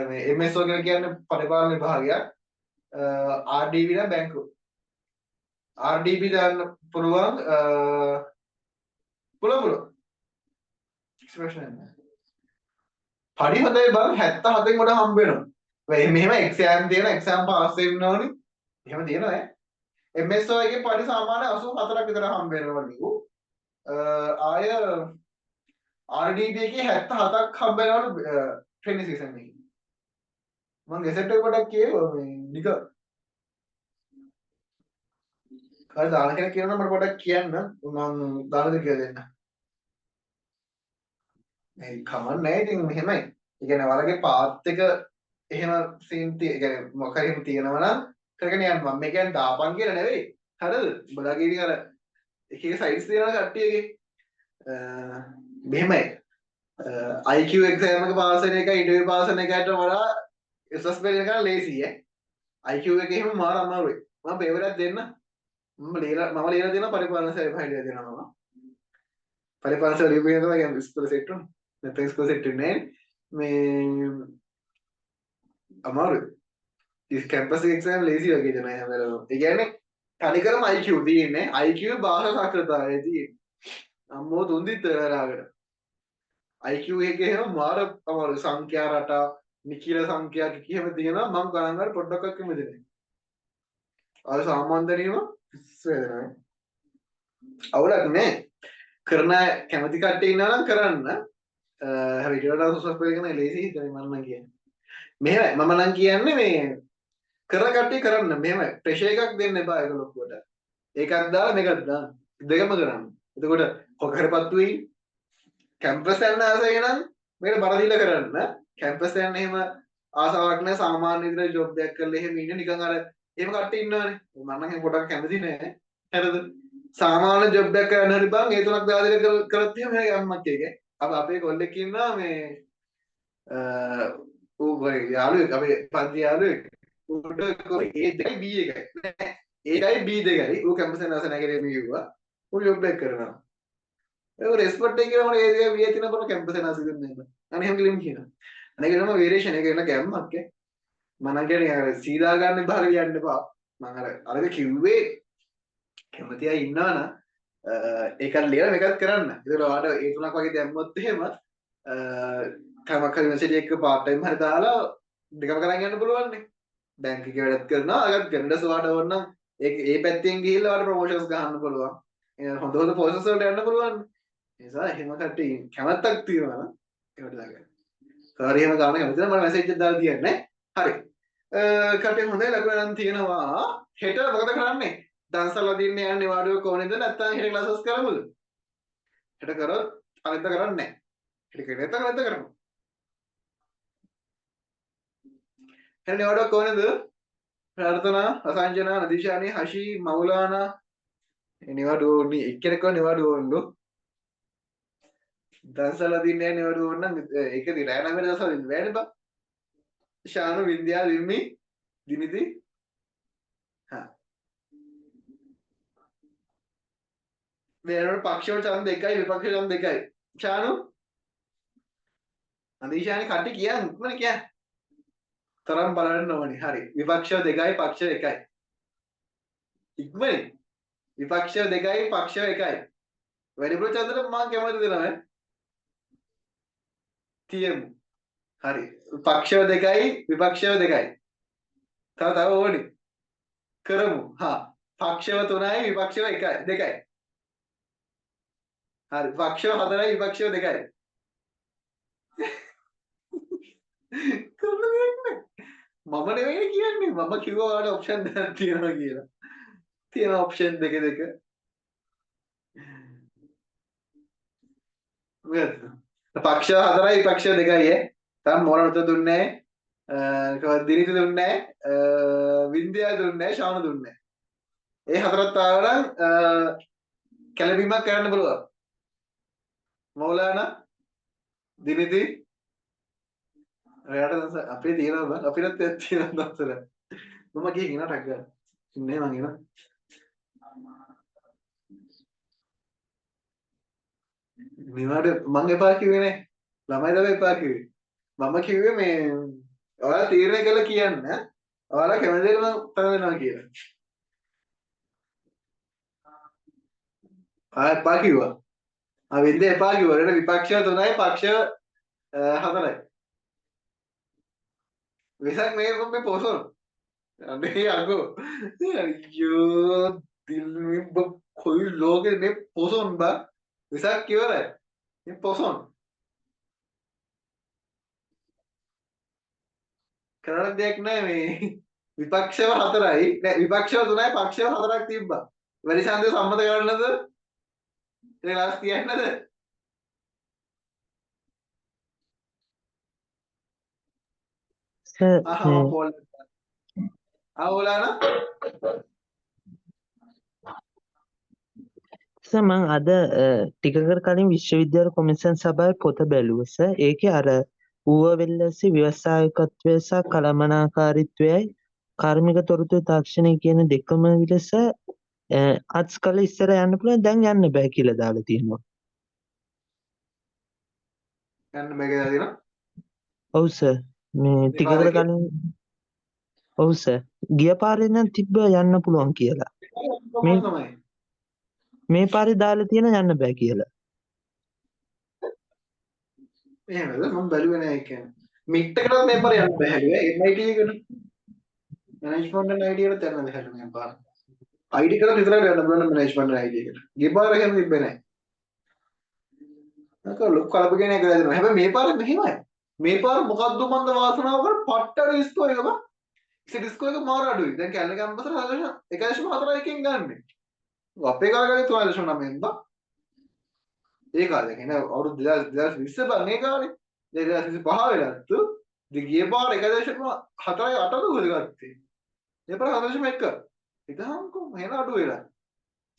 මේ MSO කියලා කියන්නේ පරිපාලන විභාගයක්. RDB නම් බැංකුව. RDB දාන්න පුළුවන් පුළුවන්. කිසි ප්‍රශ්නයක් නැහැ. පරි හොඳයි බං 77න් වඩා හම්බ වෙනවා. මෙහෙම එක්සෑම් තියෙන එක්සෑම් පාස් වෙන්න ඕනේ. එහෙම තියෙනවා ඈ. MSO එකේ පරි සාමාන්‍ය 84ක් විතර හම්බ වෙනවා නිකු. ආය RDB එකේ 77ක් හම්බ වෙනවලු ට්‍රේනින් සීසන් එකේ. මම ගෙසට් එක පොඩක් කියවුවා මේ නික. කාට දාන කෙනෙක් කියනවා මට පොඩක් කියන්න. මම දානද කියලා දෙන්න. මේ කමන්න නැහැ ඉතින් මෙහෙමයි. ඒ කියන්නේ වලගේ පාත් එක එහෙම සීන් ඒ කියන්නේ මොකක් හරි එහෙම තියෙනවා නම් කරගෙන යන්න මම මේ කියන්නේ දාපන් කියලා නෙවෙයි හරිද බලගේ ඉතින් අර එක එක සයිස් තියෙනවා කට්ටියගේ මෙහෙමයි IQ exam එක පාස් වෙන එක ඉන්ටර්විව් පාස් වෙන එකට වඩා SSB එක ලේසි ඈ IQ එක එහෙම මාර අමාරුයි මම පේපර් එකක් දෙන්න මම ලියලා දෙනවා පරිපාලන සේවය ලියලා දෙනවා මම පරිපාලන සේවය ලියපු එක තමයි කියන්නේ ස්කෝල් සෙට් උන නැත්නම් ස්කෝල් සෙට් වෙන්නේ මේ අමාරුයි ඉස් කැම්පස් එක්සෑම් ලේසි වගේ දෙන අය හැමදාම ඒ කියන්නේ තනිකරම IQ තියෙන්නේ IQ භාෂා සාක්ෂරතාවය තියෙන්නේ අම්මෝ දුන්දිත් වෙලාවකට IQ එකේ එහෙම මාර අමාරු සංඛ්‍යා රටා නිකිල සංඛ්‍යා කිහිම තියෙනවා මම ගණන් ගන්න පොඩ්ඩක්වත් කැමති නැහැ අර සාමාන්‍ය දැනීම වේදනයි අවුලක් නෑ කරන කැමති කට්ටිය ඉන්නවා නම් කරන්න හැබැයි ඊට වඩා සුසස් වෙගෙන ලේසි හිතන්නේ මම නම් කියන්නේ මෙහෙමයි මම නම් කියන්නේ මේ කරන කට්ටිය කරන්න මෙහෙමයි ප්‍රෙෂර් එකක් දෙන්න එපා ඒක ලොකුවට ඒකක් දාලා මේකක් දාන්න දෙකම කරන්න එතකොට කොකරපත් වෙයි කැම්පස් යන ආසය නම් මේකට බර දීලා කරන්න කැම්පස් යන එහෙම ආසාවක් නැහැ සාමාන්‍ය විදිහට ජොබ් එකක් කරලා එහෙම ඉන්න නිකන් අර එහෙම කට්ටිය ඉන්නවනේ මම නම් එහෙම පොඩක් කැමති නෑ හරිද සාමාන්‍ය ජොබ් එකක් කරන්න හරි බං ඒ තුනක් දාලා කරත් එහෙම යම්මක් එකේ අපේ කොල්ලෙක් ඉන්නවා මේ ඌ යාළුවෙක් අපේ පන්ති යාළුවෙක් උඩ ඒ දෙකයි B එකයි නෑ ඒකයි B දෙකයි ඌ කැම්පස් යන ආසය නැගිටින්න කිව්වා ඌ ජොබ් එක කරනවා ඒක රෙස්පොන්ඩ් එක කියලා මම ඒ දේ විය තින බර කැම්පස් යන ආසය දෙන්නේ නෑ අනේ එහෙම කියලා කියනවා අනේ කියනවා වේරියේෂන් එක වෙන ගැම්මක් ඈ මම කියන්නේ අර සීදා ගන්න බාර කියන්න එපා මම අරක කිව්වේ කැමති අය ඉන්නවනම් ඒකත් ලියලා මේකත් කරන්න. ඒතර ඔයාලට ඒ තුනක් වගේ දැම්මොත් එහෙම කමක් හරි යුනිවර්සිටි එක පාර්ට් ටයිම් හරි දාලා දෙකම කරන් යන්න පුළුවන් නේ. බැංක් එකේ වැඩත් කරනවා. අගත් ගණඩස් ඔයාලට ඕන නම් ඒ පැත්තෙන් ගිහිල්ලා ඔයාලට ප්‍රොමෝෂන්ස් ගන්න පුළුවන්. හොඳ හොඳ පොසිෂන්ස් වලට යන්න පුළුවන්. ඒ නිසා එහෙම කට්ටිය කැමැත්තක් තියෙනවා නම් ඒකට දාගන්න. කාර්ය එහෙම ගන්න කැමති නම් මම මැසේජ් එකක් දාලා තියන්නේ. හරි. කට්ටිය හොඳයි ලකුණු තියෙනවා. හෙට මොකද කරන්නේ? දන්සල් අදින්න යන්නේ නිවාඩුවක කොහොමද නැත්නම් හෙට ක්ලාසස් කරමුද? හෙට කරොත් අනිත් කරන්නේ නැහැ. හෙට කරේ නැත්නම් කරමු. හෙට නිවාඩුවක කොහොමද? ප්‍රාර්ථනා, අසංජනා, නදීෂානි, හෂි, මෞලානා නිවාඩුව එක්කෙනෙක්ව නිවාඩුව වුණු. දන්සල් අදින්න යන්නේ නිවාඩුව වුණ නම් ඒකදී රෑ 9 දවස් අදින්න බෑනේ බා. ශානු, වින්ද්‍යා, විම්මි, දිනිති වෙනකොට පක්ෂවල ඡන්ද එකයි විපක්ෂ ඡන්ද එකයි. ශානු අදීශානි කට්ටි කියන්න ඉක්මන කියන්න. තරම් බලන්න ඕනේ. හරි. විපක්ෂ දෙකයි පක්ෂ එකයි. ඉක්මනින්. විපක්ෂ දෙකයි පක්ෂ එකයි. වැඩිපුර ඡන්දට මම කැමති දෙනවා ඈ. තියමු. හරි. පක්ෂව දෙකයි විපක්ෂව දෙකයි. තව ඕනි. කරමු. හා. පක්ෂව 3යි විපක්ෂව 1යි 2යි. හරි. පක්ෂව 4යි විපක්ෂව 2යි. කරන්න දෙයක් නැහැ. මම නෙවෙයි කියන්නේ. මම කිව්වා ඔයාලට ඔප්ෂන් දෙකක් තියෙනවා කියලා. තියෙන ඔප්ෂන් දෙක. පක්ෂව 4යි විපක්ෂව 2යි ඈ. තාම මොන උත්තර දුන්නේ නැහැ. දිනිත දුන්නේ නැහැ. වින්ද්‍යා දුන්නේ නැහැ. ශාන දුන්නේ නැහැ. ඒ හතරත් ආවනම් කැළඹීමක් කරන්න පුළුවන්. මෞලානා දිනිති ඔයාට දැන් අපේ තියෙනවා බං අපිටත් තියෙනවා දවසල. මම ගිහින් එනවා ටක් ගන්න. ඉන්නේ මං එනවා. මේවට මං එපා කිව්වේ නේ. ළමයි තමයි එපා කිව්වේ. මම කිව්වේ මේ ඔයාලා තීරණය කළා කියන්න. ඔයාලා කැමති දේ මම තව වෙනවා කියලා. එපා කිව්වා. වෙන්දේ එපා කිව්වා. ඊට විපක්ෂය 3යි පක්ෂය 4යි. වෙසක් මේ පොසොන්. අනේ අගෝ. අයියෝ දිල් මේ කොයි ලෝකෙ මේ පොසොන් බා. වෙසක් කිවරයි. මේ පොසොන්. කරන්න දෙයක් නැහැ මේ විපක්ෂව 4යි. නෑ විපක්ෂව 3යි පක්ෂව 4ක් තිබ්බා. වැඩි ඡන්දය සම්මත කරන්නද? ඒ ලාස් කියන්නද? සර් පොල් ඕලානා සර් මං අද ටිකකට කලින් විශ්වවිද්‍යාල කොමිෂන් සභාවේ පොත බැලුවා සර්. ඒකේ අර ඌවවෙල්ලස්සේ ව්‍යවසායකත්වය සහ කළමනාකාරීත්වයයි කාර්මික තොරතුරු තාක්ෂණය කියන දෙකම විලස අත්ස් කළ ඉස්සර යන්න පුළුවන් දැන් යන්න බෑ කියලා දාලා තියෙනවා. යන්න බෑ කියලා දෙනවා. ඔව් සර්. මේ ටිකකට කලින් ඔව් සර්. ගිය පාරේ නම් තිබ්බ යන්න පුළුවන් කියලා. කොහොමද තමයි? මේ පාරේ දාලා තියෙන යන්න බෑ කියලා. එහෙමද? මම බැලුවේ නෑ ඒක. මිට් එකටත් මේ පාර යන්න බෑ හැදුවා. MIT එකට. මැනේජ්මන්ට් and IT එකට යන්න බෑ හැදුවා මේ පාර. IT එකට විතරක් යන්න පුළුවන් මැනේජ්මන්ට් and IT එකට. ගිය පාර එහෙම තිබ්බේ නෑ. නක ලොකු කලබගෑනියක් වෙලා දෙනවා. හැබැයි මේ පාර මෙහෙමයි. මේ පාර මොකද්ද මන්ද වාසනාවකට පට්ට ඩිස්කෝ එක බං. ඉතින් ඩිස්කෝ එක මාර අඩුයි. දැන් කැලේ කැම්පස් වල 1.4 එකෙන් ගන්න. අපේ කාලේ 3.9 බං. ඒ කාලේ කියන්නේ අවුරුදු 2020 බං ඒ කාලේ. 2025 වෙලත්තු. ඉතින් ගිය පාර 1.4යි 8ද උගද ගත්තේ. මේ පාර 4.1. ඉතහම්කෝ එහෙම අඩු වෙලා.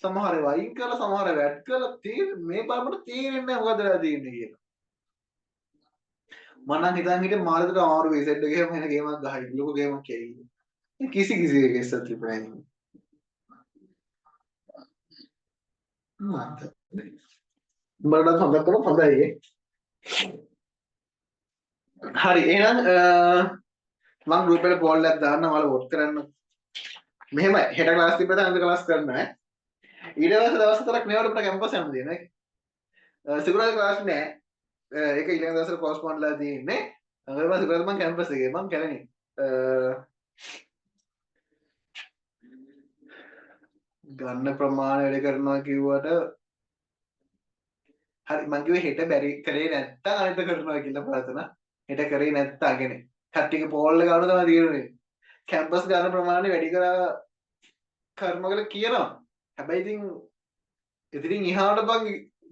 සමහර වයින් කරලා සමහර වැට් කරලා මේ පාරකට තේරෙන්නේ නැහැ මොකද වෙලා තියෙන්නේ කියලා. මම නම් හිතන් හිටියේ මාළකට අමාරු වෙයි සෙට් එකේම එන ගේමක් ගහයි ලොකු ගේමක් කියයි. කිසි එකෙස් තිබුණේ නැහැ. උඹලට හොඳටම හොඳයි. හරි එහෙනම් මම ගෲප් එකට පෝල් එකක් දාන්න ඔයාලා වොට් කරන්න. මෙහෙමයි හෙට ක්ලාස් තිබ්බද අද ක්ලාස් කරනවා ඈ. ඊට පස්සේ දවස් හතරක් මේවට අපිට කැම්පස් යන්න දෙනවා. සිකුරාදා ක්ලාස් නෑ. ඒක ඊළඟ දවසට පෝස්ට්පෝන්ලා තියෙන්නේ. ඊට පස්සේ සිකුරාදා මම කැම්පස් එකේ මම කැලණි. ගන්න ප්‍රමාණය වැඩි කරනවා කිව්වට හරි මං කිව්වේ හෙට බැරි කරේ නැත්තම් අනිත් කරනවා කියලා ප්‍රාර්ථනා. හෙට කරේ නැත්තම් කියන්නේ කට්ටියගේ පෝල් එක අනුව තමයි තියෙන්නේ. කැම්පස් ගන්න ප්‍රමාණය වැඩි කරලා කරනවා කියලා කියනවා. හැබැයි ඉතින් ඉහාට බං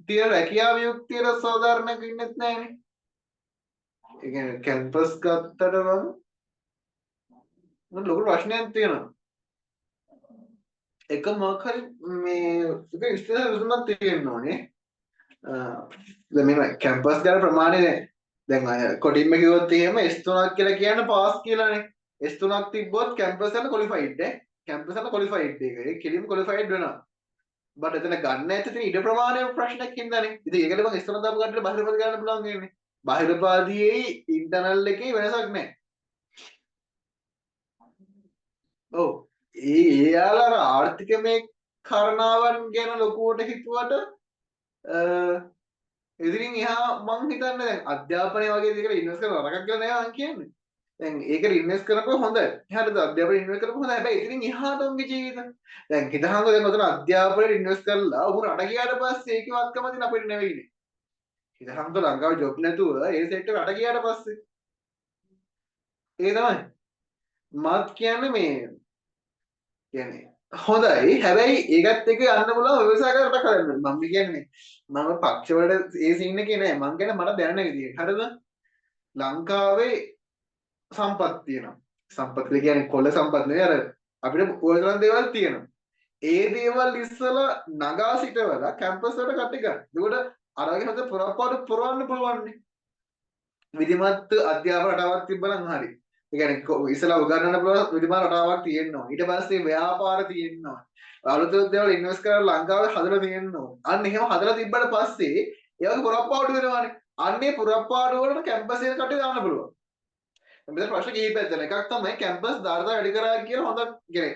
තියෙන රැකියාව යුක්තියට සාධාරණක ඉන්නෙත් නැහනේ. ඒ කියන්නේ කැම්පස් ගත්තට මම ලොකු ප්‍රශ්නයක් තියෙනවා. එක මොකක් හරි මේ ඒක විශ්ලේෂණ විසඳුමක් තියෙන්න ඕනේ. දැන් මේ කැම්පස් ගන්න ප්‍රමාණය දැන් අය කොටින්ම කිව්වොත් එහෙම S3ක් කියලා කියන්නේ පාස් කියලානේ. S3ක් තිබ්බොත් කැම්පස් එක ක්වොලිෆයිඩ් ඈ. කැම්පස් එක ක්වොලිෆයිඩ් එක. ඒ කෙලින්ම ක්වොලිෆයිඩ් වෙනවා. බට එතන ගන්න ඇත්ත තියෙන ඉඩ ප්‍රමාණය ප්‍රශ්නයක් හින්දානේ. ඉතින් ඒකද මම S3 දාපු කට්ටියට බාහිරපද ගන්න පුළුවන් වෙන්නේ. බාහිරපාදියේ ඉන්ටර්නල් එකේ වෙනසක් නැහැ. ඔව්. එයාලා ආර්ථික මේ කරණාවන් ගැන ලොකුවට හිතුවට ඉතින් එහා මං හිතන්නේ දැන් අධ්‍යාපනය වගේ දෙයකට ඉන්වෙස්ට් කරලා නරකක් කියලා නෑ මං කියන්නේ. දැන් ඒකට ඉන්වෙස්ට් කරපුවා හොඳයි. එහාට අධ්‍යාපනය ඉන්වෙස්ට් කරපුවා හොඳයි. හැබැයි ඉතින් එහාට උන්ගේ ජීවිත. දැන් හිතහංග දැන් උතන අධ්‍යාපනයට ඉන්වෙස්ට් කරලා උන් රට ගියාට පස්සේ ඒකේ වත්කම තියෙන අපිට නෙවෙයිනේ. හිතහංග ලංකාවේ ජොබ් නැතුව ඒ සෙට් එක රට ගියාට පස්සේ ඒ තමයි. මත් කියන්නේ මේ කියන්නේ හොඳයි. හැබැයි ඒකත් එක්ක යන්න පුළුවන් ව්‍යවසාය කරලා කරන්න. මම කියන්නේ මම පක්ෂ වලට ඒ සීන් එකේ නෑ. මං කියන්නේ මට දැනෙන විදිහට. හරිද? ලංකාවේ සම්පත් තියෙනවා. සම්පත් කියන්නේ කොළ සම්පත් නෙවෙයි අර අපිට ඕන තරම් දේවල් තියෙනවා. ඒ දේවල් ඉස්සලා නගා සිටවලා කැම්පස් වලට කටි ගන්න. එතකොට අර වගේ හොඳ පුරප්පාඩු පුරවන්න පුළුවන් නේ. විධිමත් අධ්‍යාපන රටාවක් තිබ්බනම් හරි. ඒ කියන්නේ ඉස්සලා උගන්වන්න පුළුවන් විධිමත් රටාවක් තියෙනවා. ඊට පස්සේ ව්‍යාපාර තියෙනවා. අලුත් දේවල් ඉන්වෙස්ට් කරලා ලංකාවේ හදලා තියෙනවා. අන්න එහෙම හදලා තිබ්බට පස්සේ ඒ වගේ පුරප්පාඩු වෙනවානේ. අන්නේ පුරප්පාඩු වලට කැම්පස් එකට කටි දාන්න පුළුවන්. මෙතන ප්‍රශ්න කිහිපයක් තියෙනවා. එකක් තමයි කැම්පස් ධාරිතා වැඩි කරා කියලා හොඳ කියන්නේ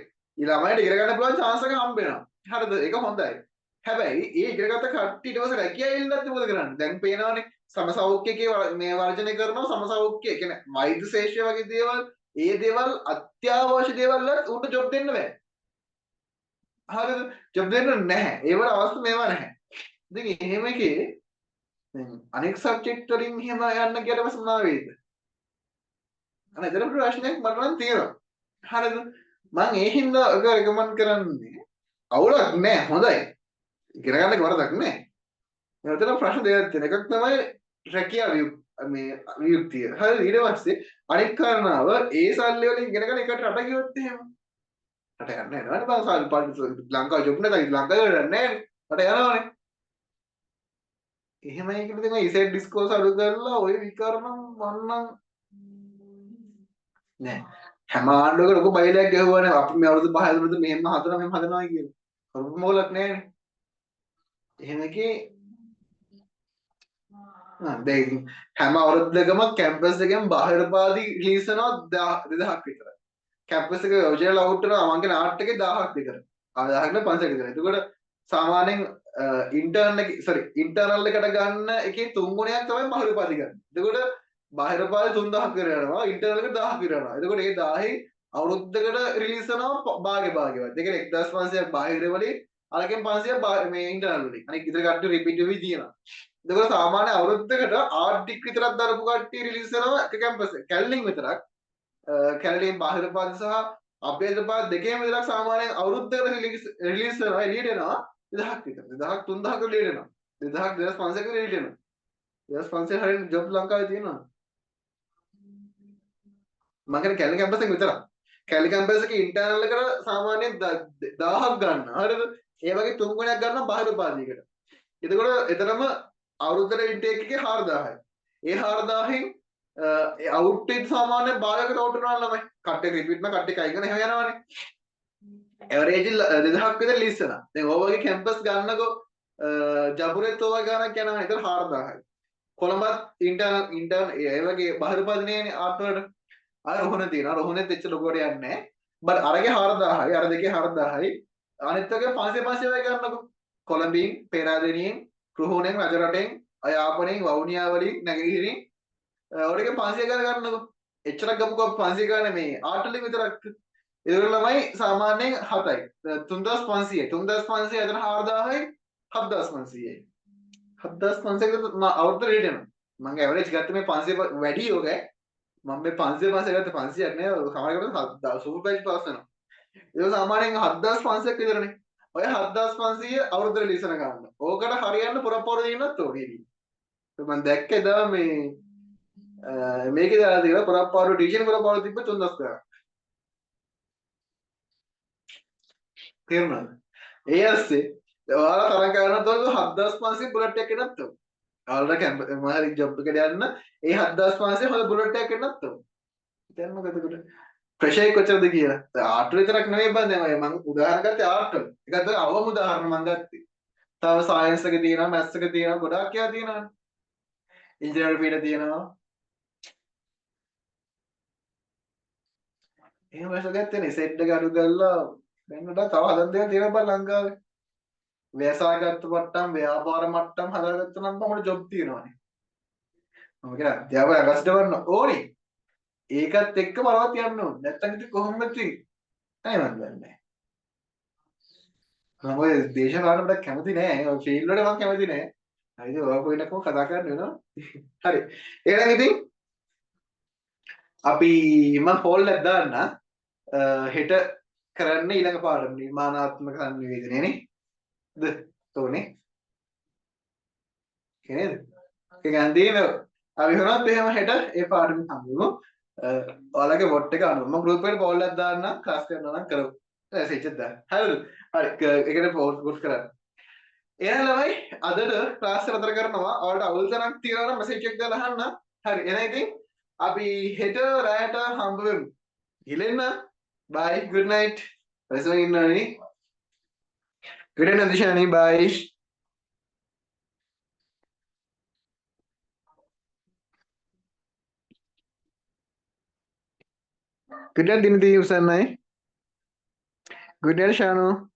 ළමයිට ඉගෙන ගන්න පුළුවන් chance එක හම්බ වෙනවා. හරිද? ඒක හොඳයි. හැබැයි ඒ ඉගෙනගත්ත කට්ටිය ඊට පස්සේ රැකියාව ඉල්ලන්නත් මොකද කරන්නේ? දැන් පේනවනේ සමසෞඛ්‍යකේ මේ වර්ජනය කරනවා සමසෞඛ්‍ය කියන්නේ වෛද්‍ය ශේෂ්ත්‍රය වගේ දේවල් ඒ දේවල් අත්‍යවශ්‍ය දේවල් වලට උන්ට ජොබ් දෙන්න බෑ. හරිද? ජොබ් දෙන්න නැහැ. ඒවල අවස්ථා මේවා නැහැ. ඉතින් එහෙම එකේ දැන් අනෙක් සබ්ජෙක්ට් වලින් එහෙම යන්න ගියට පස්සේ මොනවා වෙයිද? අනේ එතන ප්‍රශ්නයක් මට නම් තියෙනවා. හරිද? මම ඒ හින්දා ඔක රෙකමන්ඩ් කරන්නේ අවුලක් නෑ හොඳයි. ඉගෙන ගන්න වරදක් නෑ. මෙතන ප්‍රශ්න දෙකක් තියෙනවා. එකක් තමයි රැකියාව මේ වියුක්තිය. හරිද? ඊට පස්සේ අනිත් කාරණාව ඒ සල්ලි වලින් ඉගෙනගෙන එකට රට ගියොත් එහෙම. රට යන්නේ නැහැ නේද? බං සල්ලි ලංකාව ජොබ් නැතයි ලංකාවේ වැඩක් නැහැ නේ. රට යනවානේ. එහෙමයි කියලා තමයි ඉසෙට් ඩිස්කෝස් අඩු කරලා ওই විකරණ වන්නම් නෑ. හැම ආණ්ඩුවක ලොකු බයිලයක් ගැහුවානේ අපි මේ අවුරුදු 5 ඇතුළත මෙහෙම හදනවා මෙහෙම හදනවා කියලා. කරුණු මොකලක් නෑනේ. එහෙම එකේ දැන් හැම අවුරුද්දකම කැම්පස් එකෙන් බාහිරපාදී රිලීස් වෙනවා 2000ක් විතර. කැම්පස් එක යෝජනා ලවුට් කරනවා මං කියන ආර්ට් එකේ 1000ක් විතර. 1000ක් නේ 500ක් විතර. එතකොට සාමාන්‍යයෙන් ඉන්ටර්නල් එකට ගන්න එකේ 3 ගුණයක් තමයි බාහිරපාදී ගන්න. එතකොට බාහිරපාදී 3000ක් විතර යනවා ඉන්ටර්නල් එක 1000ක් විතර යනවා. එතකොට මේ 1000න් අවුරුද්දකට රිලීස් වෙනවා භාගයවත්. ඒ කියන්නේ 1500ක් බාහිර වලින් අරගෙන 500ක් මේ ඉන්ටර්නල් වලින්. අනික ඉතින් කට්ටිය රිපීට් වෙවි තියෙනවා. එතකොට සාමාන්‍ය අවුරුද්දකට ආර්ට් ඩිග්‍රී විතරක් දරපු කට්ටිය රිලීස් වෙනවා එක කැම්පස් එක. කැලණින් විතරක් කැලණින් බාහිරපාද සහ අභ්‍යන්තරපාද දෙකේම විතරක් සාමාන්‍යයෙන් අවුරුද්දකට රිලීස් වෙනවා එළියට එනවා 2000ක් විතර. 2000ක් 3000ක් එළියට එනවා. 2000ක් 2500ක් එළියට එනවා. 2500 හරියට ජොබ් ලංකාවේ තියෙනවා. මම කියන්නේ කැලණි කැම්පස් එක විතරක්. කැලණි කැම්පස් එකේ ඉන්ටර්නල් එකට සාමාන්‍යයෙන් 1000ක් ගන්න. හරිද? ඒ වගේ 3 ගුණයක් ගන්නවා බාහිරපාදයකට. එතකොට එතරම් අවුරුද්දට ඉන්ටේක් එකේ 4000යි. ඒ 4000න් අවුට් එක සාමාන්‍යයෙන් භාගයකට අවුට් වෙනවා ළමයි. කට්ටිය රිපීට් එක කට්ටිය කයිගෙන එහෙම යනවනේ. ඇවරේජ් 2000ක් විතර ලිස් වෙනවා. දැන් ඔය වගේ කැම්පස් ගන්නකො ජපුරේත් ඔය ගානක් යනවා. ඒතර 4000යි. කොළඹත් ඉන්ටර්න් ඒ වගේ බාහිරපාදනයනේ ආර්ට් වලට. අර රොහුණ තියෙනවා. රොහුණෙත් එච්ච ලොකුවට යන්නේ නැහැ. බට් අරගේ 4000යි. අර දෙකේ 4000යි. අනිත් එකේ 500 500 වගේ ගන්නකො. කොළඹින්, පේරාදෙණියෙන්, රුහුණෙන්, රජරටෙන්, යාපනයෙන්, වවුනියා වලින්, නැගෙනහිරින් ඔයගෙන් 500 ගාන ගන්නකො. එච්චරක් ගමුකෝ 500 ගාන මේ ආර්ට් වලින් විතරක්. ඒක ළමයි සාමාන්‍යයෙන් 7යි. 3500යි. 3500 එතන 4000යි 7500යි. 7500කට අවුරුද්ද රේට් එනවා. මම ඇවරේජ් ගත්ත මේ 500 වැඩි යෝගයි. මම මේ 500 ගත්ත 500ක් නෑ. සමහරකට සුපර් බැච් පාස් වෙනවා. ඒක සාමාන්‍යයෙන් 7500ක් විතරනේ. ඔය 7500 අවුරුද්ද රිලීස් වෙන ගන්න. ඕකට හරියන්න පුරප්පවර දෙන්නත් ඕනේ. මම දැක්ක එදා මේ මේකේ දාලා තියෙනවා පුරප්පවර ඩිවිෂන් පුරප්පවර තිබ්බ 3000 ගාන. තේරුණාද? ඒ ඇස්සේ ඔයාලා තරම් කරනත් ඔය 7500 බුලට් එකක් එන්නත් ඕනේ. ඔයාලට කැම්පස් මොහරි ජොබ් එකට යන්න ඒ 7500 හොඳ බුලට් එකක් එන්නත් ඕනේ. දැන් මොකද එතකොට? ප්‍රෙෂර් එක කොච්චරද කියලා. ආර්ට් විතරක් නෙවෙයි බං දැන් මම උදාහරණ ගත්තේ ආර්ට් වල. ඒකත් අවම උදාහරණ මම ගත්තේ. තව සයන්ස් එක තියෙනවා, මැත්ස් එක තියෙනවා, ගොඩාක් ඒවා තියෙනවානේ. ඉන්ජිනේරින්ග් තියෙනවා. එහෙම වැස ගත්තේ නේ සෙට් එක අඩු කරලා දැන් උඩ තව හදන්න දේවල් තියෙනවා බං ලංකාවේ. ව්‍යවසායගත මට්ටම් ව්‍යාපාර මට්ටම් හදාගත්තා නම් අපිට ජොබ් තියෙනවානේ. මම කියන අධ්‍යාපන අගස්ට වන්න ඕනේ. ඒකත් එක්ක බලවත් යන්න ඕනේ. නැත්තම් ඉතින් කොහොමද ඉතින්? අය මන් දන්නේ. මම ඔය දේශපාලන වලට කැමති නෑ. ඔය ෆීල්ඩ් වලට මම කැමති නෑ. හරිද? ඔය පොයින්ට්කම කතා කරන්න වෙනවා. හරි. එහෙනම් ඉතින් අපි මම පෝල් එකක් දාන්න. හෙට කරන්න ඊළඟ පාඩම නිර්මාණාත්මක සංනිවේදනය නේ. ද තෝනේ. නේද? ඒක අන්තිම අපි හොරත් එහෙම හෙට ඒ පාඩම හම්බුමු. ඔයාලගේ වොට් එක අනුව මම ගෲප් එකට පෝල් එකක් දාන්න ක්ලාස් කරනවා නම් කරමු. මැසේජ් එකක් දාන්න. හරිද? හරි ඒකට පෝස්ට් කරන්න. එහෙනම් ළමයි අදට ක්ලාස් එක නතර කරනවා. ඔයාලට අවුල් තරක් තියෙනවා නම් මැසේජ් එකක් දාලා අහන්න. හරි. එහෙනම් ඉතින් අපි හෙට රැයට හම්බ වෙමු. ගිලෙන්න. bye good night. රසව ඉන්නවනේ. good night නදිෂානි bye. good night දිනදී උසන්නයි. good night ශානු.